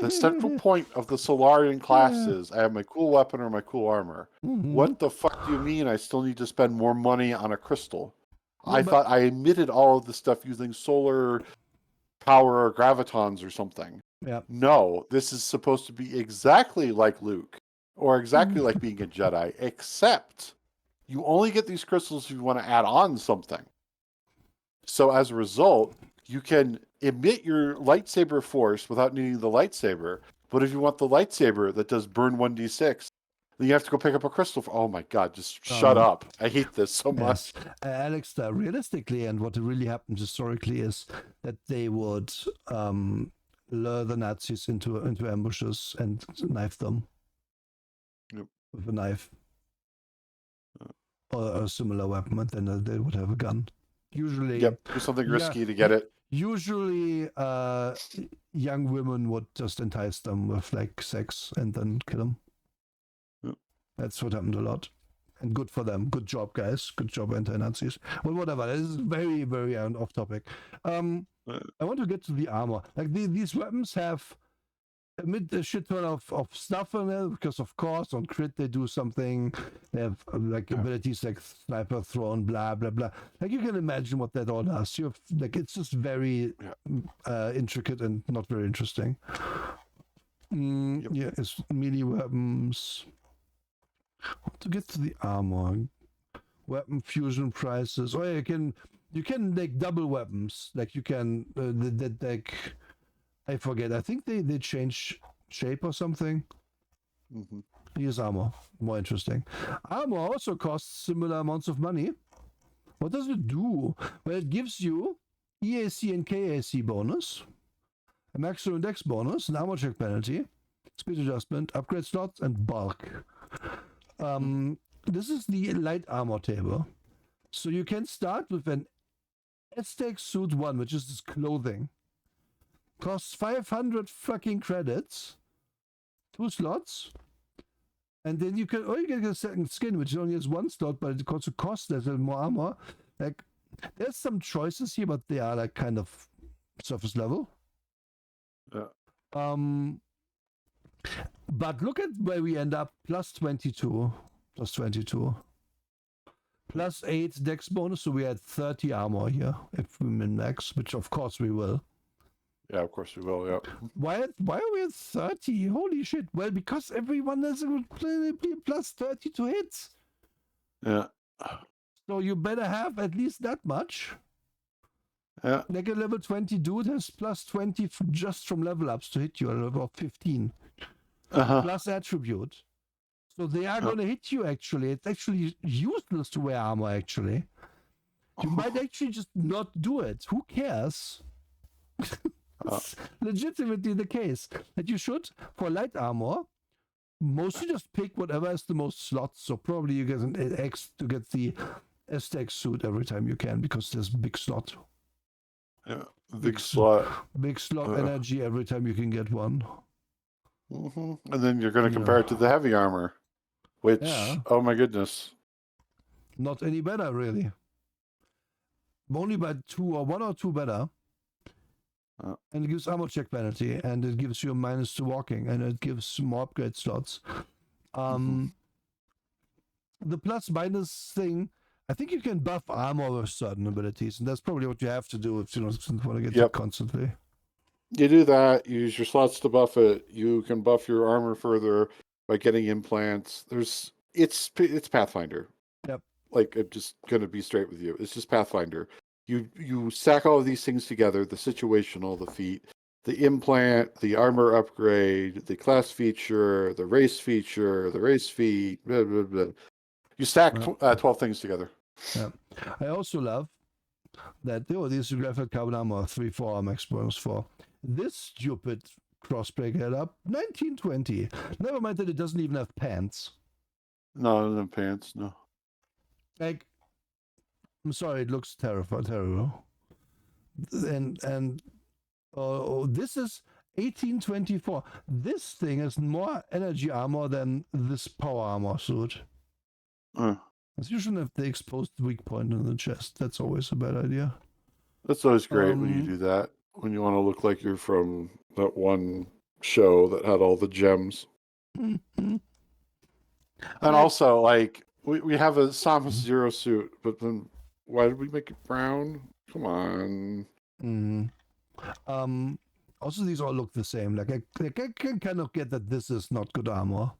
The central point of the Solarian class is I have my cool weapon or my cool armor. What the fuck do you mean I still need to spend more money on a crystal? I thought I emitted all of the stuff using solar power or gravitons or something. Yeah. No, this is supposed to be exactly like Luke or exactly like being a Jedi, except you only get these crystals if you want to add on something. So as a result, you can emit your lightsaber force without needing the lightsaber. But if you want the lightsaber that does burn 1d6, then you have to go pick up a crystal. Oh my god, just shut up. I hate this so much. Alex, realistically, and what really happened historically is that they would lure the Nazis into ambushes and knife them with a knife or a similar weapon, and then they would have a gun. Usually, do something risky to get it. Usually, young women would just entice them with like sex and then kill them. That's what happened a lot. And good for them. Good job, guys. Good job, anti-Nazis. Well, whatever. This is very, very off topic. I want to get to the armor. Like these weapons have a shit ton of stuff in it because, of course, on crit they do something. They have like abilities like sniper thrown, blah blah blah. Like you can imagine what that all does. You have like it's just very intricate and not very interesting. Yeah, it's melee weapons. To get to the armor, weapon fusion prices. Oh, you can make double weapons. Like you can like I forget. I think they change shape or something. Use armor. More interesting. Armor also costs similar amounts of money. What does it do? Well, it gives you EAC and KAC bonus, a maximum dex bonus, an armor check penalty, speed adjustment, upgrade slots, and bulk. This is the light armor table. So you can start with an Aztec Suit 1, which is this clothing. Costs 500 fucking credits. 2 slots. And then you can get a second skin, which only has 1 slot, but it also costs less and more armor. Like, there's some choices here, but they are like kind of surface level. But look at where we end up. Plus 22. Plus 8 dex bonus, so we had 30 armor here if we min-max, which of course we will. Yeah, of course we will, yeah. Why are we at 30? Holy shit. Well, because everyone has a plus 30 to hit. Yeah. So you better have at least that much. Yeah. Like a level 20 dude has plus 20 just from level ups to hit you at level 15. Plus attribute. So they are going to hit you actually. It's actually useless to wear armor actually. You might actually just not do it. Who cares? It's legitimately the case. That you should, for light armor, mostly just pick whatever has the most slots. So probably you get an X to get the Aztec suit every time you can because there's a big slot. Yeah. big slot. Big slot energy every time you can get one. And then you're going to compare it to the heavy armor, which, oh my goodness. Not any better, really. Only by 1 or 2 better. And it gives armor check penalty, and it gives you a -2 walking, and it gives more upgrade slots. The plus-minus thing, I think you can buff armor with certain abilities, and that's probably what you have to do if you want to get it constantly. You do that, you use your slots to buff it. You can buff your armor further by getting implants. It's Pathfinder. Yep. Like, I'm just gonna be straight with you. It's just Pathfinder. You stack all of these things together: the situational, the feat, the implant, the armor upgrade, the class feature, the race feature, the race feat. Blah, blah, blah. You stack 12 things together. Yeah. I also love that this graphite carbon armor 3/4 max bonus 4. This stupid crossbreak head up 1920. Never mind that it doesn't even have pants. No pants. No. Like, I'm sorry, it looks terrible. And this is 1824. This thing has more energy armor than this power armor suit. You shouldn't have the exposed weak point in the chest. That's always a bad idea. That's always great when you do that. When you want to look like you're from that one show that had all the gems. And also, like, we have a Samus Zero suit, but then why did we make it brown? Come on. Also, these all look the same. Like, I can kind of get that this is not good armor.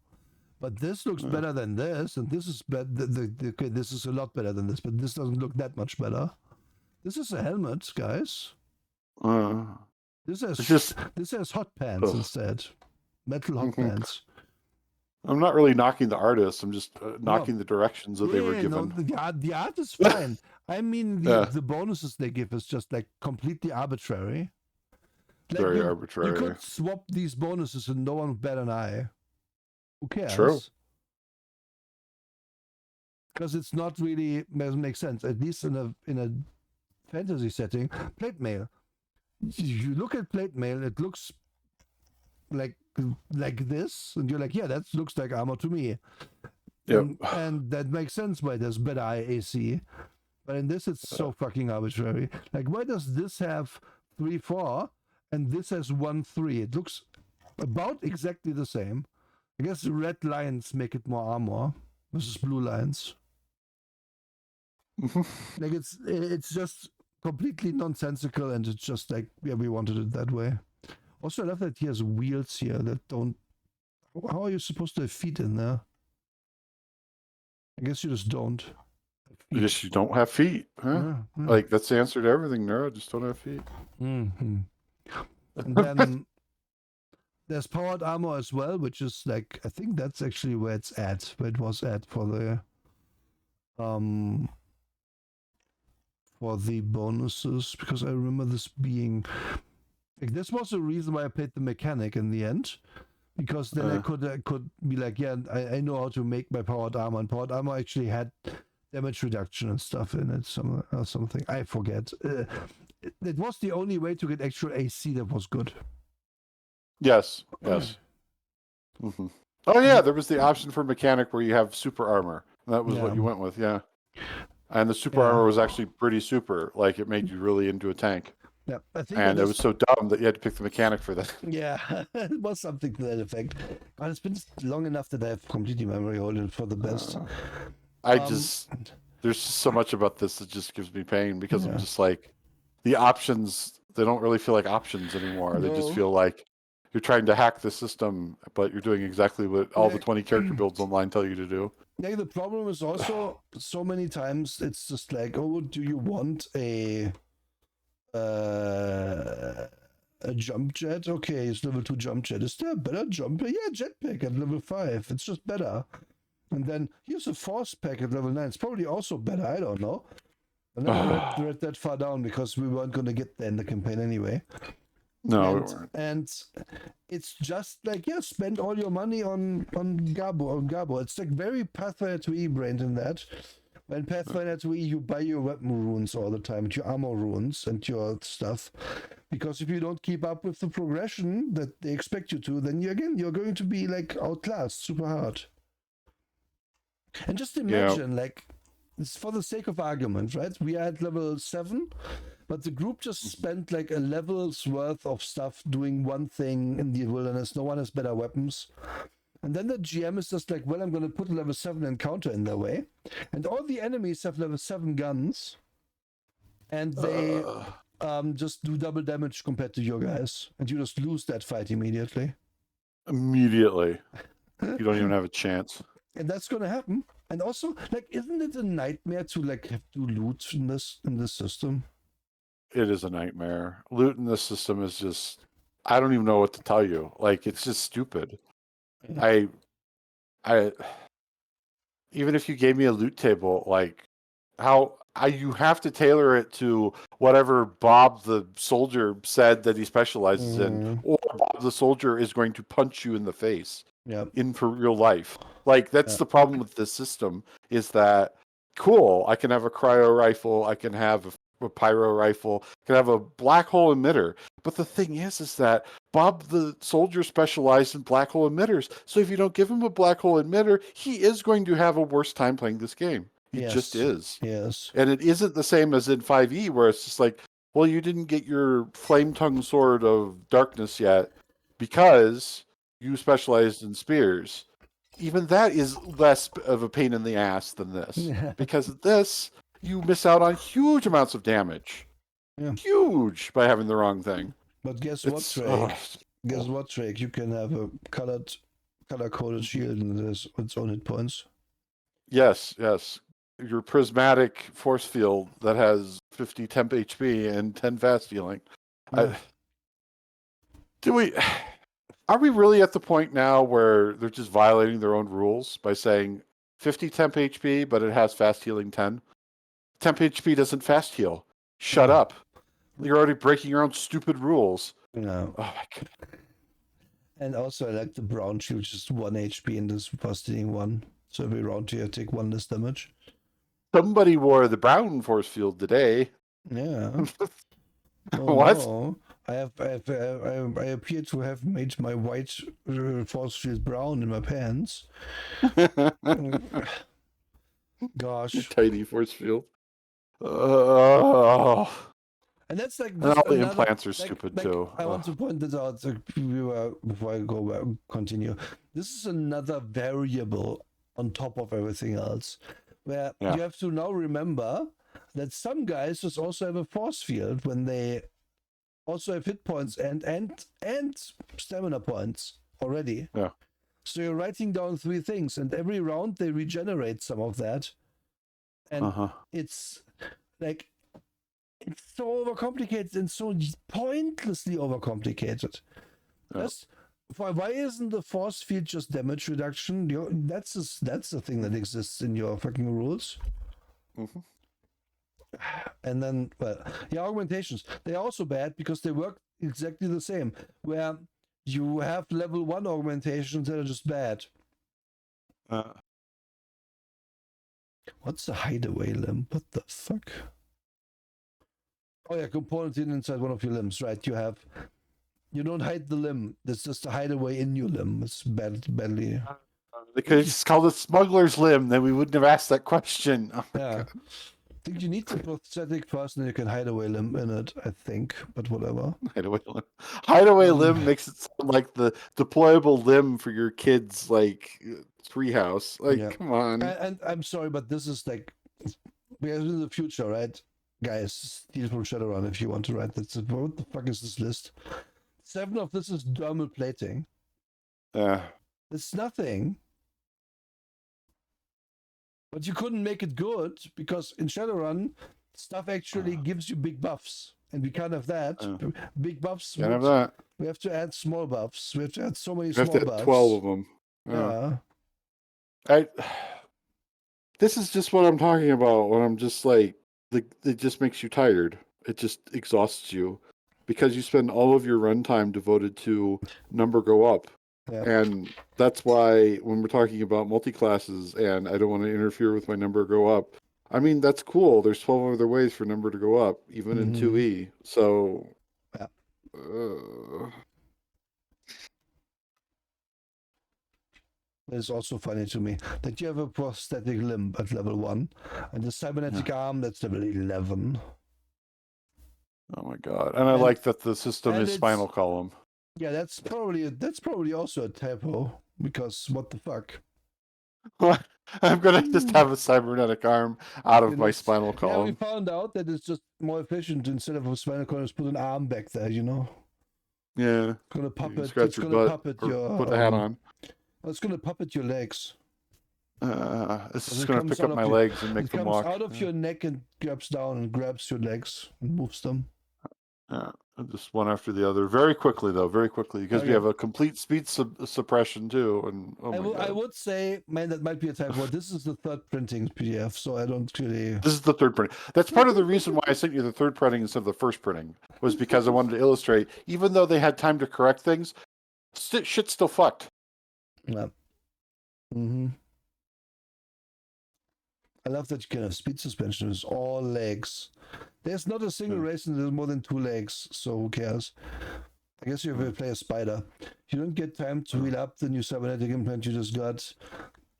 But this looks better than this, and this is this is a lot better than this, but this doesn't look that much better. This is a helmet, guys. This has hot pants instead. Metal hot pants. I'm not really knocking the artist. I'm just knocking the directions that they were given. The art is fine. I mean, the bonuses they give is just like completely arbitrary. Like, very arbitrary. You could swap these bonuses and no one would bat an eye. Who cares? True. Because it's not really doesn't make sense. At least in a fantasy setting, plate mail. You look at plate mail, it looks like this, and you're like, yeah, that looks like armor to me. Yep. And that makes sense why there's better AC. But in this, it's so fucking arbitrary. Like, why does this have 3/4 and this has 1/3? It looks about exactly the same. I guess the red lines make it more armor versus blue lines. Like, it's just completely nonsensical, and it's just like, yeah, we wanted it that way. Also, I love that he has wheels here that don't... How are you supposed to have feet in there? I guess you just don't. I guess you don't have feet, huh? Yeah. Like, that's the answer to everything, Nero. Just don't have feet. And then there's powered armor as well, which is like, I think that's actually where it was at for the bonuses, because I remember this being like, this was the reason why I played the mechanic in the end, because then I could be like, yeah, I know how to make my powered armor, and powered armor actually had damage reduction and stuff in it, something I forget. It was the only way to get actual AC that was good. Yes. Mm-hmm. Oh yeah, there was the option for mechanic where you have super armor. That was what you went with, yeah. And the super armor was actually pretty super. Like, it made you really into a tank. Yeah, I think. And it was so dumb that you had to pick the mechanic for that. Yeah, it was something to that effect. But it's been long enough that I have completely memory holding for the best. There's so much about this that just gives me pain, because I'm just like, the options, they don't really feel like options anymore. No. They just feel like you're trying to hack the system, but you're doing exactly what all the 20 character builds online tell you to do. Yeah, the problem is also so many times it's just like, oh, do you want a jump jet? Okay, it's level 2 jump jet. Is there a better jump? Yeah, jetpack at level 5. It's just better. And then here's a force pack at level 9. It's probably also better. I don't know. I never read that far down because we weren't going to get there in the campaign anyway. No, we weren't. And it's just like, yeah, spend all your money on Gabo. It's like very Pathfinder 2E brained in that. When Pathfinder 2E, you buy your weapon runes all the time, and your armor runes and your stuff. Because if you don't keep up with the progression that they expect you to, then you're going to be like outclassed super hard. And just imagine, like, it's for the sake of argument, right? We are at level 7, but the group just spent like a level's worth of stuff doing one thing in the wilderness. No one has better weapons. And then the GM is just like, well, I'm going to put a level 7 encounter in their way. And all the enemies have level 7 guns. And they just do double damage compared to your guys. And you just lose that fight immediately. Immediately. You don't even have a chance. And that's going to happen. And also, like, isn't it a nightmare to like have to loot in this system? It is a nightmare. Loot in this system is just, I don't even know what to tell you. Like, it's just stupid. Yeah. I even if you gave me a loot table, like you have to tailor it to whatever Bob the soldier said that he specializes in, or Bob the soldier is going to punch you in the face. In for real life. Like, that's the problem with this system, is that, cool, I can have a cryo rifle, I can have a pyro rifle, I can have a black hole emitter. But the thing is that Bob the soldier specialized in black hole emitters. So if you don't give him a black hole emitter, he is going to have a worse time playing this game. He just is. Yes. And it isn't the same as in 5e, where it's just like, well, you didn't get your flame tongue sword of darkness yet because you specialized in spears. Even that is less of a pain in the ass than this. Because this, you miss out on huge amounts of damage. Huge, by having the wrong thing. But guess what, Drake? You can have a color-coded shield and there's its own hit points. Yes. Your prismatic force field that has 50 temp HP and 10 fast healing. Are we really at the point now where they're just violating their own rules by saying 50 temp HP, but it has fast healing 10? Temp HP doesn't fast heal. Shut up. You're already breaking your own stupid rules. No. Oh my god. And also, I like the brown shield, just 1 HP and this fast healing 1. So every round you take 1 less damage. Somebody wore the brown force field today. Yeah. What? No. I appear to have made my white force field brown in my pants. Gosh. Tiny force field. And that's like and all the implants are stupid too. I want to point this out before I continue. This is another variable on top of everything else, where you have to now remember that some guys just also have a force field when they also have hit points and stamina points already. Yeah. So you're writing down 3 things, and every round they regenerate some of that. And it's like, it's so overcomplicated and so pointlessly overcomplicated. Why isn't the force field just damage reduction? That's the thing that exists in your fucking rules. And then, augmentations. They're also bad because they work exactly the same. Where you have level 1 augmentations that are just bad. What's the hideaway limb? What the fuck? Oh yeah, component hidden inside one of your limbs, right? You don't hide the limb. That's just a hideaway in your limb. It's badly. Because it's called a smuggler's limb, then we wouldn't have asked that question. God. I think you need the prosthetic first, and you can hideaway limb in it, I think, but whatever. Hideaway limb makes it sound like the deployable limb for your kid's, like, treehouse. Like, come on. And I'm sorry, but this is like, we're in the future, right? Guys, steal from Shadowrun if you want to write that. What the fuck is this list? 7 of this is dermal plating. It's nothing. But you couldn't make it good because in Shadowrun, stuff actually gives you big buffs. And we can't have that. Big buffs. Can't have that. We have to add small buffs. We have to add so many small buffs. 12 of them. This is just what I'm talking about when I'm just like, it just makes you tired. It just exhausts you because you spend all of your runtime devoted to number go up. And that's why when we're talking about multi-classes and I don't want to interfere with my number go up, I mean, that's cool. There's 12 other ways for number to go up, even in 2E. So, Yeah. It's also funny to me that you have a prosthetic limb at level 1, and the cybernetic arm that's level 11. Oh my god! And I like that the system is spinal column. Yeah, that's probably also a typo, because what the fuck? I'm gonna just have a cybernetic arm out of my spinal column. Yeah, we found out that it's just more efficient instead of a spinal column, just put an arm back there, you know. Yeah. It's gonna puppet. Scratch your butt or put a hat on. It's gonna puppet your legs. It's just gonna pick up my legs and make them walk. It comes out of your neck and grabs down and grabs your legs and moves them. Just one after the other, very quickly though, because we have a complete speed suppression too. And I would say, man, that might be a typo. This is the third printing PDF, so I don't really. This is the third printing. That's part of the reason why I sent you the third printing instead of the first printing, was because I wanted to illustrate, even though they had time to correct things, shit's still fucked. Yeah. I love that you can have speed suspension with all legs. There's not a single race and there's more than 2 legs, so who cares? I guess you have to play a spider. You don't get time to wheel up the new cybernetic implant you just got,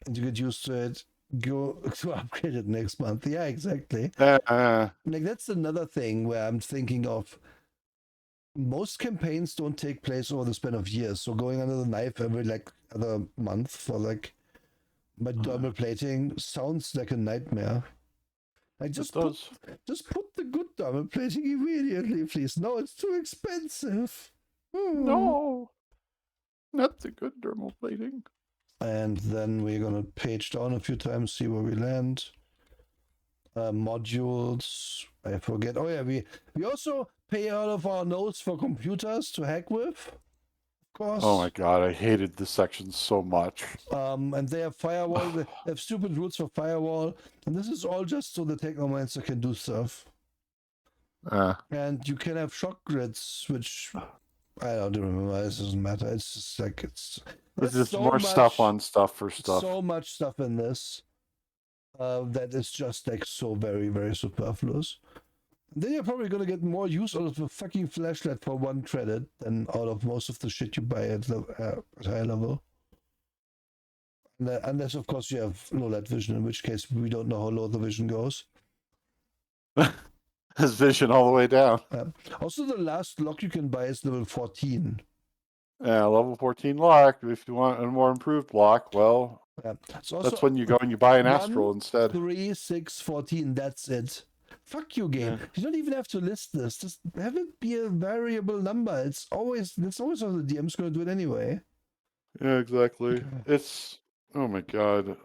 and you get used to it. Go to upgrade it next month. Yeah, exactly. Like, that's another thing where I'm thinking of. Most campaigns don't take place over the span of years, so going under the knife every other month for my dermal plating sounds like a nightmare. Just put the good dermal plating immediately, please. No, it's too expensive. No, not the good dermal plating. And then we're gonna page down a few times, see where we land. Modules. I forget. Oh yeah, we also pay out of our notes for computers to hack with. Course. Oh my god, I hated this section so much. And they have firewall. They have stupid rules for firewall, and this is all just so the technomancer can do stuff. And you can have shock grids, which I don't remember. This doesn't matter. It's just like it's just so more stuff on stuff for stuff. So much stuff in this that is just like so very, very superfluous. Then you're probably going to get more use out of the fucking flashlight for 1 credit than out of most of the shit you buy at higher level. Unless, of course, you have low light vision, in which case we don't know how low the vision goes. His vision all the way down. Also, the last lock you can buy is level 14. Yeah, level 14 lock. If you want a more improved lock, well, that's when you go and you buy an Astral instead. 3, 6, 14, that's it. Fuck you, game. You don't even have to list this. Just have it be a variable number. It's always how the DM's going to do it anyway. Yeah, exactly. It's, oh my god.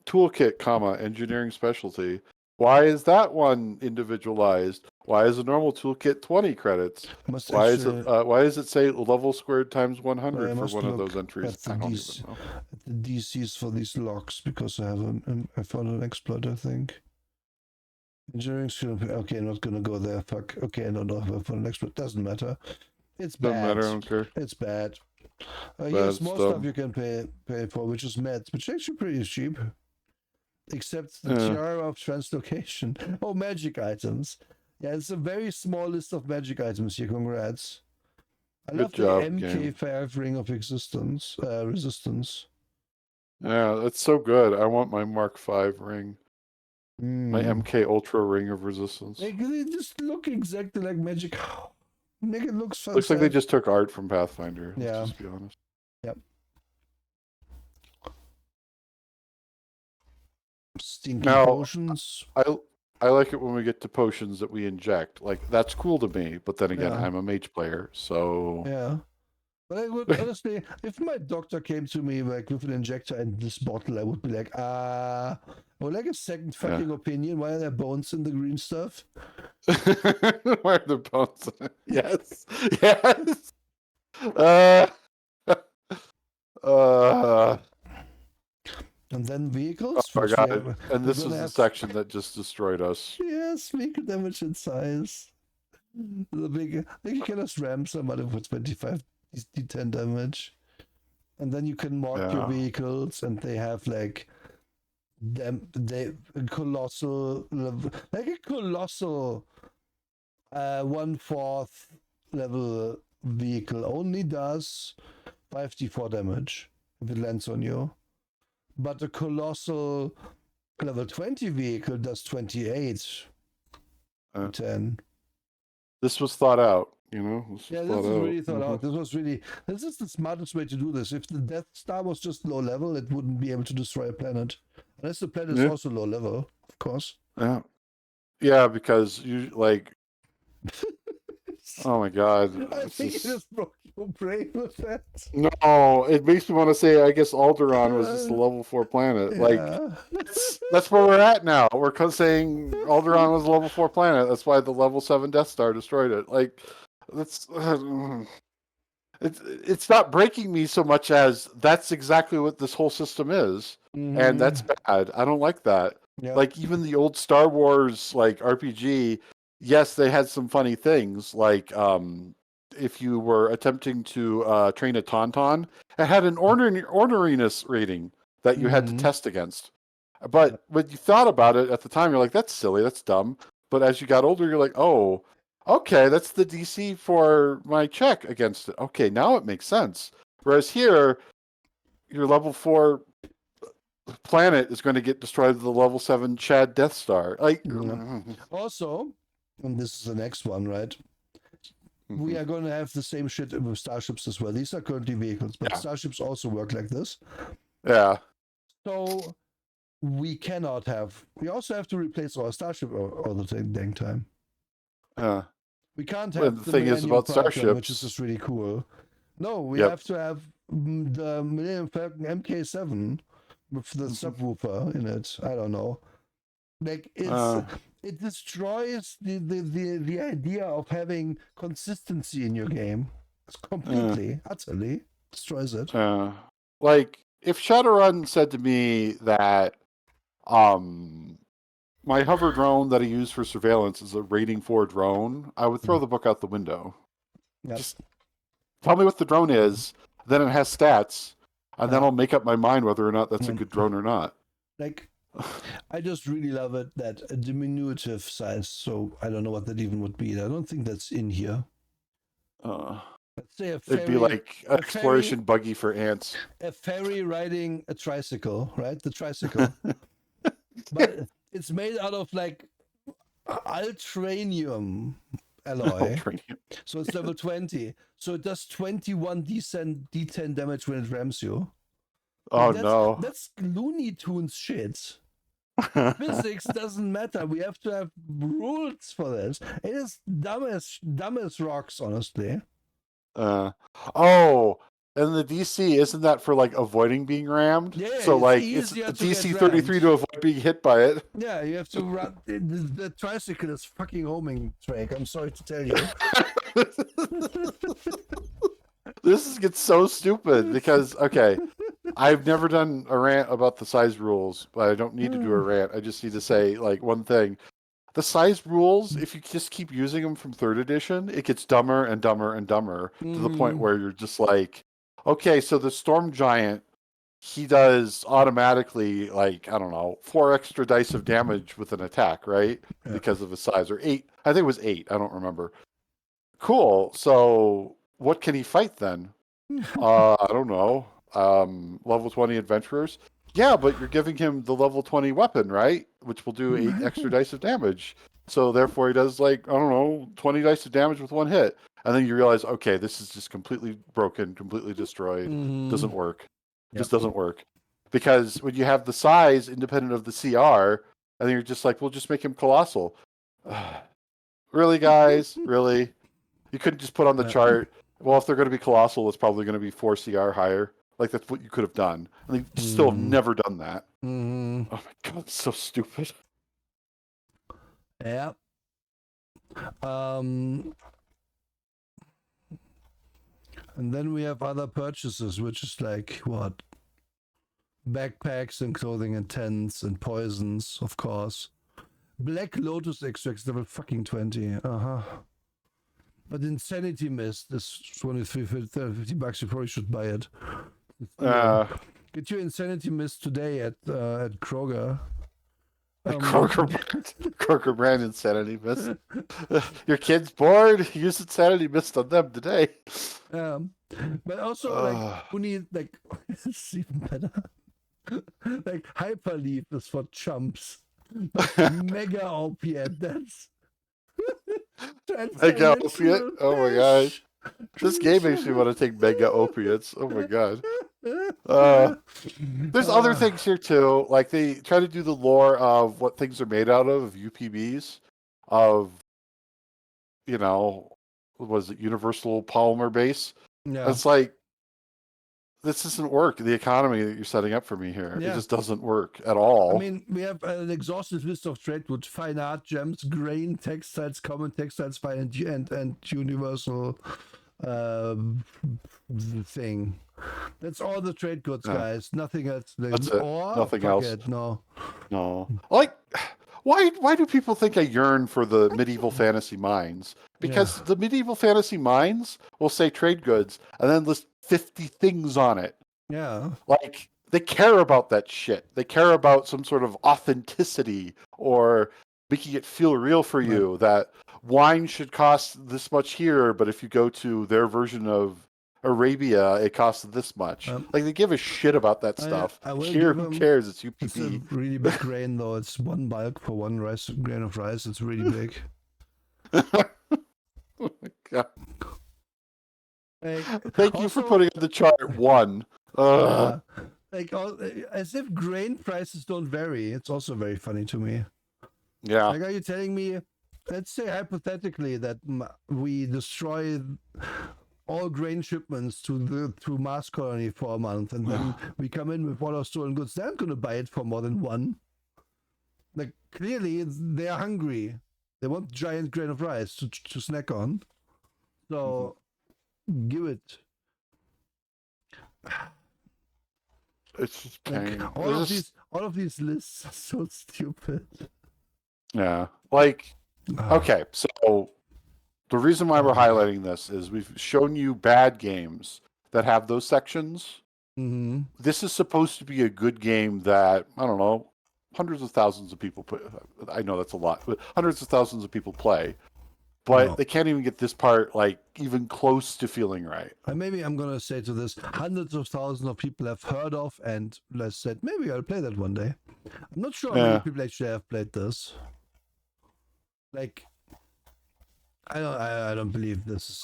Toolkit, engineering specialty. Why is that one individualized? Why is a normal toolkit 20 credits? Why does it say level squared times 100 for one of those entries? I don't even know. At the DCs for these locks, because I found an exploit, I think. Engineering skill. Okay, I'm not gonna go there. Fuck. Okay, no, for an expert. Doesn't matter. It's bad. Doesn't matter. I don't care. It's bad. Here's more stuff you can pay for, which is meds, which is actually pretty cheap. Except the GER of translocation. Oh, magic items. Yeah, it's a very small list of magic items here. Congrats. I love the MK5 Ring of Resistance. Yeah, that's so good. I want my Mark V ring. My MK Ultra Ring of Resistance. They just look exactly like magic. Make it looks like they just took art from Pathfinder. Yeah. Let's just be honest. Yep. Stinky potions. I like it when we get to potions that we inject. Like, that's cool to me. But then again, I'm a mage player, so yeah. But I would honestly, if my doctor came to me like with an injector and this bottle, I would be like, I would like a second fucking opinion. Why are there bones in the green stuff? Why are there bones? Yes. And then vehicles. Oh my god! And this is the section that just destroyed us. Yes, vehicle damage and size. The big, you can just ram somebody for 25 D10 damage, and then you can mark your vehicles, and they have like a colossal like a colossal 1/4 level vehicle only does 5d4 damage if it lands on you, but a colossal level 20 vehicle does 28 10. This was thought out, This This is really thought out. This is the smartest way to do this. If the Death Star was just low level, it wouldn't be able to destroy a planet. Unless the planet is also low level, of course. Yeah, because you like. Oh my god! I think you just broke your brain with that. No, it makes me want to say. I guess Alderaan was just a level 4 planet. Like that's where we're at now. We're saying Alderaan was a level 4 planet. That's why the level 7 Death Star destroyed it. Like that's. It's not breaking me so much as that's exactly what this whole system is, and that's bad. I don't like that. Yep. Like even the old Star Wars like RPG, yes, they had some funny things. Like if you were attempting to train a Tauntaun, it had an orneriness rating that you had to test against. But when you thought about it at the time, you're like, that's silly, that's dumb. But as you got older, you're like, oh, okay, that's the DC for my check against it. Okay, now it makes sense. Whereas here, your level 4 planet is going to get destroyed with the level 7 Chad Death Star. Like, also, and this is the next one, right? We are going to have the same shit with starships as well. These are currently vehicles, but starships also work like this. Yeah. So we also have to replace our starship all the dang time. We can't have the thing is about starships, which is just really cool. No, we have to have the Millennium Falcon MK7 with the subwoofer in it. I don't know. Like it destroys the idea of having consistency in your game. It's completely, utterly destroys it. Like if Shadowrun said to me that my hover drone that I use for surveillance is a rating 4 drone, I would throw the book out the window. Yep. Just tell me what the drone is, then it has stats, and then I'll make up my mind whether or not that's a good drone or not. Like, I just really love it that a diminutive size, so I don't know what that even would be. I don't think that's in here. Let's say it'd be like an exploration buggy for ants. A ferry riding a tricycle, right? The tricycle. But it's made out of like ultranium alloy. So it's level 20. So it does 21 D10 damage when it rams you. Oh, no. That's Looney Tunes shit. Physics doesn't matter. We have to have rules for this. It is dumb as rocks, honestly. And the DC, isn't that for like avoiding being rammed? Yeah, so like it's DC 33 to avoid being hit by it. Yeah, you have to run. The tricycle is fucking homing, Drake. I'm sorry to tell you. This gets so stupid because I've never done a rant about the size rules, but I don't need to do a rant. I just need to say like one thing. The size rules, if you just keep using them from 3rd edition, it gets dumber and dumber and dumber to the point where you're just like, okay, so the Storm Giant, he does automatically, like, I don't know, 4 extra dice of damage with an attack, right? Yeah. Because of his size, or 8. I think it was 8. I don't remember. Cool. So what can he fight then? I don't know. Level 20 adventurers. Yeah, but you're giving him the level 20 weapon, right? Which will do 8 extra dice of damage. So therefore he does like, I don't know, 20 dice of damage with 1 hit. And then you realize, okay, this is just completely broken, completely destroyed. Doesn't work. Just doesn't work. Because when you have the size independent of the CR, and then you're just like, we'll just make him colossal. Really, guys? Really? You couldn't just put on the chart, well, if they're going to be colossal, it's probably going to be 4 CR higher. Like, that's what you could have done. And they still have never done that. Oh my god, it's so stupid. Yeah. And then we have other purchases, which is like, what? Backpacks and clothing and tents and poisons, of course. Black Lotus extracts, level fucking 20. But Insanity Mist is $23, $50. You probably should buy it. Get your insanity mist today at Kroger. Kroger brand insanity mist. Your kid's bored. Use insanity mist on them today. But also like who needs like it's even better. Like hyperleaf is for chumps. Mega opiate. That's Mega opiate. Oh my gosh. This game makes me Transdimensional. want to take mega opiates. Oh my god. There's other things here too. Like they try to do the lore of what things are made out of UPVs, of was it universal polymer base? Yeah. It's like this doesn't work. The economy that you're setting up for me here, it Yeah. just doesn't work at all. I mean, we have an exhaustive list of trade goods: fine art, gems, grain, textiles, common textiles, fine and universal thing. That's all the trade goods, guys. Nothing else. That's it. Or Nothing else. it. No. Like, why do people think I yearn for the medieval fantasy mines? Because the medieval fantasy mines will say trade goods and then list 50 things on it. Yeah. Like, they care about that shit. They care about some sort of authenticity or making it feel real for you, that wine should cost this much here, but if you go to their version of Arabia, it costs this much. Like, they give a shit about that stuff. Here, who cares? It's UPP. It's a really big grain, though. It's one bulk for one grain of rice. It's really big. Oh my god. Like, Thank you for putting on the chart one. Like, as if grain prices don't vary. It's also very funny to me. Yeah. Like, are you telling me, let's say hypothetically, that we destroy all grain shipments to Mars Colony for a month, and then we come in with all our stolen goods? They're not going to buy it for more than one. Like, clearly, they're hungry. They want giant grain of rice to snack on. So, give it. It's just pain. Like, all of these lists are so stupid. Yeah. Like, okay, so the reason why we're highlighting this is we've shown you bad games that have those sections. Mm-hmm. This is supposed to be a good game that, I don't know, hundreds of thousands of people play. I know that's a lot, but hundreds of thousands of people play. But they can't even get this part, like, even close to feeling right. Maybe I'm going to say to this, hundreds of thousands of people have heard of and said, maybe I'll play that one day. I'm not sure how many people actually have played this. Like, I don't believe this is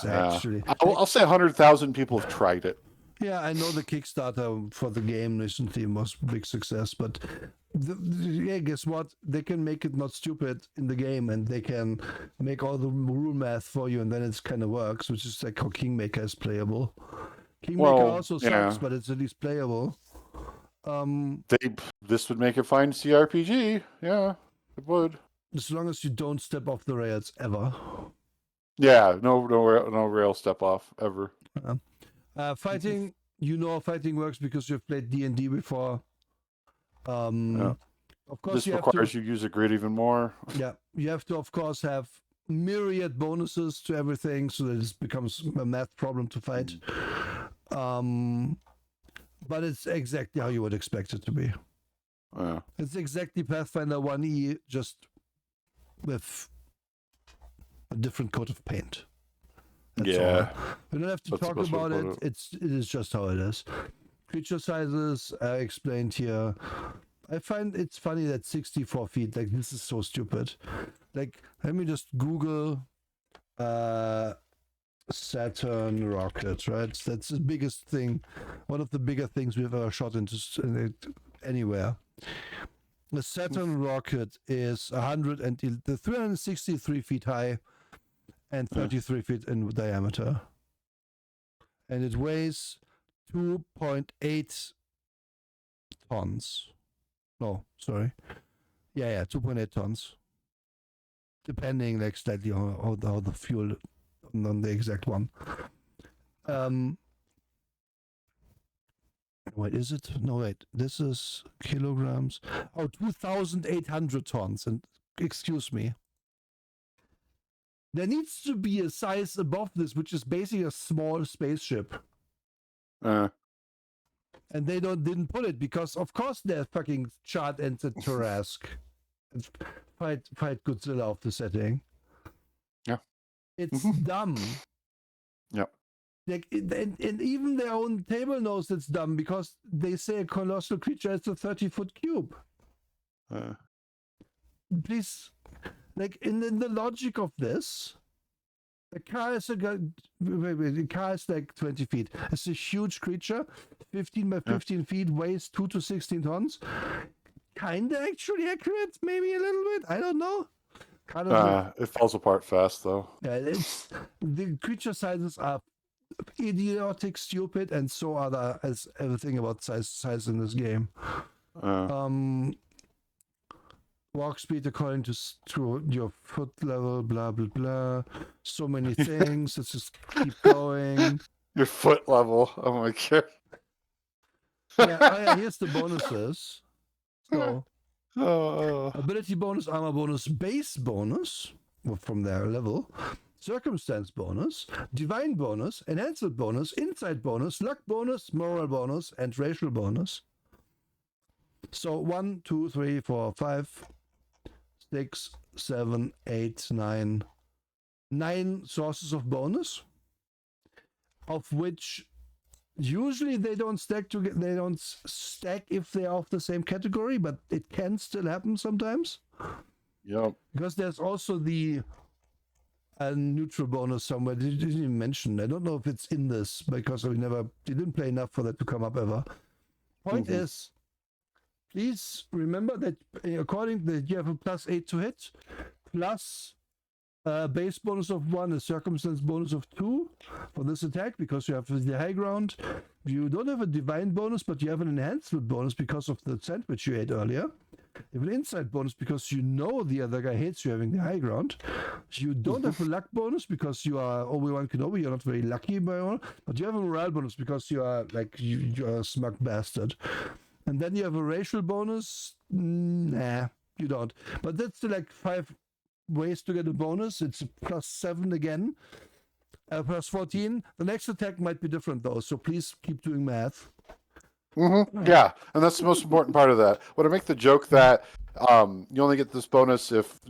actually. I'll say 100,000 people have tried it. Yeah, I know the Kickstarter for the game recently was a big success, but guess what? They can make it not stupid in the game, and they can make all the rule math for you, and then it kind of works, which is like how Kingmaker is playable. Kingmaker also sucks, but it's at least playable. This would make it fine CRPG. Yeah, it would. As long as you don't step off the rails ever. Yeah, no rail step off ever. Fighting, fighting works because you've played D&D before. Of course, this requires you use a grid even more. Yeah, you have to, of course, have myriad bonuses to everything, so that it becomes a math problem to fight. But it's exactly how you would expect it to be. It's exactly Pathfinder 1E, just with a different coat of paint. That's all. We don't have to talk about it. It is just how it is. Creature sizes are explained here. I find it's funny that 64 feet, like, this is so stupid. Like, let me just Google Saturn rocket, right? That's the biggest thing, one of the bigger things we've ever shot into anywhere. The Saturn rocket is 363 feet high and 33 feet in diameter. And it weighs 2.8 tons. No, sorry. Yeah, 2.8 tons. Depending, like, slightly on how the fuel, on the exact one. Wait, is it? No, wait. This is kilograms. Oh, 2,800 tons. And excuse me. There needs to be a size above this, which is basically a small spaceship. And they didn't put it because, of course, they're fucking Chart entered Tarrasque. Fight Godzilla off the setting. Yeah. It's dumb. Yep. Like, and even their own table knows it's dumb because they say a colossal creature is a 30-foot cube. Please, like in the logic of this, the car is the car is like 20 feet. It's a huge creature, 15 by 15 feet, weighs 2 to 16 tons. Kinda actually accurate, maybe a little bit. I don't know. It falls apart fast though. Yeah, the creature sizes are idiotic, stupid, and so are as everything about size in this game. Walk speed according to your foot level, blah blah blah. So many things. Let's just keep going. Your foot level. Oh my god. Yeah, here's the bonuses. So ability bonus, armor bonus, base bonus from their level, circumstance bonus, divine bonus, enhancement bonus, insight bonus, luck bonus, moral bonus, and racial bonus. So 1, 2, 3, 4, 5, 6, 7, 8, 9. 9 sources of bonus, of which usually they don't stack together. They don't stack if they are of the same category, but it can still happen sometimes. Yep. Because there's also the neutral bonus somewhere. They didn't even mention. I don't know if it's in this because we didn't play enough for that to come up ever. Point is, please remember that according that you have a +8 to hit, plus base bonus of 1, a circumstance bonus of 2 for this attack because you have the high ground. You don't have a divine bonus, but you have an enhancement bonus because of the sandwich you ate earlier. You have an insight bonus because you know the other guy hates you having the high ground. You don't have a luck bonus because you are Obi-Wan Kenobi. You're not very lucky by all, but you have a morale bonus because you are like you're a smug bastard. And then you have a racial bonus. Nah, you don't. But that's still like 5 ways to get a bonus. It's +7 again, +14. The next attack might be different though, so please keep doing math. Yeah, and that's the most important part of that. When I make the joke that you only get this bonus if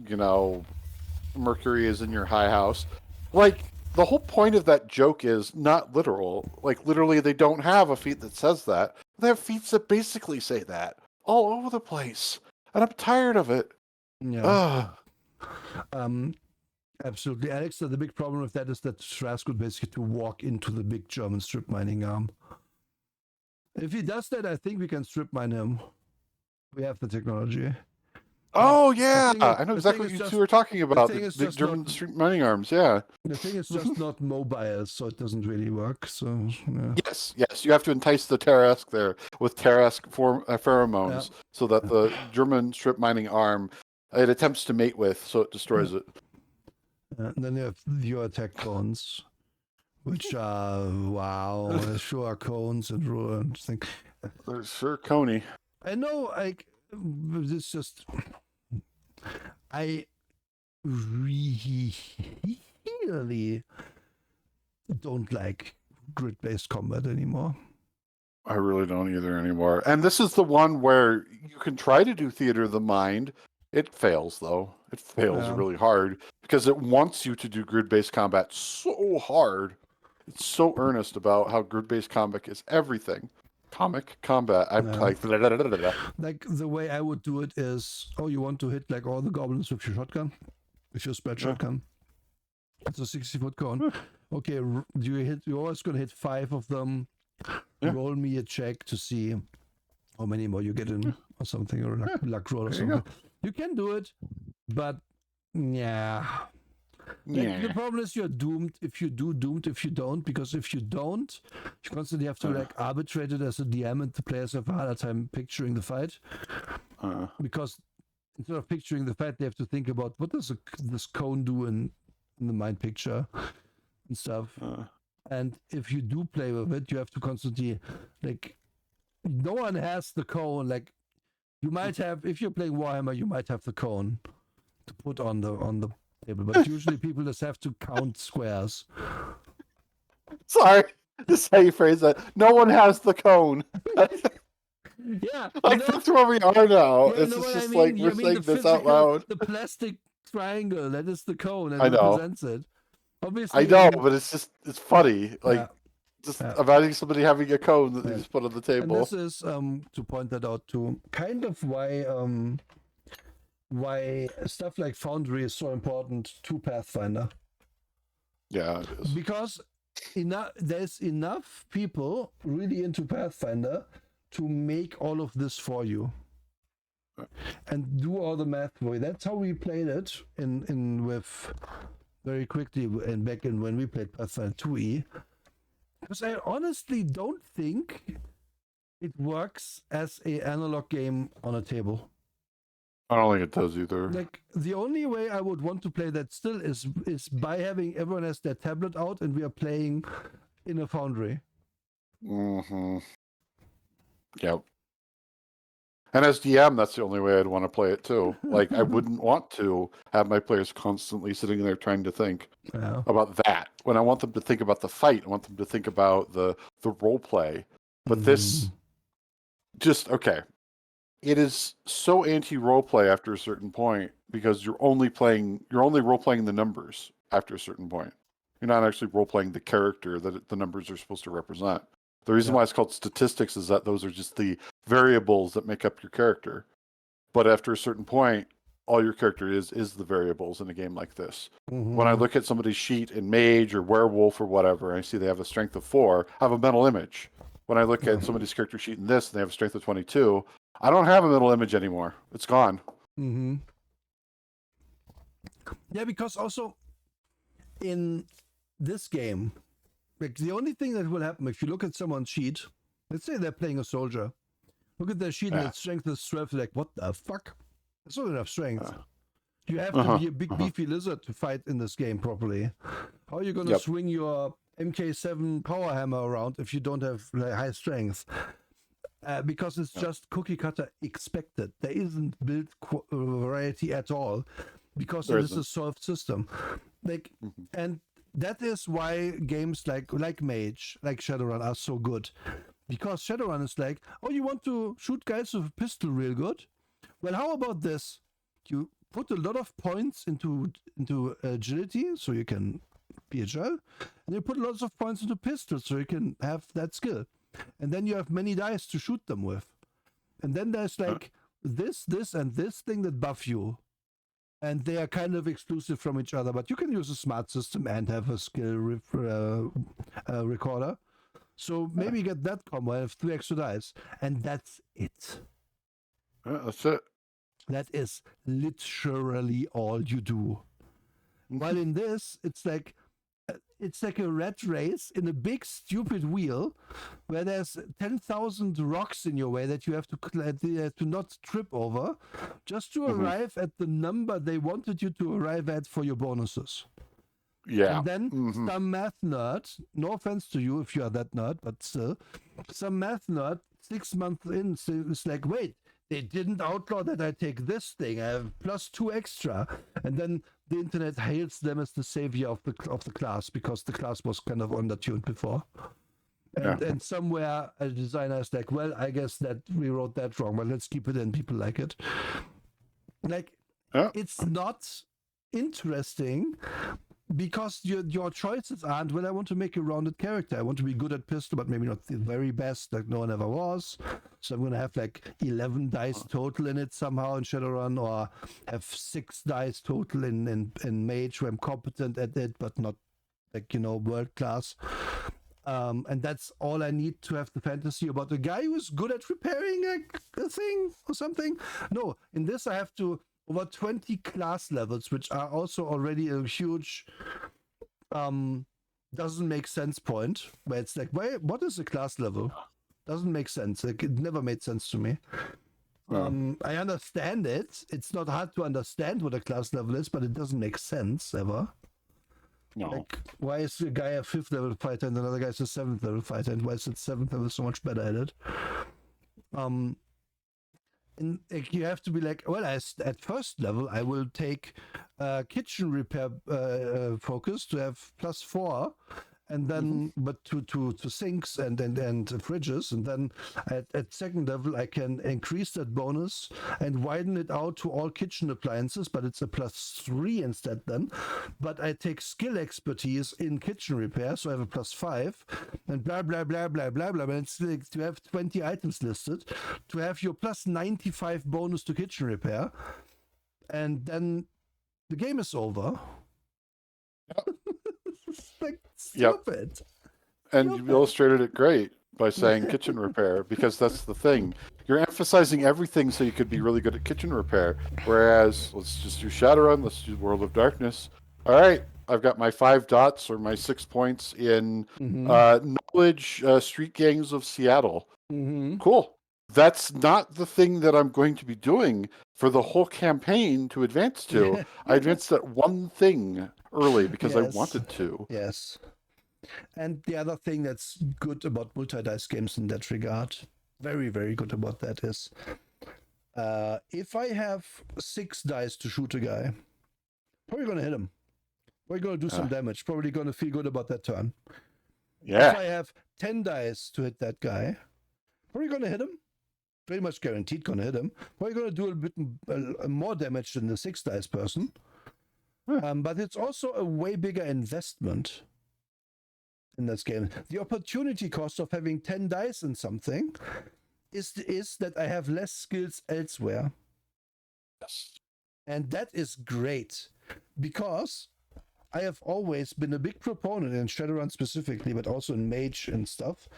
Mercury is in your high house, like the whole point of that joke is not literal. Like literally, they don't have a feat that says that. They have feats that basically say that all over the place, and I'm tired of it. Yeah. Absolutely, Alex. The big problem with that is that Shraz could basically to walk into the big German strip mining arm. If he does that, I think we can strip mine him. We have the technology. Oh yeah, I know exactly what you two are talking about. The German strip mining arms. Yeah. The thing is just not mobile, so it doesn't really work. So yeah. Yes, you have to entice the Tarrasque there with Tarrasque pheromones, so that the German strip mining arm it attempts to mate with, so it destroys it. And then you have your attack cones, which are sure cones and ruins. They're sure coney. I know, like it's just I really don't like grid-based combat anymore. I really don't either anymore. And this is the one where you can try to do theater of the mind. It fails though. It fails really hard because it wants you to do grid-based combat so hard. It's so earnest about how grid-based combat is everything. Comic combat. Like the way I would do it is, you want to hit like all the goblins with your shotgun, with your spread shotgun. It's a 60-foot cone. Okay, you're always gonna hit 5 of them. Roll me a check to see how many more you get in, or something, or luck roll or something. You can do it, but yeah. The problem is you're doomed if you do, doomed if you don't, because if you don't, you constantly have to like arbitrate it as a DM, and the players have a harder time picturing the fight. Because instead of picturing the fight, they have to think about what does this cone do in the mind picture and stuff. And if you do play with it, you have to constantly like no one has the cone. Like you might have, if you're playing Warhammer, you might have the cone to put on the table, but usually people just have to count squares. Sorry, This is how you phrase that. No one has the cone. Yeah, Like that's where we are now. yeah, you It's know what I just mean? like You we're mean the saying this out physical, loud. the plastic triangle that is the cone and I know. represents it. I Obviously, know, but it's funny. Like yeah, just yeah. imagining somebody having a cone that they Yeah. just put on the And this table. is to point that out too, kind of why stuff like Foundry is so important to Pathfinder. Yeah, it is. Because there's enough people really into Pathfinder to make all of this for you and do all the math for you. That's how we played it in with very quickly and back in when we played Pathfinder 2e. Because I honestly don't think it works as a analog game on a table. I don't think it does either. Like the only way I would want to play that still is by having everyone has their tablet out and we are playing in a Foundry. Mm-hmm. Yep. And as DM, that's the only way I'd want to play it too. Like I wouldn't want to have my players constantly sitting there trying to think about that. When I want them to think about the fight, I want them to think about the role play. But this just okay. It is so anti-role play after a certain point because you're only role playing the numbers after a certain point. You're not actually role playing the character that the numbers are supposed to represent. The reason why it's called statistics is that those are just the variables that make up your character. But after a certain point, all your character is the variables in a game like this. When I look at somebody's sheet in Mage or Werewolf or whatever, and I see they have a strength of 4, I have a mental image. When I look at somebody's character sheet in this and they have a strength of 22, I don't have a mental image anymore. It's gone. Mm-hmm. Yeah, because also in this game, like the only thing that will happen if you look at someone's sheet, let's say they're playing a soldier, look at their sheet and its strength is 12, like what the fuck? That's not enough strength. You have to be a big beefy lizard to fight in this game properly. How are you going to swing your MK7 power hammer around if you don't have high strength? Because it's just cookie cutter expected. There isn't built variety at all because it is a solved system. Like, and that is why games like Mage, like Shadowrun are so good. Because Shadowrun is like, oh, you want to shoot guys with a pistol real good? Well, how about this? You put a lot of points into agility, so you can be agile, and you put lots of points into pistols, so you can have that skill. And then you have many dice to shoot them with. And then there's like this, and this thing that buff you. And they are kind of exclusive from each other, but you can use a smart system and have a skill recorder. So maybe get that combo and have 3 extra dice. And that's it. That's it. That is literally all you do. While in this, it's like a rat race in a big stupid wheel where there's 10,000 rocks in your way that you have to not trip over just to arrive at the number they wanted you to arrive at for your bonuses. Yeah. And then some math nerd, no offense to you if you are that nerd, but still, some math nerd 6 months in is like, wait, they didn't outlaw that I take this thing. I have +2 extra. And then the internet hails them as the savior of the class because the class was kind of undertuned before. And somewhere a designer is like, well, I guess that we wrote that wrong, but let's keep it in. People like it. Like, it's not interesting because your choices aren't, well, I want to make a rounded character. I want to be good at pistol, but maybe not the very best, like no one ever was. So I'm going to have like 11 dice total in it somehow in Shadowrun, or have 6 dice total in Mage where I'm competent at it, but not like, world class. And that's all I need to have the fantasy about a guy who's good at repairing a thing or something. No, in this I have to over 20 class levels, which are also already a huge doesn't make sense point, where it's like, what is a class level? Doesn't make sense. Like, it never made sense to me. I understand it. It's not hard to understand what a class level is, but it doesn't make sense ever. No. Like, why is a guy a 5th level fighter and another guy's a 7th level fighter, and why is the 7th level so much better at it? And you have to be like, well, at first level, I will take kitchen repair focus to have +4, and then but to sinks and fridges, and then at second level I can increase that bonus and widen it out to all kitchen appliances, but it's a +3 instead then. But I take skill expertise in kitchen repair, so I have a +5, and blah blah blah blah blah blah. And it's like to have 20 items listed, to have your +95 bonus to kitchen repair, and then the game is over. It's like stupid. And you illustrated it great by saying kitchen repair, because that's the thing. You're emphasizing everything so you could be really good at kitchen repair. Whereas, let's just do Shadowrun, let's do World of Darkness. All right, I've got my 5 dots or my 6 points in knowledge, street gangs of Seattle. Cool. That's not the thing that I'm going to be doing for the whole campaign to advance to. I advanced that one thing early because I wanted to. Yes. And the other thing that's good about multi-dice games in that regard, very, very good about that, is if I have 6 dice to shoot a guy, probably going to hit him. Probably going to do some damage. Probably going to feel good about that turn. Yeah. If I have 10 dice to hit that guy, probably going to hit him. Pretty much guaranteed going to hit him. Probably going to do a bit more damage than the 6 dice person. But it's also a way bigger investment in this game. The opportunity cost of having 10 dice in something is that I have less skills elsewhere. Yes. And that is great, because I have always been a big proponent in Shadowrun specifically, but also in Mage and stuff,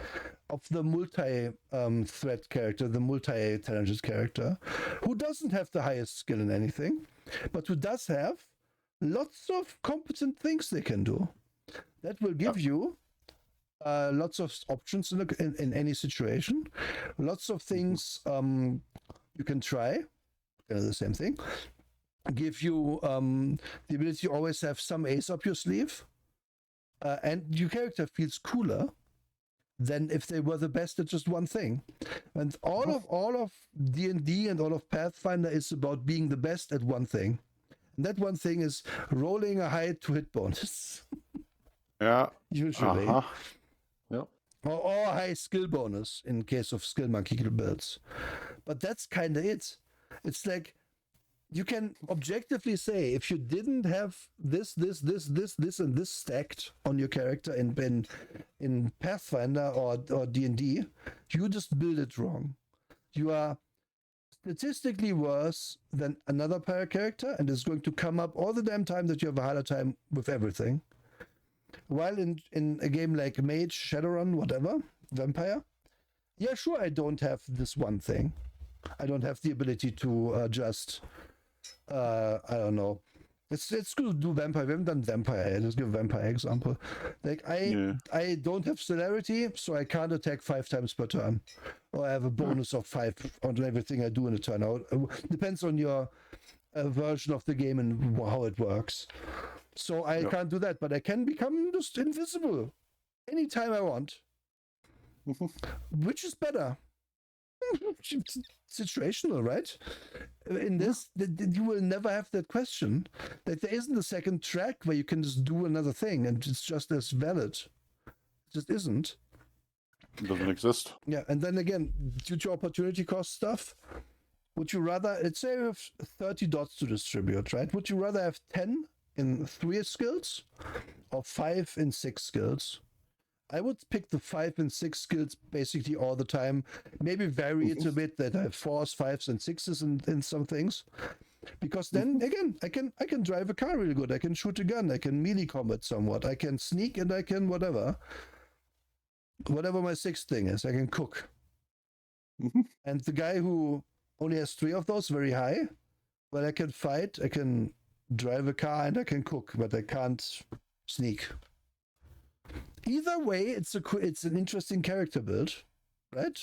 of the multi-threat character, the multi-talented character, who doesn't have the highest skill in anything, but who does have lots of competent things they can do. That will give you lots of options in any situation, lots of things you can try, the same thing. Give you the ability to always have some ace up your sleeve, and your character feels cooler than if they were the best at just one thing. And all of D&D and all of Pathfinder is about being the best at one thing. And that one thing is rolling a high to hit bonus. Yeah. Usually. Yep. Or a high skill bonus in case of skill monkey builds. But that's kind of it. It's like, you can objectively say, if you didn't have this, and this stacked on your character in Pathfinder or D&D, you just build it wrong. You are statistically worse than another player character, and it's going to come up all the damn time that you have a harder time with everything. While in a game like Mage, Shadowrun, whatever, Vampire, yeah, sure, I don't have this one thing. I don't have the ability to just... I don't know. It's good to do Vampire. We haven't done Vampire yet. Let's give a Vampire example. Like I don't have celerity, so I can't attack 5 times per turn. Or I have a bonus of 5 on everything I do in a turn. Depends on your version of the game and how it works. So I can't do that, but I can become just invisible anytime I want. Which is better. Situational, right? In this, you will never have that question. Like, there isn't a second track where you can just do another thing and it's just as valid. It just isn't. It doesn't exist. Yeah, and then again, due to opportunity cost stuff, would you rather, let's say you have 30 dots to distribute, right? Would you rather have 10 in 3 skills or 5 in 6 skills? I would pick the 5 and 6 skills basically all the time. Maybe vary it a bit, that I have 4s, 5s, and 6s in some things. Because then again, I can drive a car really good. I can shoot a gun. I can melee combat somewhat. I can sneak, and I can whatever my 6th thing is. I can cook. And the guy who only has 3 of those, very high. Well, I can fight. I can drive a car, and I can cook, but I can't sneak. Either way, it's an interesting character build, right?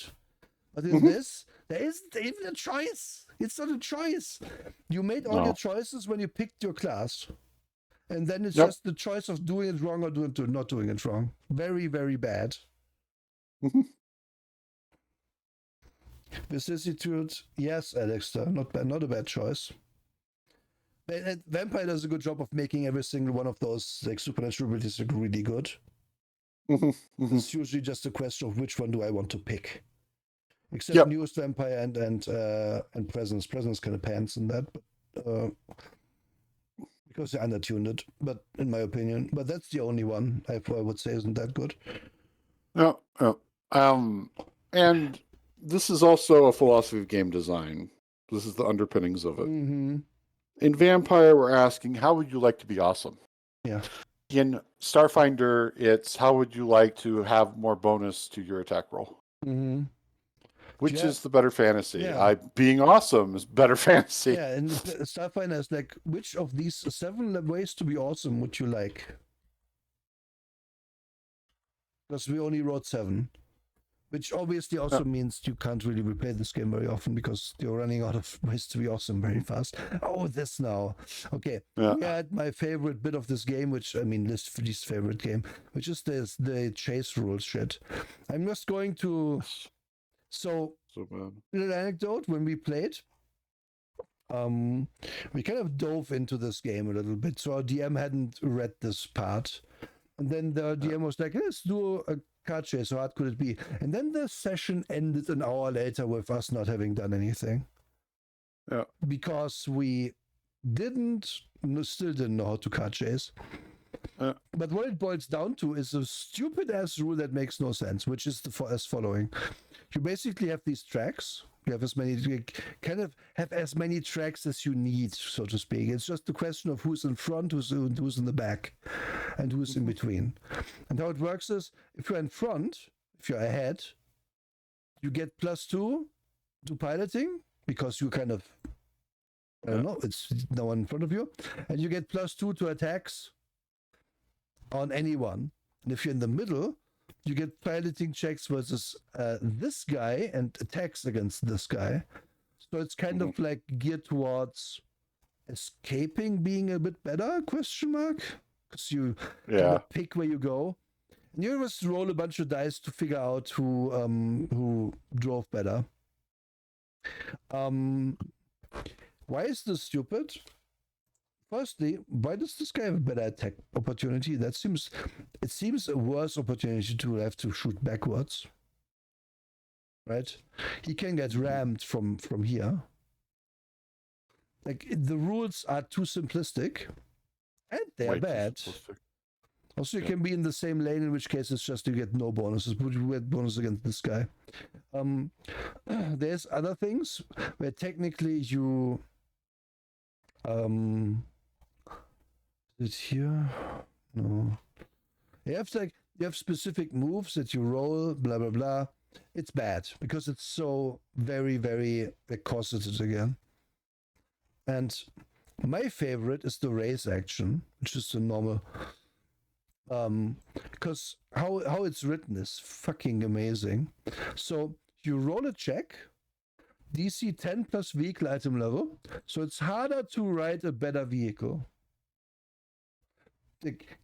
But in this, there isn't even a choice. It's not a choice. You made all your choices when you picked your class. And then it's just the choice of doing it wrong or not doing it wrong. Very, very bad. Vicissitude, yes, Alexter, not a bad choice. Vampire does a good job of making every single one of those like supernatural abilities look really good. It's usually just a question of which one do I want to pick. Except Yep. newest vampire and presence. Presence kind of pants in that, but because they undertuned it. But in my opinion, but that's the only one I would say isn't that good. No, no. And this is also a philosophy of game design. This is the underpinnings of it. Mm-hmm. In Vampire, we're asking, how would you like to be awesome? Yeah. In Starfinder, it's how would you like to have more bonus to your attack roll? Mm-hmm. Which is the better fantasy? Yeah. Being awesome is better fantasy. Yeah, and Starfinder is like, which of these 7 ways to be awesome would you like? Because we only wrote 7. Which obviously also means you can't really replay this game very often because you're running out of ways to be awesome very fast. Oh, this now. Okay. Yeah. We had my favorite bit of this game, which, I mean, least favorite game, which is the chase rules shit. I'm just going to... So bad. Little anecdote, when we played, we kind of dove into this game a little bit. So our DM hadn't read this part. And then the DM was like, let's do a card chase. How hard could it be? And then the session ended an hour later with us not having done anything. Yeah. Because we still didn't know how to card chase. But what it boils down to is a stupid ass rule that makes no sense, which is as following. You basically have these tracks. You have as many tracks as you need, so to speak. It's just a question of who's in front, who's in the back, and who's in between. And how it works is, if you're in front, if you're ahead, you get +2 to piloting because you kind of, I don't know, it's no one in front of you, and you get +2 to attacks on anyone. And if you're in the middle, you get piloting checks versus this guy and attacks against this guy. So it's kind of like geared towards escaping being a bit better, question mark? Because you kind of pick where you go. And you just roll a bunch of dice to figure out who drove better. Why is this stupid? Firstly, why does this guy have a better attack opportunity? It seems a worse opportunity to have to shoot backwards. Right? He can get rammed from here. Like, the rules are too simplistic, and they're bad. Also, you can be in the same lane, in which case it's just you get no bonuses, but you get bonus against this guy. There's other things where technically you... is it here? No. You have specific moves that you roll, blah blah blah. It's bad because it's so very, very cosseted again. And my favorite is the race action, which is the normal. Because how it's written is fucking amazing. So you roll a check, DC 10 plus vehicle item level, so it's harder to ride a better vehicle.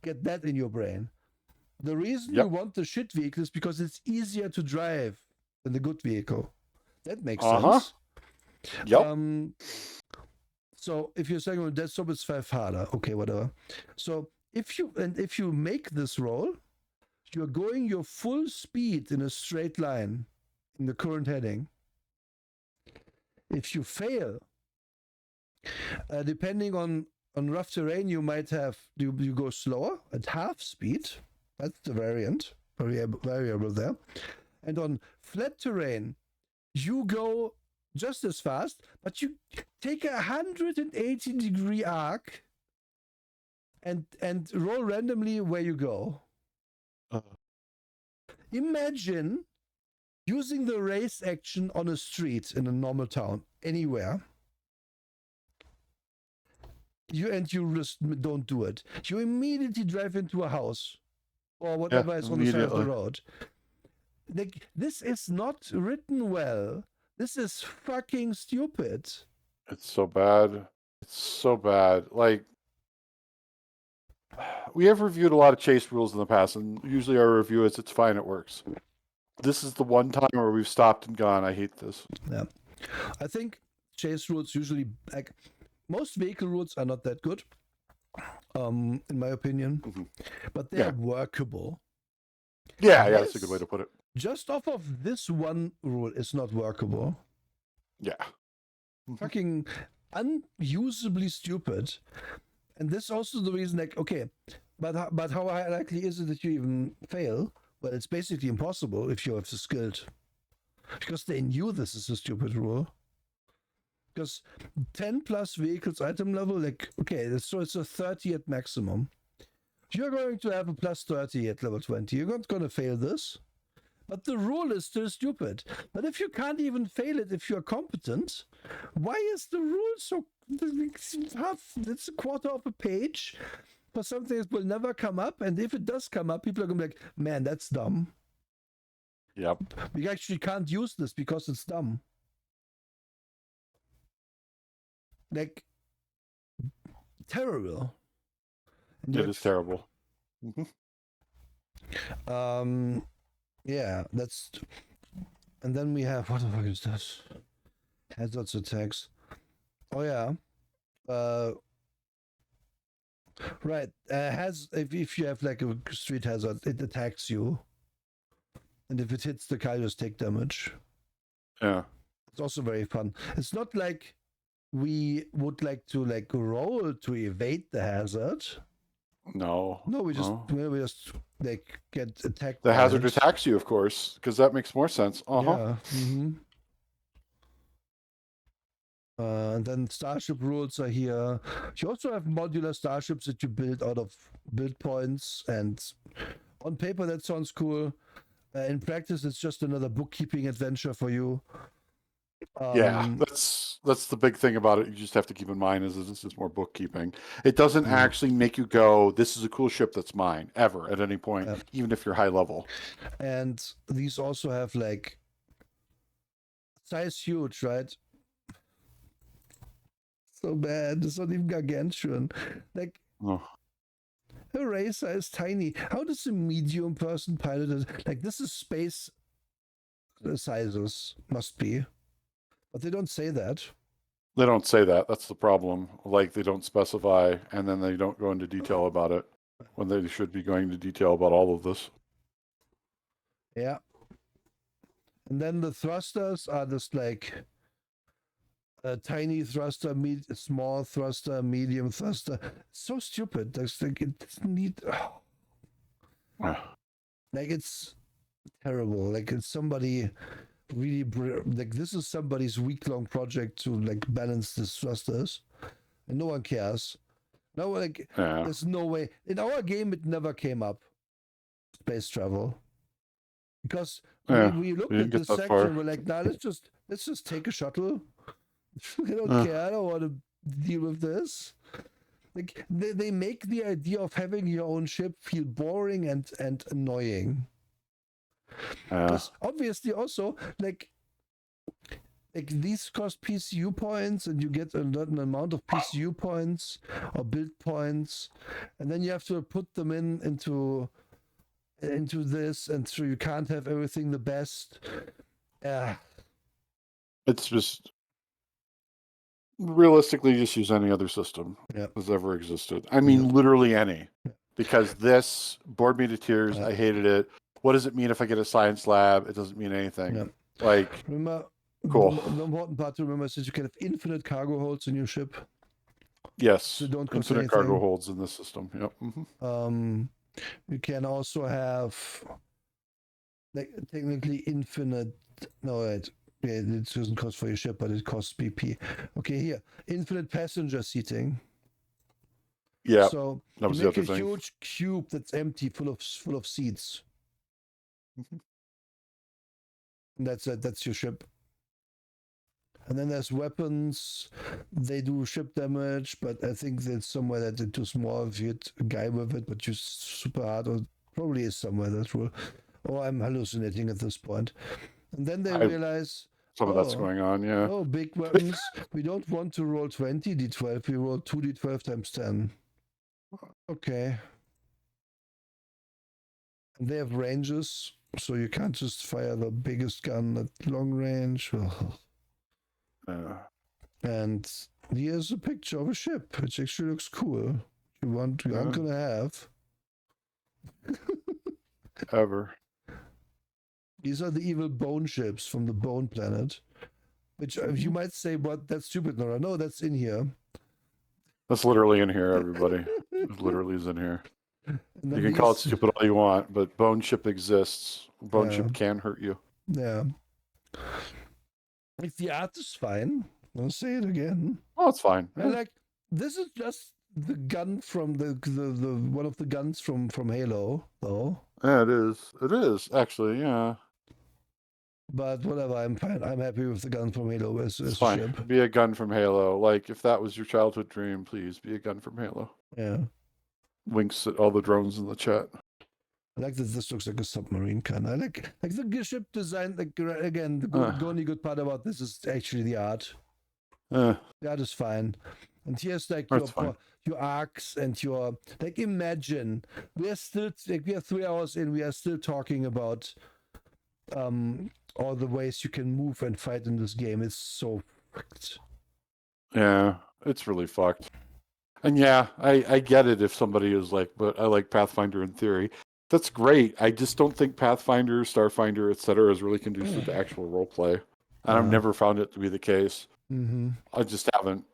Get that in your brain. The reason you want the shit vehicle is because it's easier to drive than the good vehicle. That makes sense. Yep. So if you're saying that job is 5 harder, okay, whatever. So if you make this roll, you're going your full speed in a straight line in the current heading. If you fail, depending on rough terrain, you might have you go slower at half speed. That's the variable there. And on flat terrain, you go just as fast, but you take a 180-degree arc and roll randomly where you go. Imagine using the race action on a street in a normal town, anywhere. You just don't do it. You immediately drive into a house or whatever is on the side of the road. This is not written well. This is fucking stupid. It's so bad. It's so bad. Like, we have reviewed a lot of chase rules in the past, and usually our review is it's fine, it works. This is the one time where we've stopped and gone, I hate this. Yeah. I think chase rules usually, like, most vehicle rules are not that good, in my opinion, but they're workable. Yeah, that's a good way to put it. Just off of this one rule is not workable. Yeah. Fucking unusably stupid. And this is also the reason, like, okay, but how likely is it that you even fail? Well, it's basically impossible if you're skilled. Because they knew this is a stupid rule. Because 10 plus vehicles item level, like, okay, so it's a 30 at maximum. You're going to have a plus 30 at level 20. You're not going to fail this. But the rule is still stupid. But if you can't even fail it if you're competent, why is the rule so half? It's a quarter of a page for something that will never come up. And if it does come up, people are going to be like, man, that's dumb. Yep. We actually can't use this because it's dumb. Like, terrible. And It is terrible. Yeah, that's. And then we have, what the fuck is this? Hazards attacks. Oh yeah. Right. If you have like a street hazard, it attacks you, and if it hits the car, you just take damage. Yeah. It's also very fun. It's not like we would like to like roll to evade the hazard. No. We just like get attacked. The hazard attacks you, of course, because that makes more sense. Yeah. And then starship rules are here. You also have modular starships that you build out of build points, and on paper that sounds cool. In practice, it's just another bookkeeping adventure for you. Yeah, that's the big thing about it. You just have to keep in mind is this is more bookkeeping. It doesn't actually make you go, this is a cool ship that's mine, ever, at any point, even if you're high level. And these also have like size huge, right? So bad. It's not even gargantuan. Like, her racer is tiny. How does a medium person pilot it? Like, this is space sizes, must be. But they don't say that. They don't say that. That's the problem. Like, they don't specify, and then they don't go into detail about it when they should be going into detail about all of this. Yeah. And then the thrusters are just like a tiny thruster, small thruster, medium thruster. It's so stupid. That's like, it doesn't need. Like, it's terrible. Like, it's somebody really like, this is somebody's week-long project to like balance the thrusters, and no one cares. No, like, there's no way in our game it never came up. Space travel, because we looked at this section. We're like, nah, let's just take a shuttle. I don't care. I don't want to deal with this. Like, they make the idea of having your own ship feel boring and annoying. Because obviously also like these cost PCU points, and you get a certain amount of PCU points or build points, and then you have to put them into this, and so you can't have everything the best. It's just realistically just use any other system that's ever existed. I mean, literally any, because this board me to tears. I hated it. What does it mean if I get a science lab? It doesn't mean anything. Like, remember, cool. The important part to remember is that you can have infinite cargo holds in your ship. Yes, so don't infinite cargo holds in this system. Yep. You can also have like technically infinite. No, wait. Yeah, it doesn't cost for your ship, but it costs BP. Okay, here, infinite passenger seating. Yeah. So that was you make the other a thing. huge cube that's empty, full of seats. And that's it. That's your ship. And then there's weapons. They do ship damage, but I think there's somewhere that it's too small if you hit a guy with it, but you're super hard, or probably is somewhere that's rule. Or I'm hallucinating at this point. And then they realize some of that's going on, yeah. Oh, big weapons. We don't want to roll 20 d12. We roll 2d12 times 10. Okay. And they have ranges, so you can't just fire the biggest gun at long range. And here's a picture of a ship, which actually looks cool. You aren't gonna have. ever. These are the evil bone ships from the Bone Planet. Which you might say, "What? That's stupid, Nora." No, that's in here. That's literally in here, everybody. It literally is in here. You can call it stupid all you want, but Bone Ship exists. Bone Ship can hurt you. Yeah. If the art is fine, I'll say it again. Oh, it's fine. Yeah. Like, this is just the gun from the one of the guns from Halo, though. Yeah, it is. It is, actually, yeah. But whatever, I'm fine. I'm happy with the gun from Halo as a fine. ship. Be a gun from Halo. Like, if that was your childhood dream, please be a gun from Halo. Yeah. Winks at all the drones in the chat. I like that this looks like a submarine kind. I like the ship design. Like, again, the only good part about this is actually the art. The art is fine. And here's like your arcs and your, like, imagine we are 3 hours in, we are still talking about all the ways you can move and fight in this game. It's so fucked. Yeah, it's really fucked. And yeah, I get it if somebody is like, but I like Pathfinder in theory. That's great. I just don't think Pathfinder, Starfinder, etc. is really conducive to actual roleplay. And I've never found it to be the case. Mm-hmm. I just haven't.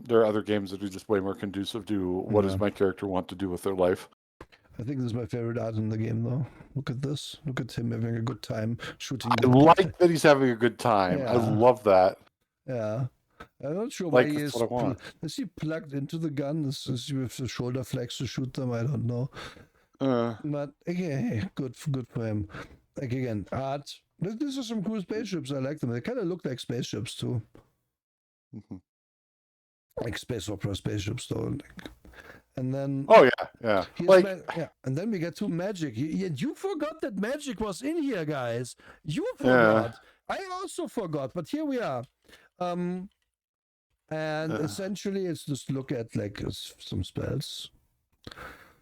There are other games that are just way more conducive to what does my character want to do with their life. I think this is my favorite art in the game, though. Look at this. Look at him having a good time shooting. I like that he's having a good time. Yeah. I love that. Yeah. I'm not sure like, why he is. What I want. Is he plugged into the gun? Is he with the shoulder flex to shoot them? I don't know. But okay, good for him. Like, again, art. These are some cool spaceships. I like them. They kind of look like spaceships too. Mm-hmm. Like space opera spaceships, though. And then yeah. And then we get to magic. You forgot that magic was in here, guys. You forgot. I also forgot, but here we are. And essentially it's just look at like some spells.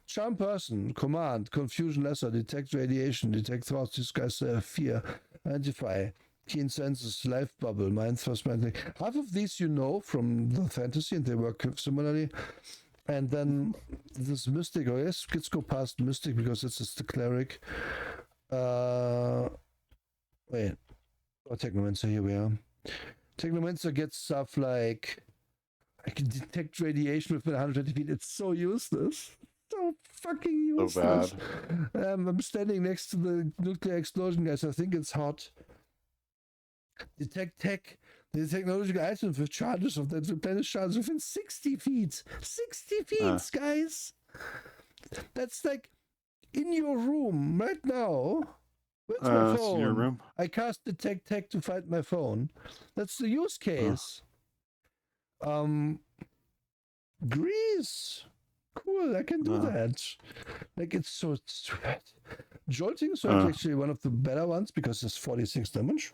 Charm person, command, confusion lesser, detect radiation, detect thoughts, disguise fear, identify, keen senses, life bubble, mind thrust, mind. Half of these you know from the fantasy and they work similarly. And then this mystic, let's go past mystic because it's just the cleric. Wait. Technomancer, here we are. Technomancer gets stuff like I can detect radiation within 120 feet. It's so useless. So fucking useless. So bad. I'm standing next to the nuclear explosion, guys. I think it's hot. Detect tech. The technological items with charges of the planet charges within 60 feet. 60 feet, guys. That's like in your room right now. Where's my phone? In your room? I cast detect tech to find my phone. That's the use case. Grease. Cool, I can do that. Like, it's so stupid. Jolting Surge is actually one of the better ones because it's 46 damage.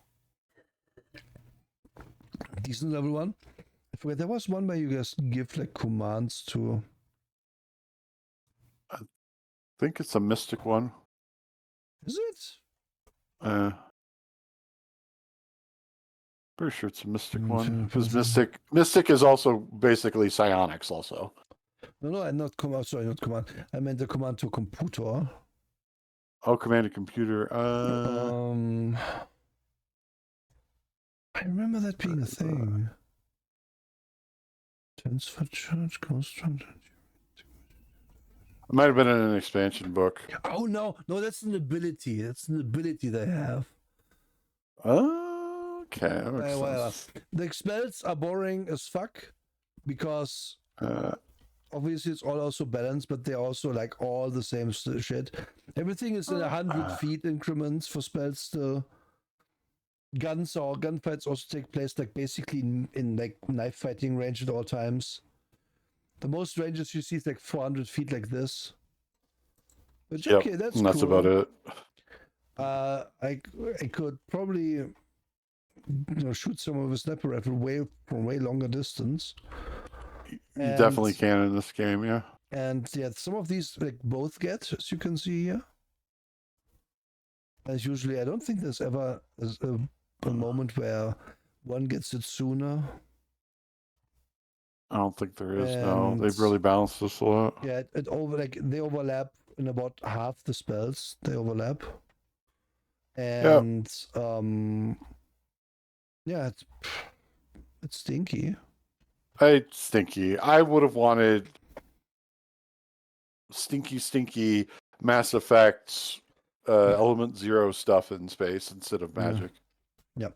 Decent level one. I forget, there was one where you guys give like commands to. I think it's a mystic one. Is it? Pretty sure it's a mystic one. Because mystic is also basically psionics also. No, I'm not command. Sorry, not command. I meant the command to computer. Oh, command to computer. I remember that being a thing. Transfer charge comes from. It might have been in an expansion book. Oh no, that's an ability. That's an ability they have. Okay, that makes sense. The spells are boring as fuck because obviously it's all also balanced, but they're also like all the same shit. Everything is in 100 feet increments for spells still. Guns or gunfights also take place like basically in like knife fighting range at all times. The most ranges you see is like 400 feet like this. Which okay, that's cool. About it. I could probably shoot someone with a sniper rifle from way longer distance. You definitely can in this game, yeah. And yeah, some of these like both get, as you can see here. As usually, I don't think there's ever a moment where one gets it sooner. I don't think there is. No, they've really balanced this a lot. Yeah, they overlap in about half the spells they overlap, Yeah, and yeah, it's stinky. it's stinky. I would have wanted stinky Mass Effect Element Zero stuff in space instead of magic. Yeah.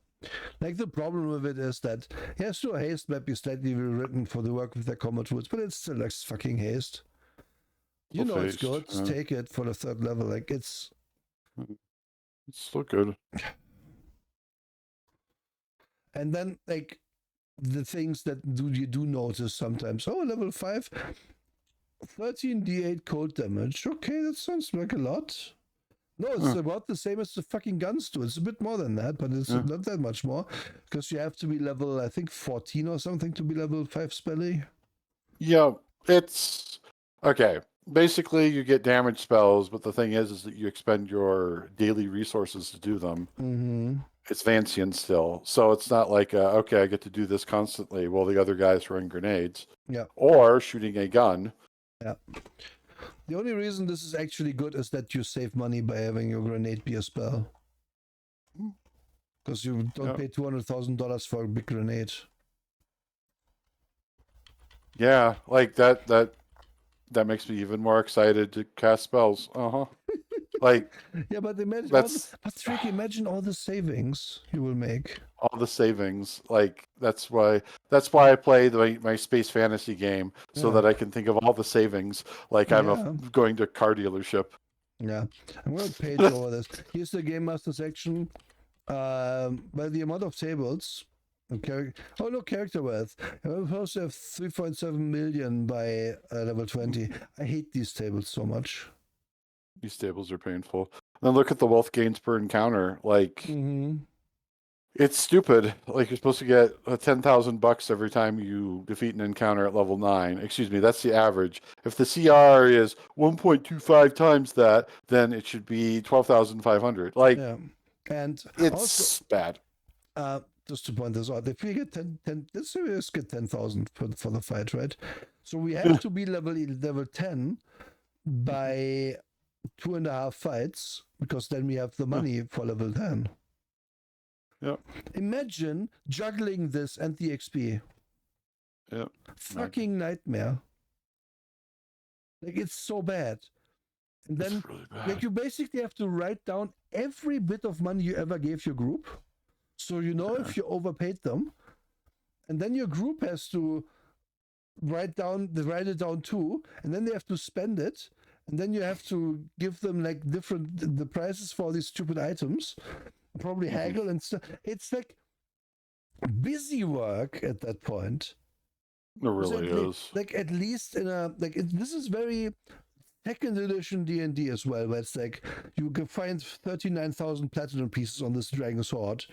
Like the problem with it is that, yeah, sure, haste might be slightly rewritten for the work with their combat tools, but it's still like fucking haste. You know it's good. Take it for the third level. Like it's still good. And then like the things that you do notice sometimes. Oh, level 5, 13d8 cold damage. Okay, that sounds like a lot. No, it's about the same as the fucking guns do. It's a bit more than that, but it's not that much more. Because you have to be level, I think, 14 or something to be level 5 spelly. Yeah, it's okay. Basically, you get damage spells, but the thing is that you expend your daily resources to do them. Mm-hmm. It's Vancian still, so it's not like okay, I get to do this constantly while the other guys throwing grenades, or shooting a gun. Yeah. The only reason this is actually good is that you save money by having your grenade be a spell, because you don't pay $200,000 for a big grenade. Yeah, like that makes me even more excited to cast spells. Like yeah, but imagine that's Tricky. Imagine all the savings you will make. All the savings. Like that's why I play my space fantasy game so that I can think of all the savings. Like I'm going to a car dealership. Yeah, I'm going to page over this. Here's the game master section. By the amount of tables. Character wealth. I'm supposed to have 3.7 million by level 20. I hate these tables so much. These tables are painful. Then look at the wealth gains per encounter. Like it's stupid. Like you're supposed to get $10,000 every time you defeat an encounter at level 9. Excuse me, that's the average. If the CR is 1.25 times that, then it should be 12,500. Like and it's also, bad. Just to point this out, if we get 10, let's say we just get 10,000 for the fight, right? So we have to be level 10 by 2.5 fights, because then we have the money for level 10. Yeah. Imagine juggling this and the XP. Yeah. Fucking nightmare. Like it's so bad. And then really bad. Like you basically have to write down every bit of money you ever gave your group. So you know if you overpaid them. And then your group has to write it down too. And then they have to spend it. And then you have to give them like the prices for these stupid items. Probably haggle and stuff. It's like busy work at that point. It really is. Like at least in a this is very second edition D&D as well, where it's like you can find 39,000 platinum pieces on this dragon sword.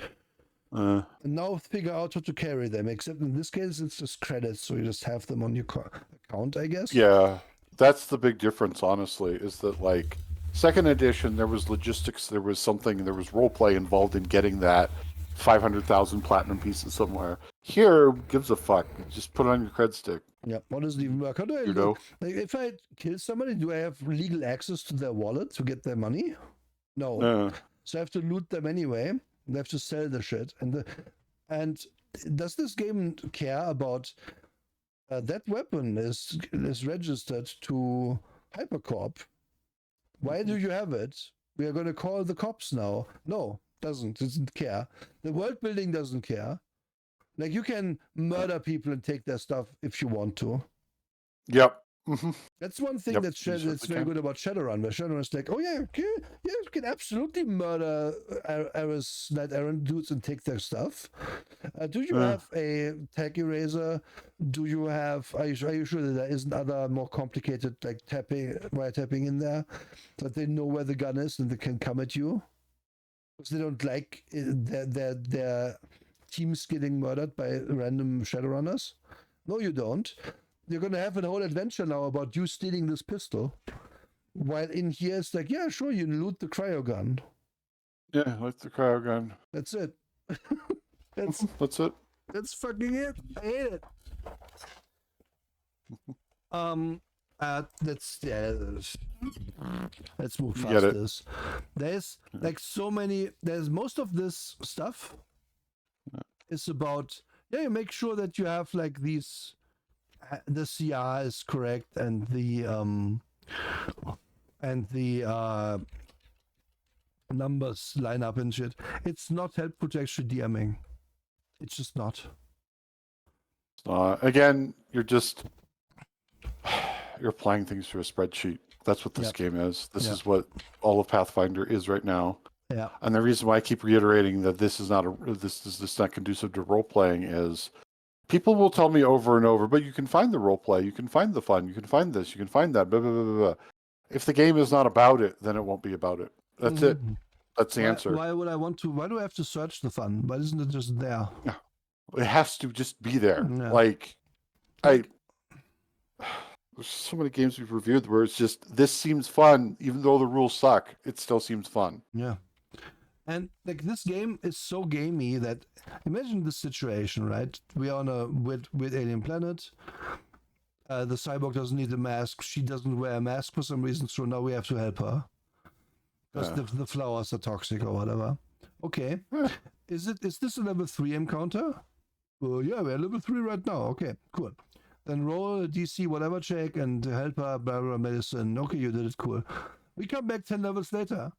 And now figure out how to carry them. Except in this case, it's just credits, so you just have them on your account, I guess. Yeah, that's the big difference. Honestly, is that like second edition, there was logistics, there was role play involved in getting that 500,000 platinum pieces somewhere. Here, gives a fuck. Just put it on your cred stick. Yeah, what does it even work? How do I do? Like, if I kill somebody, do I have legal access to their wallet to get their money? No. So I have to loot them anyway. And I have to sell the shit. And does this game care about that weapon is registered to Hypercorp? Why do you have it? We are going to call the cops now. No, doesn't care. The world building doesn't care. Like you can murder people and take their stuff if you want to. Yep. That's one thing that's very good about Shadowrun, where Shadowrun is like, oh yeah, you can absolutely murder Knight Errant dudes and take their stuff. Do you have a tag eraser? Are you sure that there isn't other more complicated like wiretapping in there, that they know where the gun is and they can come at you? Because they don't like their teams getting murdered by random Shadowrunners. No, you don't. You're going to have a whole adventure now about you stealing this pistol. While in here, it's like, yeah, sure, you loot the cryo gun. Yeah, like the cryo gun. That's it. That's it. That's fucking it. I hate it. Let's move You past get it. this. There's like so many. There's most of this stuff is about you make sure that you have like these the CR is correct and the numbers line up and shit. It's not helpful to actually DMing. It's just not. Again, you're applying things to a spreadsheet. That's what this game is. This is what all of Pathfinder is right now. Yeah. And the reason why I keep reiterating that this is not conducive to role playing is people will tell me over and over, but you can find the role play, you can find the fun, you can find this, you can find that, blah, blah, blah, blah. If the game is not about it, then it won't be about it. That's it. That's the answer. Why would I want to? Why do I have to search the fun? Why isn't it just there? It has to just be there. Yeah. Like there's so many games we've reviewed where it's just, this seems fun, even though the rules suck, it still seems fun. Yeah. And like this game is so gamey that imagine this situation, right? We are on a with alien planet. The cyborg doesn't need a mask. She doesn't wear a mask for some reason, so now we have to help her. Because the flowers are toxic or whatever. Okay. Is this a level 3 encounter? Yeah, we're level 3 right now. Okay, cool. Then roll a DC whatever check and help her, blah, blah, medicine. Okay, you did it, cool. We come back 10 levels later.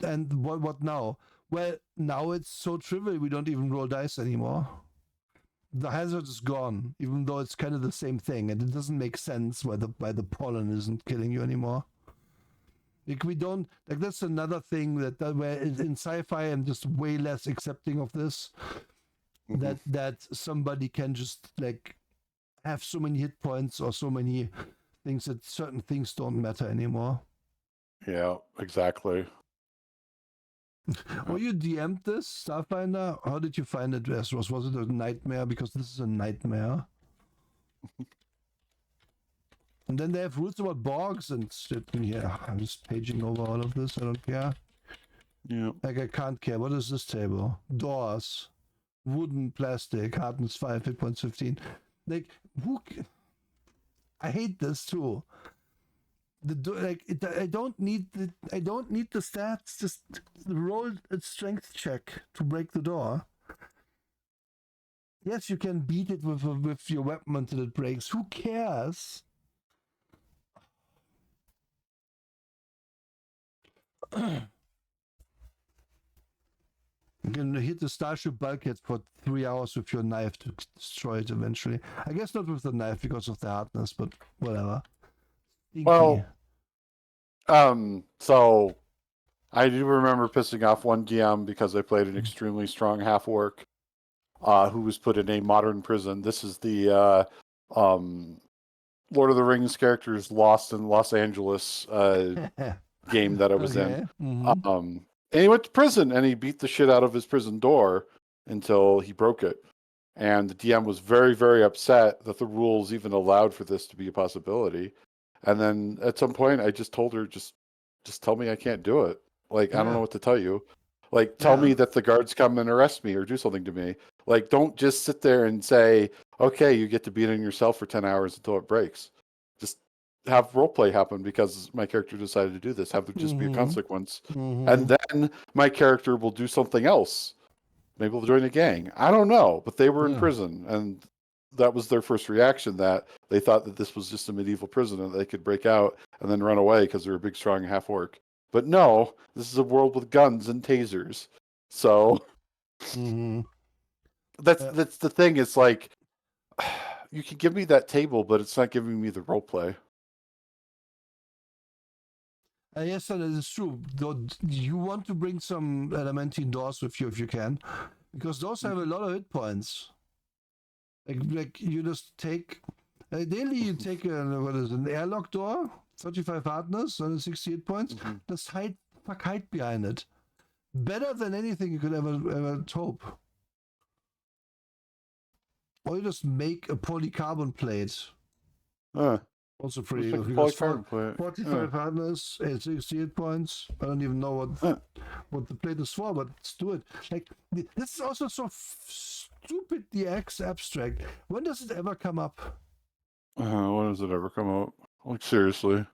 And what now? Well, now it's so trivial we don't even roll dice anymore. The hazard is gone, even though it's kind of the same thing, and it doesn't make sense why the pollen isn't killing you anymore. Like we don't like that's another thing that where in sci-fi I'm just way less accepting of this. That somebody can just like have so many hit points or so many things that certain things don't matter anymore. Yeah, exactly. Oh, you DM'd this Starfinder? How did you find it, Westeros? Was it a nightmare? Because this is a nightmare. And then they have rules about borgs and shit. Yeah, I'm just paging over all of this. I don't care. Yeah. Like, I can't care. What is this table? Doors. Wooden, plastic. Hardness 5, hit points 15. Like, I hate this too. I don't need the stats. Just roll a strength check to break the door. Yes, you can beat it with your weapon until it breaks. Who cares? You can hit the starship bulkhead for 3 hours with your knife to destroy it eventually. I guess not with the knife because of the hardness, but whatever. Stinky. Well, so I do remember pissing off one DM because I played an extremely strong half orc who was put in a modern prison. This is the Lord of the Rings characters Lost in Los Angeles game that I was in. Mm-hmm. And he went to prison and he beat the shit out of his prison door until he broke it. And the DM was very, very upset that the rules even allowed for this to be a possibility. And then at some point, I just told her, just tell me I can't do it. Like, I don't know what to tell you. Like, tell me that the guards come and arrest me or do something to me. Like, don't just sit there and say, okay, you get to beat on yourself for 10 hours until it breaks. Just have roleplay happen because my character decided to do this. Have there just be a consequence. And then my character will do something else. Maybe they'll join a gang. I don't know. But they were in prison. And that was their first reaction, that they thought that this was just a medieval prison and they could break out and then run away because they're a big, strong half-orc. But no, this is a world with guns and tasers. So that's the thing. It's like, you can give me that table, but it's not giving me the role play. Yes, that is true. Though you want to bring some adamantine doors with you if you can, because those have a lot of hit points. Like you just take daily. You take an airlock door, 35 hardness, 168 points. Just hide behind it. Better than anything you could ever hope. Or you just make a polycarbon plate. Also pretty good. Because 45 hardness, 68 points. I don't even know what the plate is for, but let's do it. Like, this is also so stupidly abstract. When does it ever come up? When does it ever come out? Like, seriously.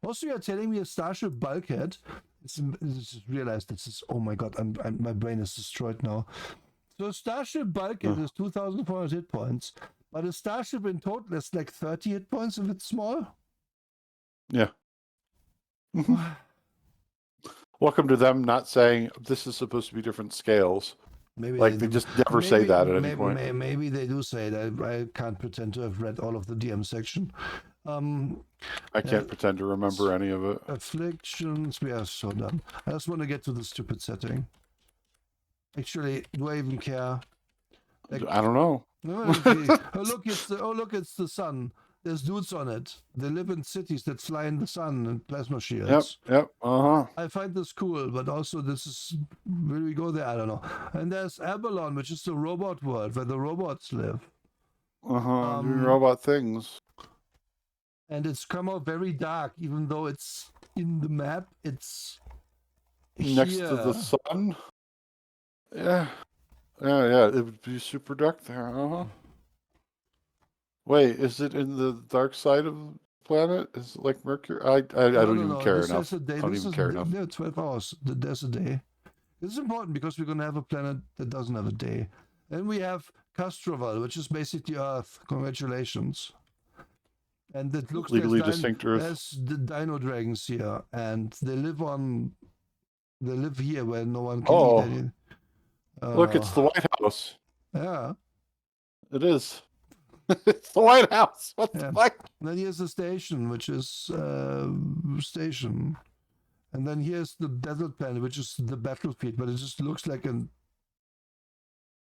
Also, you're telling me a Starship Bulkhead. I just realized this is, oh my god, my brain is destroyed now. So Starship Bulkhead is 2,400 hit points, but a Starship in total is like 30 hit points if it's small. Yeah. Welcome to them not saying this is supposed to be different scales. Maybe like they just never say that at any point. Maybe they do say that. I can't pretend to have read all of the DM section. I can't pretend to remember any of it. Afflictions, we are so done. I just want to get to the stupid setting. Actually, do I even care? Like, I don't know. Look, it's the sun. There's dudes on it. They live in cities that fly in the sun and plasma shields. Yep. I find this cool, but also this is, will we go there? I don't know. And there's Abalon, which is the robot world where the robots live. Doing robot things. And it's come out very dark, even though it's in the map. It's next to the sun. Yeah. It would be super dark there. Wait, is it in the dark side of the planet? Is it like Mercury? I don't even care enough. I don't even care enough. Yeah, 12 hours. There's a day. This is important because we're going to have a planet that doesn't have a day. Then we have Castroval, which is basically Earth. Congratulations. And it looks legally distinct Earth. There's the dino dragons here, and they live here where no one can eat any. Look, it's the White House. Yeah. It is. It's the White House. What the fuck? And then here's the station, which is station. And then here's the desert planet, which is the battlefield, but it just looks like a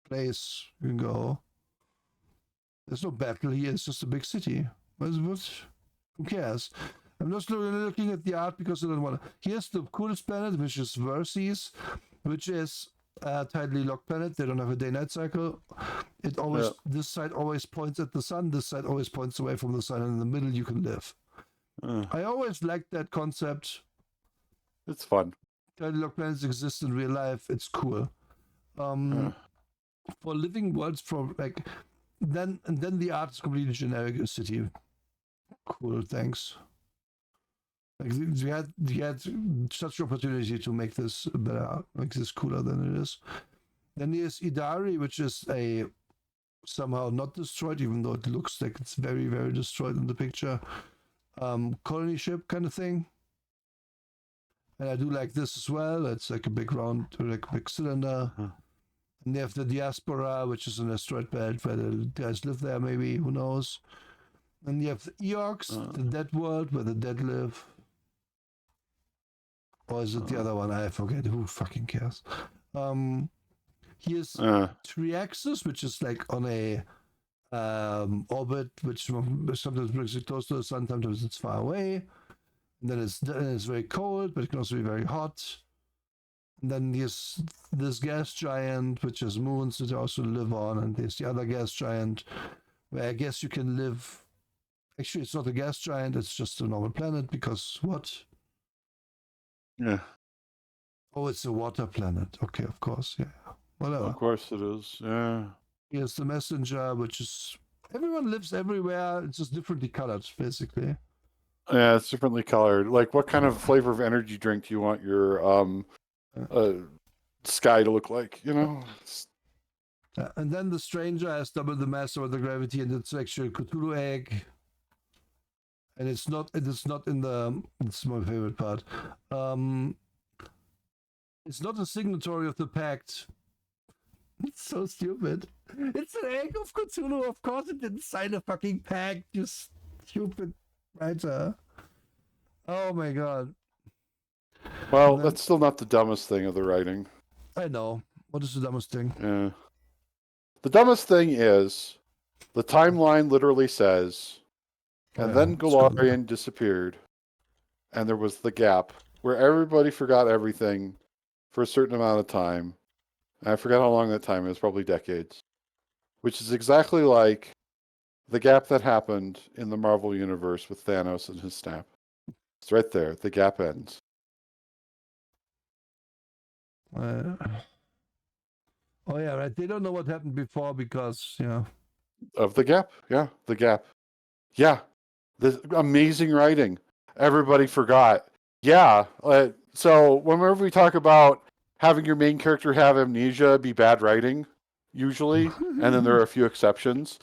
place you can go. There's no battle here, it's just a big city. Who cares? I'm just looking at the art because I don't want to. Here's the coolest planet, which is Verces, which is a tidally locked planet. They don't have a day-night cycle. It always this side always points at the sun. This side always points away from the sun, and in the middle you can live. I always liked that concept. It's fun. Tidally locked planets exist in real life. It's cool. For living worlds, then the art is completely generic. A city. Cool. Thanks. Like you had such opportunity to make this better, make this cooler than it is. Then there's Idari, which is a somehow not destroyed, even though it looks like it's very, very destroyed in the picture. Colony ship kind of thing. And I do like this as well. It's like a big round, like a big cylinder. And they have the Diaspora, which is an asteroid belt where the guys live there, maybe, who knows. And you have the Eox, the dead world where the dead live. Or is it the other one? I forget. Who fucking cares? Here's Triaxis, which is like on a orbit, which sometimes brings it close to the sun, sometimes it's far away. And then it's very cold, but it can also be very hot. And then there's this gas giant, which has moons that also live on, and there's the other gas giant, where I guess you can live. Actually, it's not a gas giant; it's just a normal planet. Because what? Yeah. Oh, it's a water planet. Okay, of course. Yeah. Whatever. Of course it is. Yeah. Here's the messenger, which is everyone lives everywhere. It's just differently colored, basically. Yeah, it's differently colored. Like, what kind of flavor of energy drink do you want your sky to look like? You know. And then the stranger has double the mass or the gravity, and it's actually a Cthulhu egg. And it's not in the. It's my favorite part. It's not a signatory of the pact. It's so stupid. It's an egg of Cthulhu. Of course, it didn't sign a fucking pact. You stupid writer. Oh my god. Well, that's still not the dumbest thing of the writing. I know. What is the dumbest thing? Yeah. The dumbest thing is the timeline literally says. And then Galarian disappeared, and there was the gap where everybody forgot everything for a certain amount of time. And I forgot how long that time is, probably decades. Which is exactly like the gap that happened in the Marvel Universe with Thanos and his snap. It's right there. The gap ends. Oh yeah, right. They don't know what happened before because, Of the gap. Yeah, the gap. Yeah, this amazing writing. Everybody forgot. Yeah. So whenever we talk about having your main character have amnesia be bad writing, usually, and then there are a few exceptions.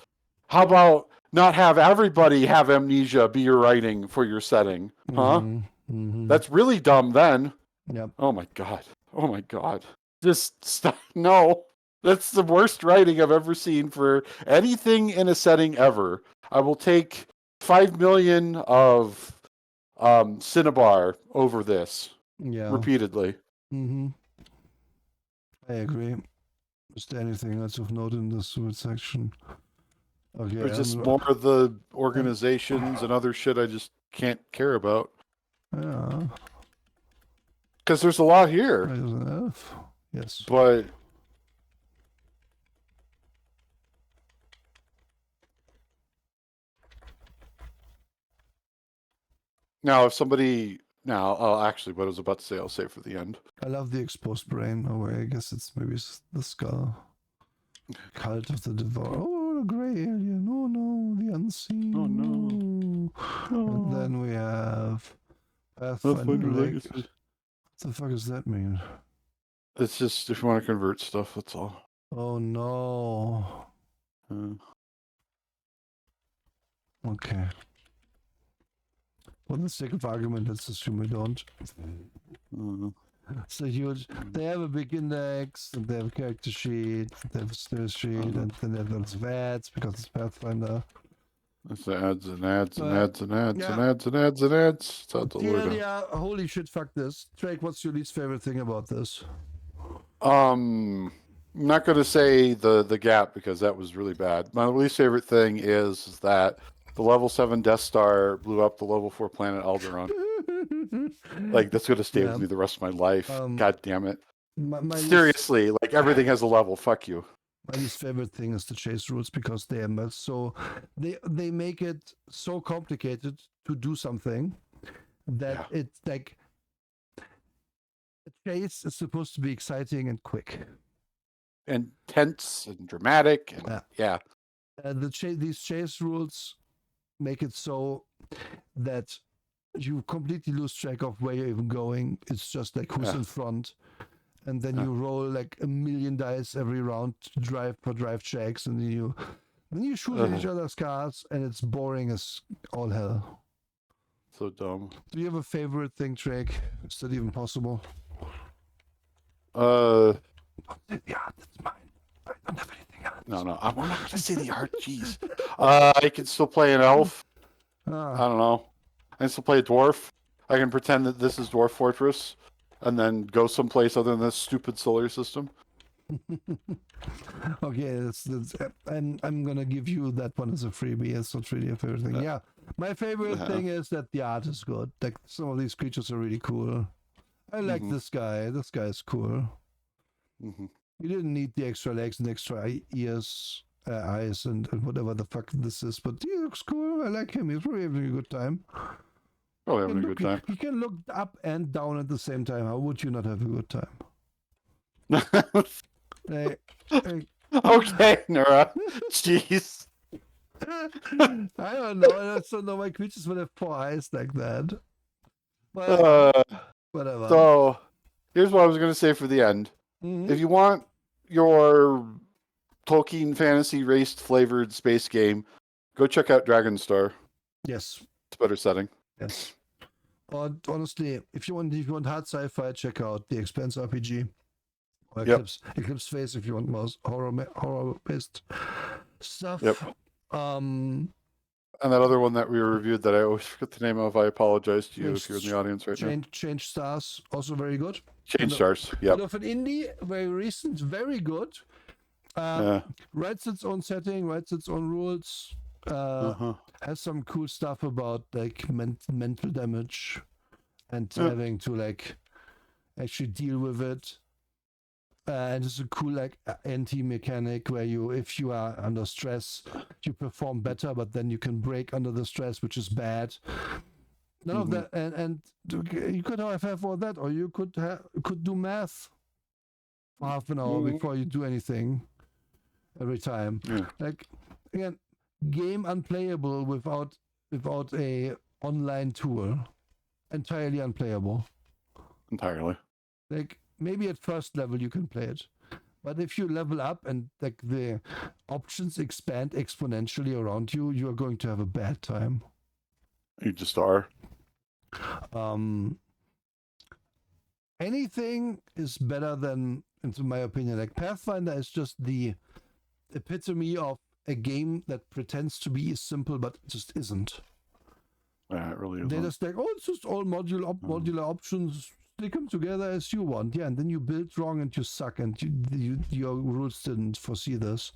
How about not have everybody have amnesia be your writing for your setting? Huh? That's really dumb then. Yep. Oh my god. Oh my god. Just stop. No. That's the worst writing I've ever seen for anything in a setting ever. I will take 5 million of Cinnabar over this Yeah. repeatedly. I agree. Is there anything else of note in this section? Okay. There's just more of the organizations and other shit I just can't care about. Yeah. Because there's a lot here. Yes. But now, if somebody actually, what I was about to say, I'll save for the end. I love the exposed brain. Oh, I guess it's maybe the skull. Cult of the Devourer. Oh, the gray alien. Oh no, the unseen. Oh no. And then we have Pathfinder Legacy. What the fuck does that mean? It's just if you want to convert stuff, that's all. Oh no. Okay. For the sake of argument, let's assume we don't. So huge. They have a big index, and they have a character sheet, they have a skill sheet, and then they have lots of ads because it's Pathfinder. It's ads and ads and ads and ads and ads and ads and ads. Yeah, holy shit, fuck this. Drake, what's your least favorite thing about this? I'm not going to say the gap because that was really bad. My least favorite thing is that the level 7 Death Star blew up the level 4 planet Alderaan. Like, that's going to stay with me the rest of my life. God damn it. Seriously, like, everything has a level. Fuck you. My least favorite thing is the chase rules because they are so... They make it so complicated to do something that it's like... A chase is supposed to be exciting and quick. And tense and dramatic. And, these chase rules make it so that you completely lose track of where you're even going. It's just like who's in front, and then you roll like a million dice every round to drive checks, and then you shoot at each other's cars, and it's boring as all hell. So dumb. Do you have a favorite thing, Drake? Is that even possible? Yeah, that's mine. I don't have anything else. No, I'm not going to say the art. Jeez. I can still play an elf. I don't know. I can still play a dwarf. I can pretend that this is Dwarf Fortress and then go someplace other than this stupid solar system. Okay, I'm gonna give you that one as a freebie. It's not really a favorite thing. Yeah, my favorite thing is that the art is good. Like some of these creatures are really cool. I like this guy. This guy is cool. You didn't need the extra legs and extra ears, eyes, and whatever the fuck this is, but he looks cool. I like him. He's really having a good time. Probably having a good time. He can look up and down at the same time. How would you not have a good time? Okay, Nora. Jeez. I don't know. I don't know why creatures would have 4 eyes like that. But whatever. So, here's what I was going to say for the end. If you want your Tolkien fantasy race flavored space game, go check out Dragonstar. Yes. It's a better setting. Yes. Honestly, if you want hard sci-fi, check out The Expanse RPG. Or Eclipse Phase if you want more horror-based stuff. Yep. And that other one that we reviewed that I always forget the name of, I apologize to you if you're in the audience right now. Change Stars, also very good. Change Stars, yeah. Bit of an indie, very recent, very good. Writes its own setting, writes its own rules. Has some cool stuff about like mental damage and having to like actually deal with it. And it's a cool like anti-mechanic where if you are under stress, you perform better, but then you can break under the stress, which is bad. None of that, and you could have all that, or you could do math for half an hour before you do anything. every time. Yeah. Like again, game unplayable without a online tool, entirely unplayable. Entirely. Like maybe at first level you can play it, but if you level up and like the options expand exponentially around you, you are going to have a bad time. You just are. Anything is better than, into my opinion, like Pathfinder is just the epitome of a game that pretends to be simple but just isn't. Yeah, it really They're isn't. just like, oh, it's just all modular options. Stick them together as you want. Yeah, and then you build wrong and you suck, and your rules didn't foresee this.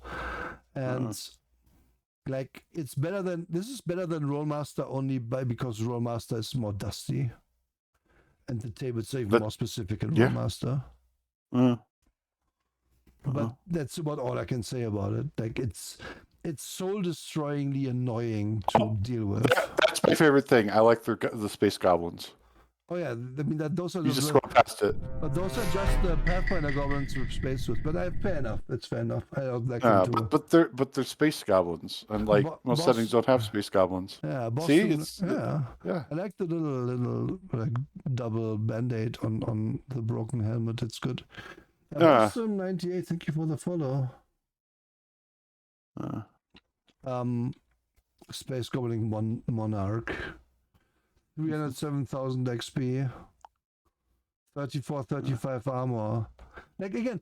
And like, it's better than, this is better than Rollmaster only because Rollmaster is more dusty. And the tables are even more specific in Rollmaster. But that's about all I can say about it. Like, it's soul-destroyingly annoying to deal with. That's my favorite thing. I like the space goblins. Oh yeah, I mean those are you just go past it. But those are just the Pathfinder goblins with spacesuits. But fair enough. It's fair enough. I don't like them too. But they're space goblins, and like most settings don't have space goblins. Yeah, Boston, see, yeah. I like the little like double band-aid on the broken helmet. It's good. Boston 98. Thank you for the follow. Space Goblin Monarch. 307,000 XP. 35 armor. Like again,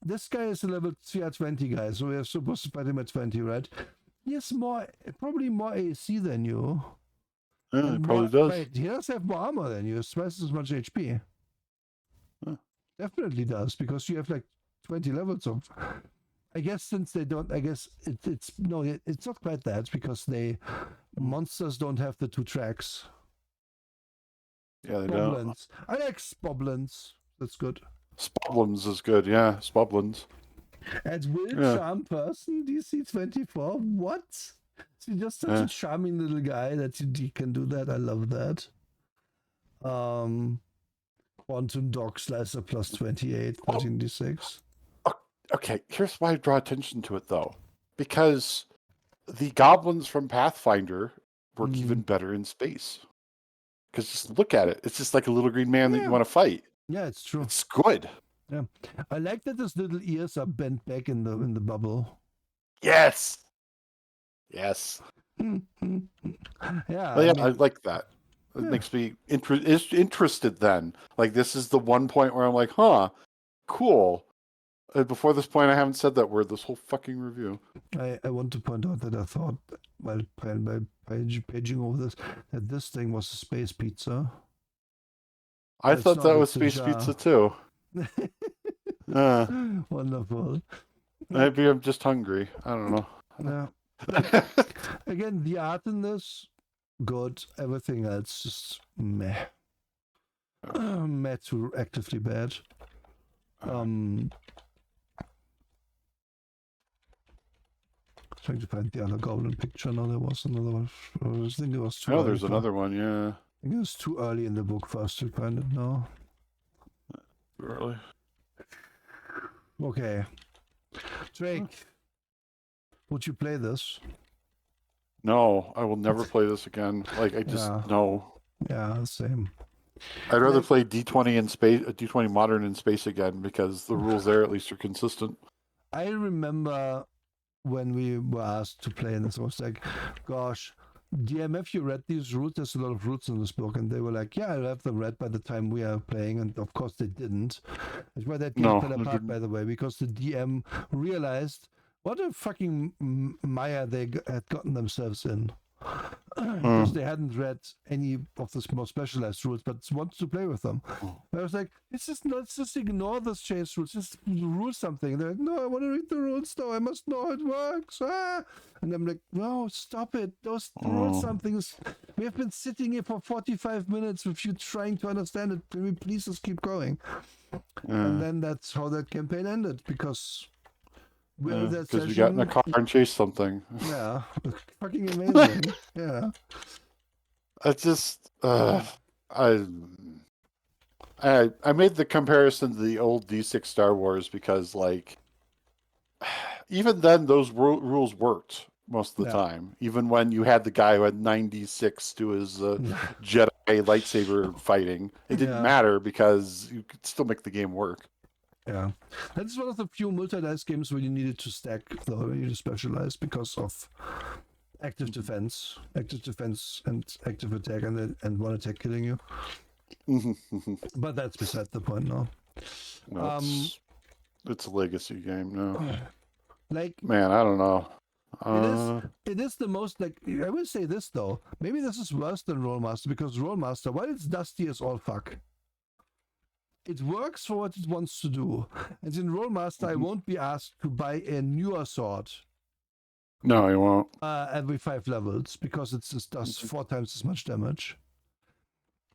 this guy is a level CR 20 guy, so we are supposed to fight him at 20, right? He has probably more AC than you. Yeah, he probably does. Right, he does have more armor than you, twice as much HP. Definitely does, because you have like 20 levels of. I guess since they don't, I guess it's not quite that, because monsters don't have the 2 tracks. Yeah, they Spoblins. I like Spoblins. That's good. Spoblins is good, yeah. Spoblins. And Will Charm Person, DC 24. What? He's just such a charming little guy that he can do that. I love that. Quantum Dog Slicer plus 28, 13d6. Okay, here's why I draw attention to it though. Because the goblins from Pathfinder work even better in space. Because just look at it. It's just like a little green man that you want to fight. Yeah, it's true. It's good. Yeah. I like that his little ears are bent back in the bubble. Yes. Yes. Yeah. I like that. It makes me interested then. Like, this is the one point where I'm like, huh, cool. Before this point, I haven't said that word this whole fucking review. I want to point out that I thought, while paging over this, that this thing was a space pizza. I thought that was space pizza too. Wonderful. Maybe I'm just hungry. I don't know. Yeah. Again, the art in this, good. Everything else, just meh. Meh to actively bad. Trying to find the other goblin picture. No, there was another one. I think it was too early. There's another one, yeah. I think it was too early in the book for us to find it now. Too early. Okay. Drake, would you play this? No, I will never play this again. Like, I just, no. Yeah, same. I'd rather play D20 in space, D20 Modern in space again, because the rules there at least are consistent. I remember when we were asked to play, and it was like, gosh, DMF, you read these rules? There's a lot of rules in this book. And they were like, yeah, I'll have them read by the time we are playing. And of course they didn't. That's why that game fell apart, by the way, because the DM realized what a fucking mire they had gotten themselves in. Because they hadn't read any of the more specialized rules, but wanted to play with them. I was like, let's just ignore those chase rules, just rule something. They're like, no, I want to read the rules though, I must know how it works. And I'm like, no, stop it. Those rules somethings. We have been sitting here for 45 minutes with you trying to understand it. Can we please just keep going? And then that's how that campaign ended, because because we got in a car and chased something. Yeah, fucking amazing. Yeah. It's just I made the comparison to the old D6 Star Wars because, like, even then, those rules worked most of the time. Even when you had the guy who had 96 to his Jedi lightsaber fighting, it didn't matter because you could still make the game work. Yeah, that's one of the few multi-dice games where you needed to stack, though, you need to specialize because of active defense, and active attack, and one attack killing you. But that's beside the point now. No, it's a legacy game now. Like, man, I don't know. It is the most, like, I will say this though. Maybe this is worse than Rollmaster, because Rollmaster, while it's dusty as all fuck, it works for what it wants to do. And in Rollmaster, I won't be asked to buy a newer sword. No, you won't. Every 5 levels, because it just does 4 times as much damage.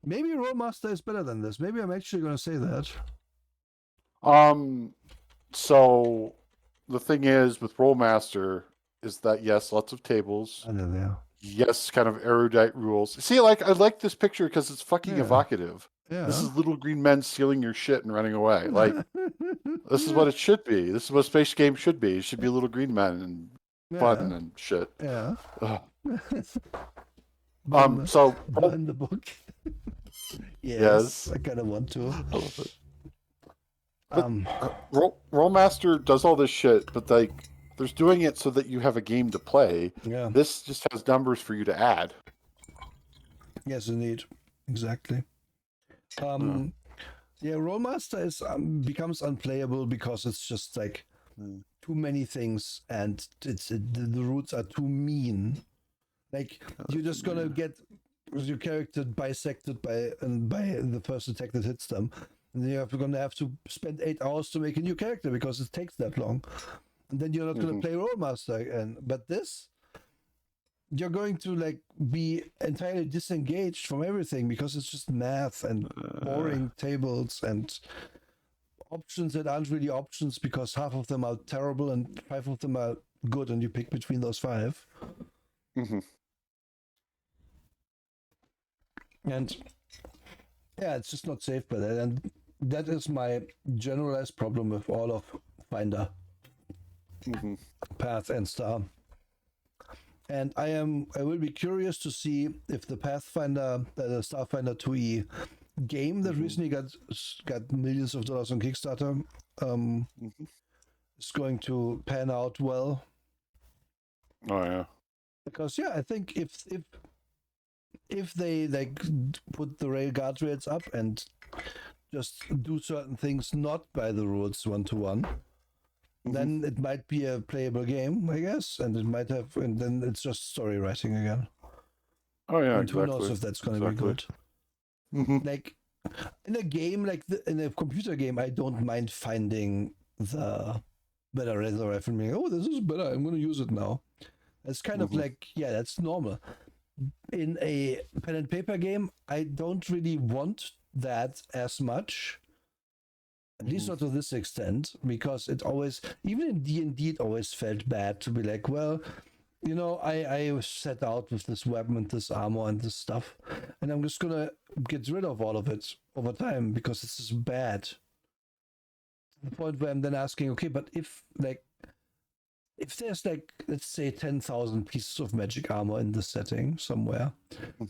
Maybe Rollmaster is better than this. Maybe I'm actually going to say that. So the thing is with Rollmaster is that yes, lots of tables. I know there. Yes, kind of erudite rules. See, like I like this picture because it's fucking evocative. Yeah. This is little green men stealing your shit and running away. Like this is what it should be. This is what space game should be. It should be little green men and fun and shit. Yeah. So in the book. yes, I kind of want to. I love it. Rollmaster does all this shit, but like, there's doing it so that you have a game to play. Yeah. This just has numbers for you to add. Yes, indeed. Exactly. Rollmaster is becomes unplayable because it's just like too many things, and the rules are too mean. Like you're just gonna get your character bisected by the first attack that hits them, and then you're gonna have to spend 8 hours to make a new character because it takes that long, and then you're not gonna play Rollmaster again. But this, you're going to like be entirely disengaged from everything because it's just math and boring tables and options that aren't really options because half of them are terrible and 5 of them are good, and you pick between those 5. And yeah, it's just not safe by that, and that is my generalized problem with all of Finder, Path, and Star. And I will be curious to see if the Pathfinder, the Starfinder 2E game that recently got millions of dollars on Kickstarter, is going to pan out well. Oh yeah. Because I think if they like put the rail guardrails up and just do certain things not by the rules 1-to-1, then it might be a playable game, I guess, and then it's just story writing again. Oh yeah, and who knows if that's going to be good. Like in a game in a computer game, I don't mind finding the better razor rifle and being, oh, this is better, I'm going to use it now. It's kind of like, that's normal. In a pen and paper game, I don't really want that as much, at least not to this extent, because it always, even in D&D, it always felt bad to be like, well, I set out with this weapon and this armor and this stuff, and I'm just gonna get rid of all of it over time because it's just bad. To the point where I'm then asking, okay, but if there's like, let's say 10,000 pieces of magic armor in this setting somewhere,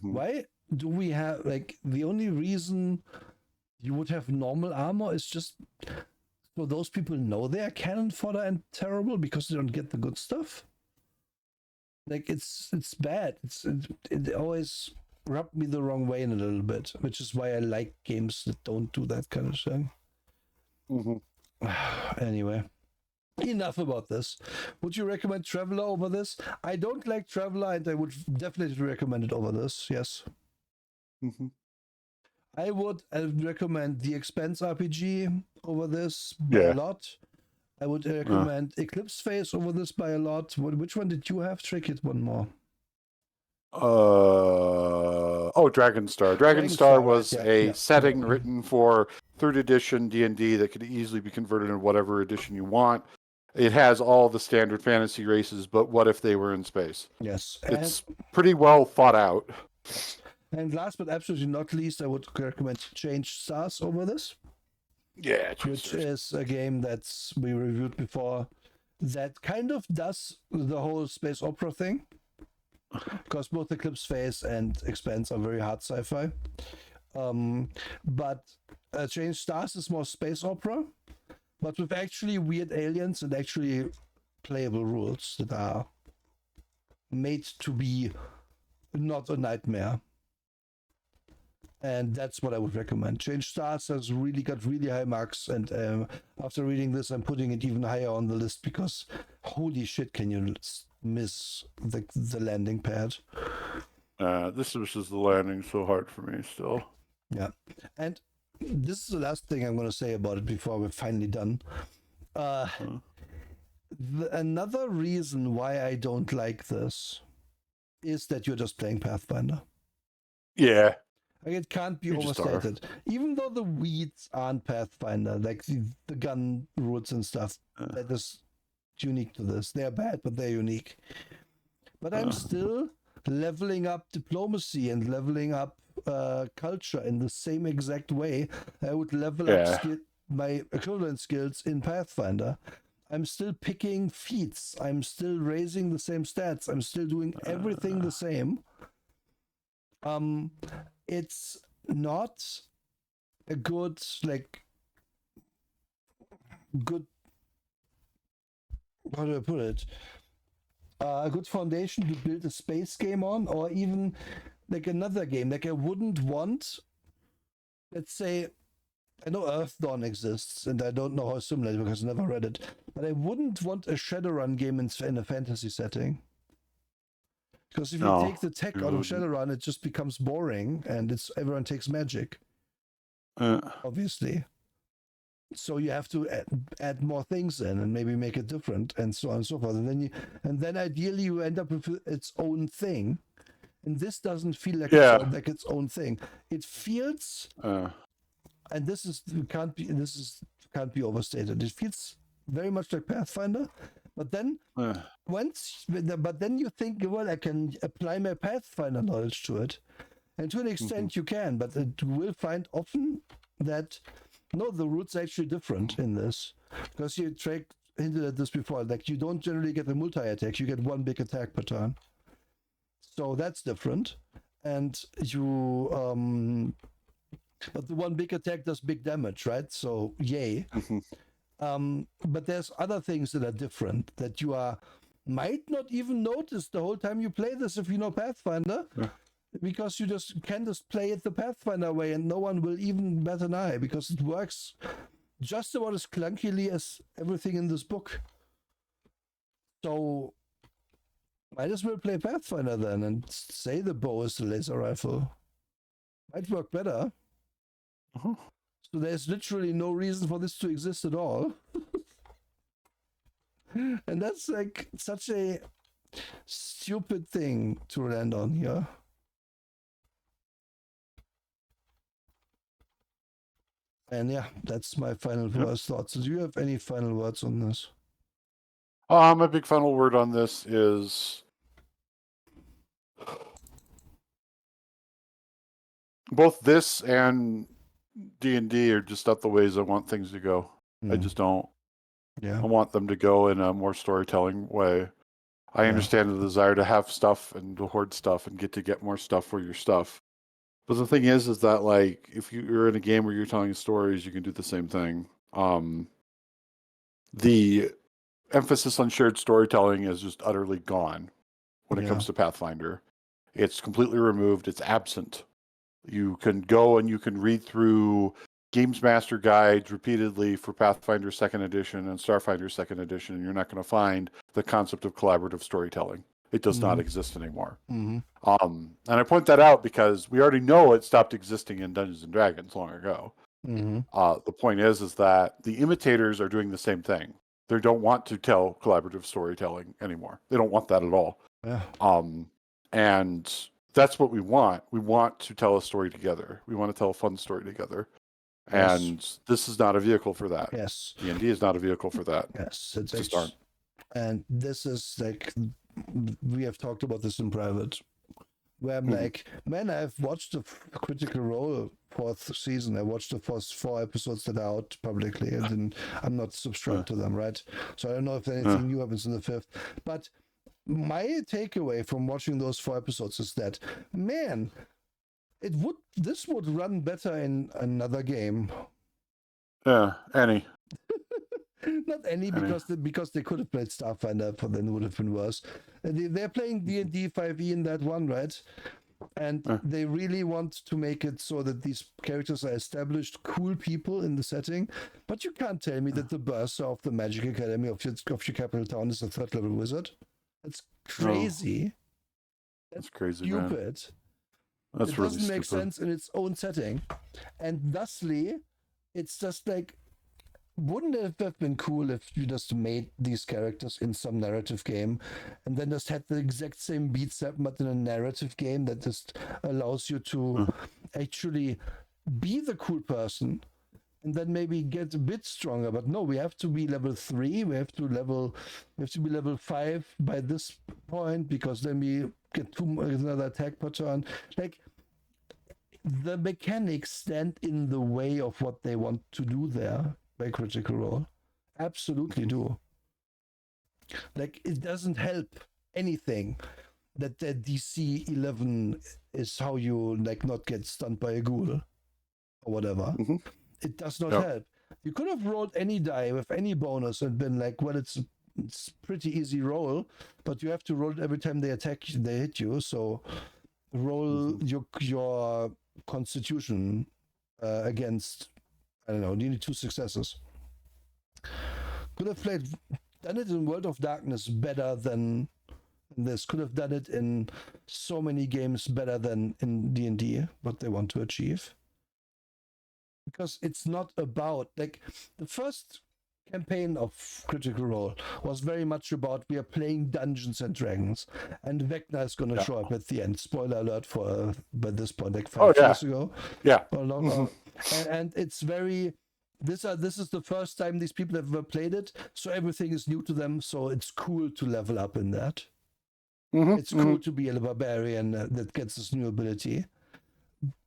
why do we have, like, the only reason you would have normal armor is just so those people know they are cannon fodder and terrible because they don't get the good stuff? Like, it's bad. It always rubbed me the wrong way in a little bit, which is why I like games that don't do that kind of thing. Anyway. Enough about this. Would you recommend Traveler over this? I don't like Traveler, and I would definitely recommend it over this. Yes. I would recommend The Expanse RPG over this by a lot. I would recommend Eclipse Phase over this by a lot. Which one did you have? Trick it one more. Dragonstar. Dragonstar was a setting written for 3rd edition D&D that could easily be converted into whatever edition you want. It has all the standard fantasy races, but what if they were in space? Yes. It's pretty well thought out. And last but absolutely not least, I would recommend Changed Stars over this. Yeah, which is a game that we reviewed before. that kind of does the whole space opera thing, because both Eclipse Phase and Expanse are very hard sci-fi. But Change Stars is more space opera, but with actually weird aliens and actually playable rules that are made to be not a nightmare. And that's what I would recommend. Change Stars has really got really high marks, and after reading this, I'm putting it even higher on the list because holy shit, can you miss the landing pad? This was just the landing so hard for me still. Yeah, and this is the last thing I'm going to say about it before we're finally done. Another reason why I don't like this is that you're just playing Pathfinder. Yeah. Like, it can't be overstated. Even though the weeds aren't Pathfinder, like the gun roots and stuff, that is unique to this. They're bad, but they're unique. But I'm still leveling up diplomacy and leveling up culture in the same exact way I would level up my equivalent skills in Pathfinder. I'm still picking feats. I'm still raising the same stats. I'm still doing everything the same. It's not a good, how do I put it? A good foundation to build a space game on, or even like another game. Like, I wouldn't want, let's say, I know Earth Dawn exists, and I don't know how similar it is because I never read it, but I wouldn't want a Shadowrun game in a fantasy setting. Because if you take the tech out of Shadowrun, it just becomes boring, and everyone takes magic. Obviously. So you have to add more things in and maybe make it different, and so on and so forth. And then ideally you end up with its own thing. And this doesn't feel like its own thing. It feels, and this can't be overstated. It feels very much like Pathfinder, but then then you think, well, I can apply my Pathfinder knowledge to it, and to an extent you can, but you will find often that no, the routes are actually different in this, because you hinted at this before. Like, you don't generally get a multi-attack; you get one big attack per turn. So that's different, and but the one big attack does big damage, right? So yay. But there's other things that are different that you might not even notice the whole time you play this if you know Pathfinder, because you can just play it the Pathfinder way, and no one will even bat an eye, because it works just about as clunkily as everything in this book. So might as well play Pathfinder then and say the bow is the laser rifle. Might work better. So there's literally no reason for this to exist at all. And that's like such a stupid thing to land on here. And yeah, that's my final thoughts. Do you have any final words on this? My big final word on this is both this and D&D are just not the ways I want things to go. I just don't. Yeah. I want them to go in a more storytelling way. I understand the desire to have stuff and to hoard stuff and get more stuff for your stuff. But the thing is that, like, if you're in a game where you're telling stories, you can do the same thing. The emphasis on shared storytelling is just utterly gone when it comes to Pathfinder. It's completely removed. It's absent. You can go and you can read through Games Master guides repeatedly for Pathfinder 2nd Edition and Starfinder 2nd Edition, and you're not going to find the concept of collaborative storytelling. It does not exist anymore. And I point that out because we already know it stopped existing in Dungeons & Dragons long ago. The point is that the imitators are doing the same thing. They don't want to tell collaborative storytelling anymore. They don't want that at all. And that's what we want. We want to tell a story together. We want to tell a fun story together. And this is not a vehicle for that. D&D is not a vehicle for that. It's just aren't. And this is like, we have talked about this in private, where I'm like, man, I've watched a Critical Role 4th season. I watched the first 4 episodes that are out publicly, and then I'm not subscribed to them, right? So I don't know if anything new happens in the 5th. But my takeaway from watching those 4 episodes is that, man, this would run better in another game. Yeah, any. Not any, because they could have played Starfinder, but then it would have been worse. They're playing D&D 5e in that one, right? And they really want to make it so that these characters are established, cool people in the setting. But you can't tell me that the bursar of the Magic Academy of your capital town is a 3rd level wizard. That's crazy. No. That's crazy, stupid. Man. That's it really doesn't make stupid. sense in its own setting. And thusly, it's just like, wouldn't it have been cool if you just made these characters in some narrative game and then just had the exact same beat set, but in a narrative game that just allows you to actually be the cool person and then maybe get a bit stronger? But no, we have to be level 3, we have to be level 5 by this point, because then we get another attack per turn. Like, the mechanics stand in the way of what they want to do there by Critical Role. Absolutely do. Like, it doesn't help anything that the DC 11 is how you like not get stunned by a ghoul or whatever. It does not help. You could have rolled any die with any bonus and been like, well, it's pretty easy roll, but you have to roll it every time they hit you. So roll your constitution against, I don't know, you need 2 successes. Could have done it in World of Darkness better than this. Could have done it in so many games better than in D&D, what they want to achieve. Because it's not about, like, the first campaign of Critical Role was very much about, we are playing Dungeons and Dragons, and Vecna is going to show up at the end. Spoiler alert for by this point, like 5 years ago. Yeah. And it's very, this is the first time these people have ever played it, so everything is new to them, so it's cool to level up in that. It's cool to be a barbarian that gets this new ability.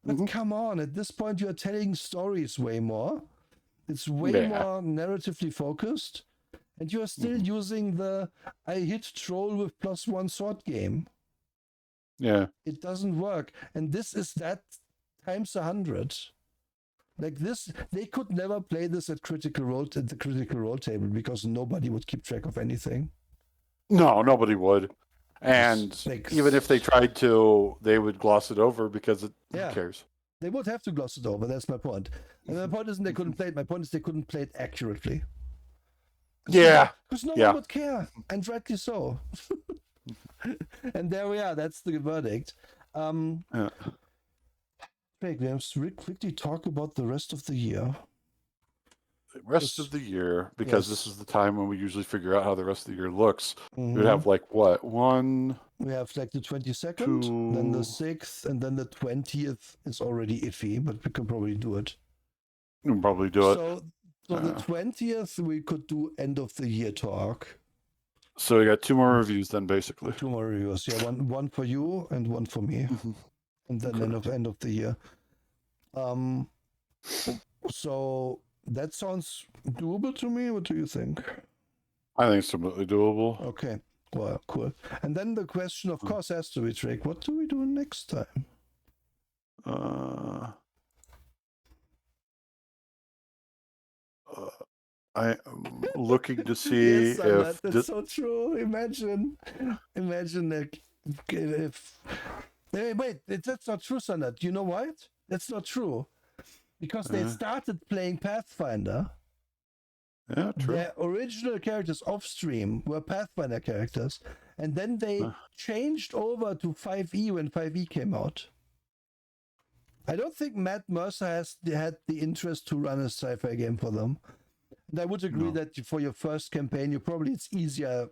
But come on, at this point you're telling stories way more. It's way more narratively focused, and you're still using the I hit troll with +1 sword game. Yeah. It doesn't work. And this is that times 100. Like this, they could never play this at the Critical Role table, because nobody would keep track of anything. No, nobody would. And even if they tried to, they would gloss it over, because who cares? They would have to gloss it over. That's my point. And my point isn't they couldn't play it. My point is they couldn't play it accurately. Because no one would care, and rightly so. And there we are. That's the verdict. Craig, we have to quickly talk about the rest of the year. The rest of the year, because this is the time when we usually figure out how the rest of the year looks. We'd have like what? We have like the 22nd, then the 6th, and then the 20th is already iffy, but we can probably do it. We can probably do it. So the 20th, we could do end of the year talk. So we got 2 more reviews then, basically. 2 more reviews. Yeah, one for you and one for me. And then end of the year. So that sounds doable to me. What do you think? I think it's completely doable. Okay. Well, cool. And then the question, of course, has to be, Drake, what do we do next time? I am looking to see if... That's so true. Imagine like, if... Wait, that's not true, Sanat. You know what? That's not true. Because they started playing Pathfinder. Yeah, true. Their original characters off stream were Pathfinder characters, and then they changed over to 5e when 5e came out. I don't think Matt Mercer had the interest to run a sci-fi game for them. And I would agree that for your first campaign, it's easier.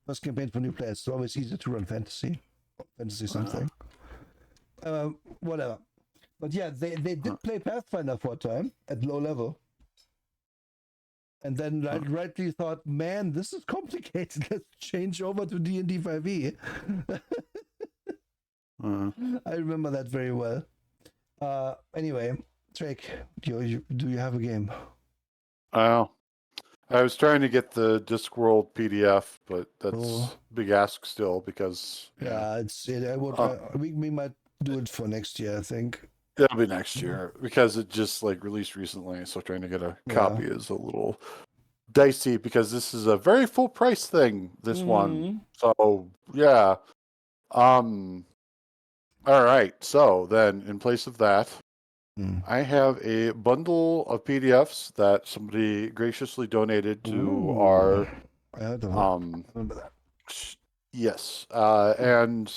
First campaign for new players, it's always easier to run fantasy something. Whatever. But yeah, they did play Pathfinder for a time at low level. And then rightly thought, man, this is complicated. Let's change over to D&D 5e. I remember that very well. Anyway, Drake, do you have a game? Oh, I was trying to get the Discworld PDF, but Oh, that's big ask still because yeah, uh, we might do it for next year, I think. it'll be next year because it just like released recently. So trying to get a Yeah. copy is a little dicey because this is a very full price thing. This one, Mm. so yeah. Um. All right. So then, in place of that, Mm. I have a bundle of PDFs that somebody graciously donated to Ooh. our I don't um. remember that. Yes. And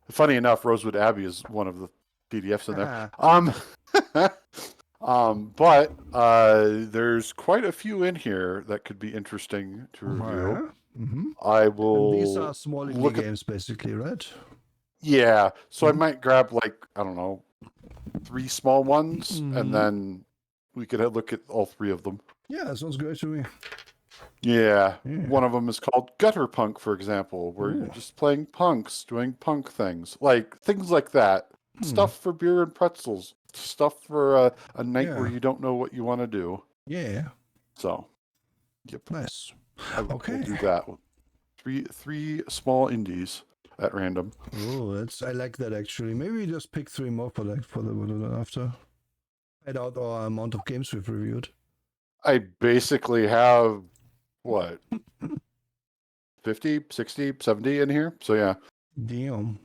funny enough, Rosewood Abbey is one of the PDFs in there. Haha. But there's quite a few in here that could be interesting to review. Yeah. Mm-hmm. I And these are will small indie look at, games, basically, right? yeah. So I Mm-hmm. might grab like, I don't know, 3 small ones, and Mm-hmm. then we could look at all 3 of them. Yeah, that sounds great to me. Yeah. Yeah. One of them is called Gutter Punk, for example, where you're Ooh. just playing punks, doing punk things, like things like that. Hmm. Stuff for beer and pretzels. Stuff for a night where Yeah. you don't know what you want to do. Yeah. So, yep, Nice. we'll Okay. do that. Three small indies at random. Oh, I like that actually. Maybe we just pick 3 more for the after. Add out our amount of games we've reviewed. I basically have what 50, 60, 70 in here. So yeah. Damn.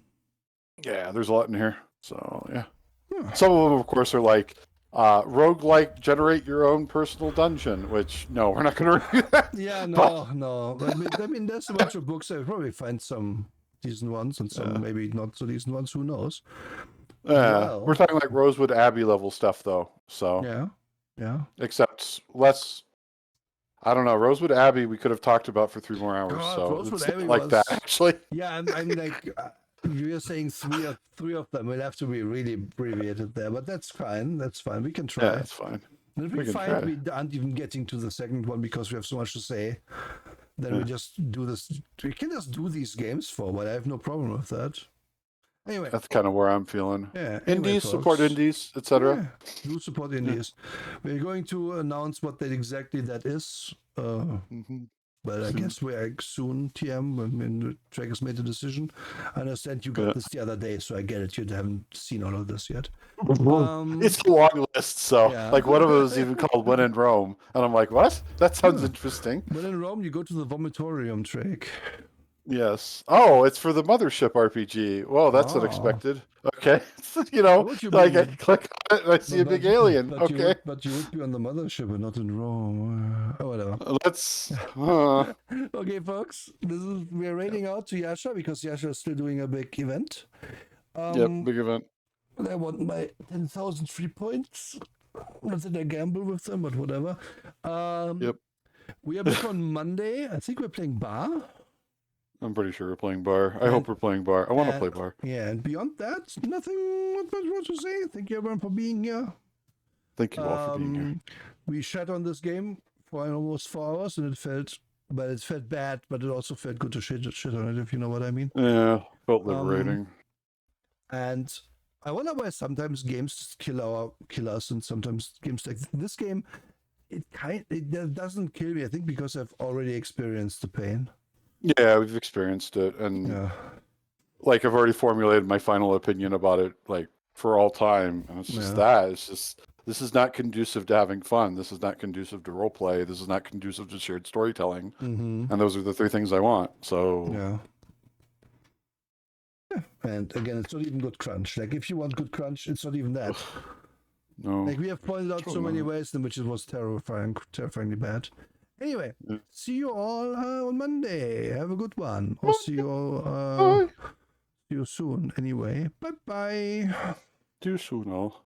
Yeah, there's a lot in here. So yeah. Huh. Some of them, of course, are like roguelike, generate your own personal dungeon, which, no, we're not going to review that. Yeah, But, no. I mean, there's a bunch of books. I'll probably find some decent ones and some maybe not so decent ones. Who knows? we're Well, talking like Rosewood Abbey level stuff, though. So, yeah. Yeah. except less, I don't know, Rosewood Abbey we could have talked about for 3 more hours. God, So Rosewood it's Abbey not like that, was. actually. Yeah, I'm like, you're saying three of them will have to be really abbreviated there, but that's fine. That's fine. We can Yeah, try. that's fine. And if we We can find try. we aren't even getting to the second one because we have so much to say, then we Yeah, just do this. We can just do these games for, but I have no problem with that. Anyway, that's kind of where I'm feeling. yeah. Anyway, Indies, support folks. indies, etc. Yeah, do support Yeah. indies. We're going to announce what that exactly that is. Mm-hmm. But I guess we're soon, TM, when the track has made a decision. I understand you got Yeah. this the other day, so I get it. You haven't seen all of this yet. It's a long list, so Yeah. like one of them is even called "When in Rome," and I'm like, "What? That sounds interesting." When in Rome, you go to the vomitorium, Drake. Yes. Oh, it's for the Mothership RPG. Whoa, that's Oh, unexpected. Okay, how would you be like in I the? click on it and I see a big alien. Okay, But you would be on the mothership and not in Rome. Oh, whatever. let's. Okay, folks, we're raiding out to Yasha because Yasha is still doing a big event. Yep, Um, big event. I want my 10,000 free points. Not that I gamble with them, but whatever. Yep, We are back on Monday. I think we're playing Bar. I'm pretty sure we're playing bar. I And, hope we're playing bar. I want to and play bar. yeah, and beyond that, nothing much more to say. Thank you everyone for being here. Thank you all for being here. We shat on this game for almost 4 hours, and it felt bad, but it also felt good to shit on it, if you know what I mean. Yeah, felt liberating. And I wonder why sometimes games just kill us, and sometimes games like this game, it doesn't kill me. I think because I've already experienced the pain. Yeah, we've experienced it, and Yeah. like I've already formulated my final opinion about it, like for all time. And it's just that. It's just this is not conducive to having fun. This is not conducive to role play. This is not conducive to shared storytelling. Mm-hmm. And those are the 3 things I want. So Yeah. And again, it's not even good crunch. Like if you want good crunch, it's not even that. no. Like we have pointed out so many not. ways in which it was terrifyingly bad. Anyway, see you all on Monday. Have a good one. Or see you all see you soon. Anyway, bye bye. Too soon, all.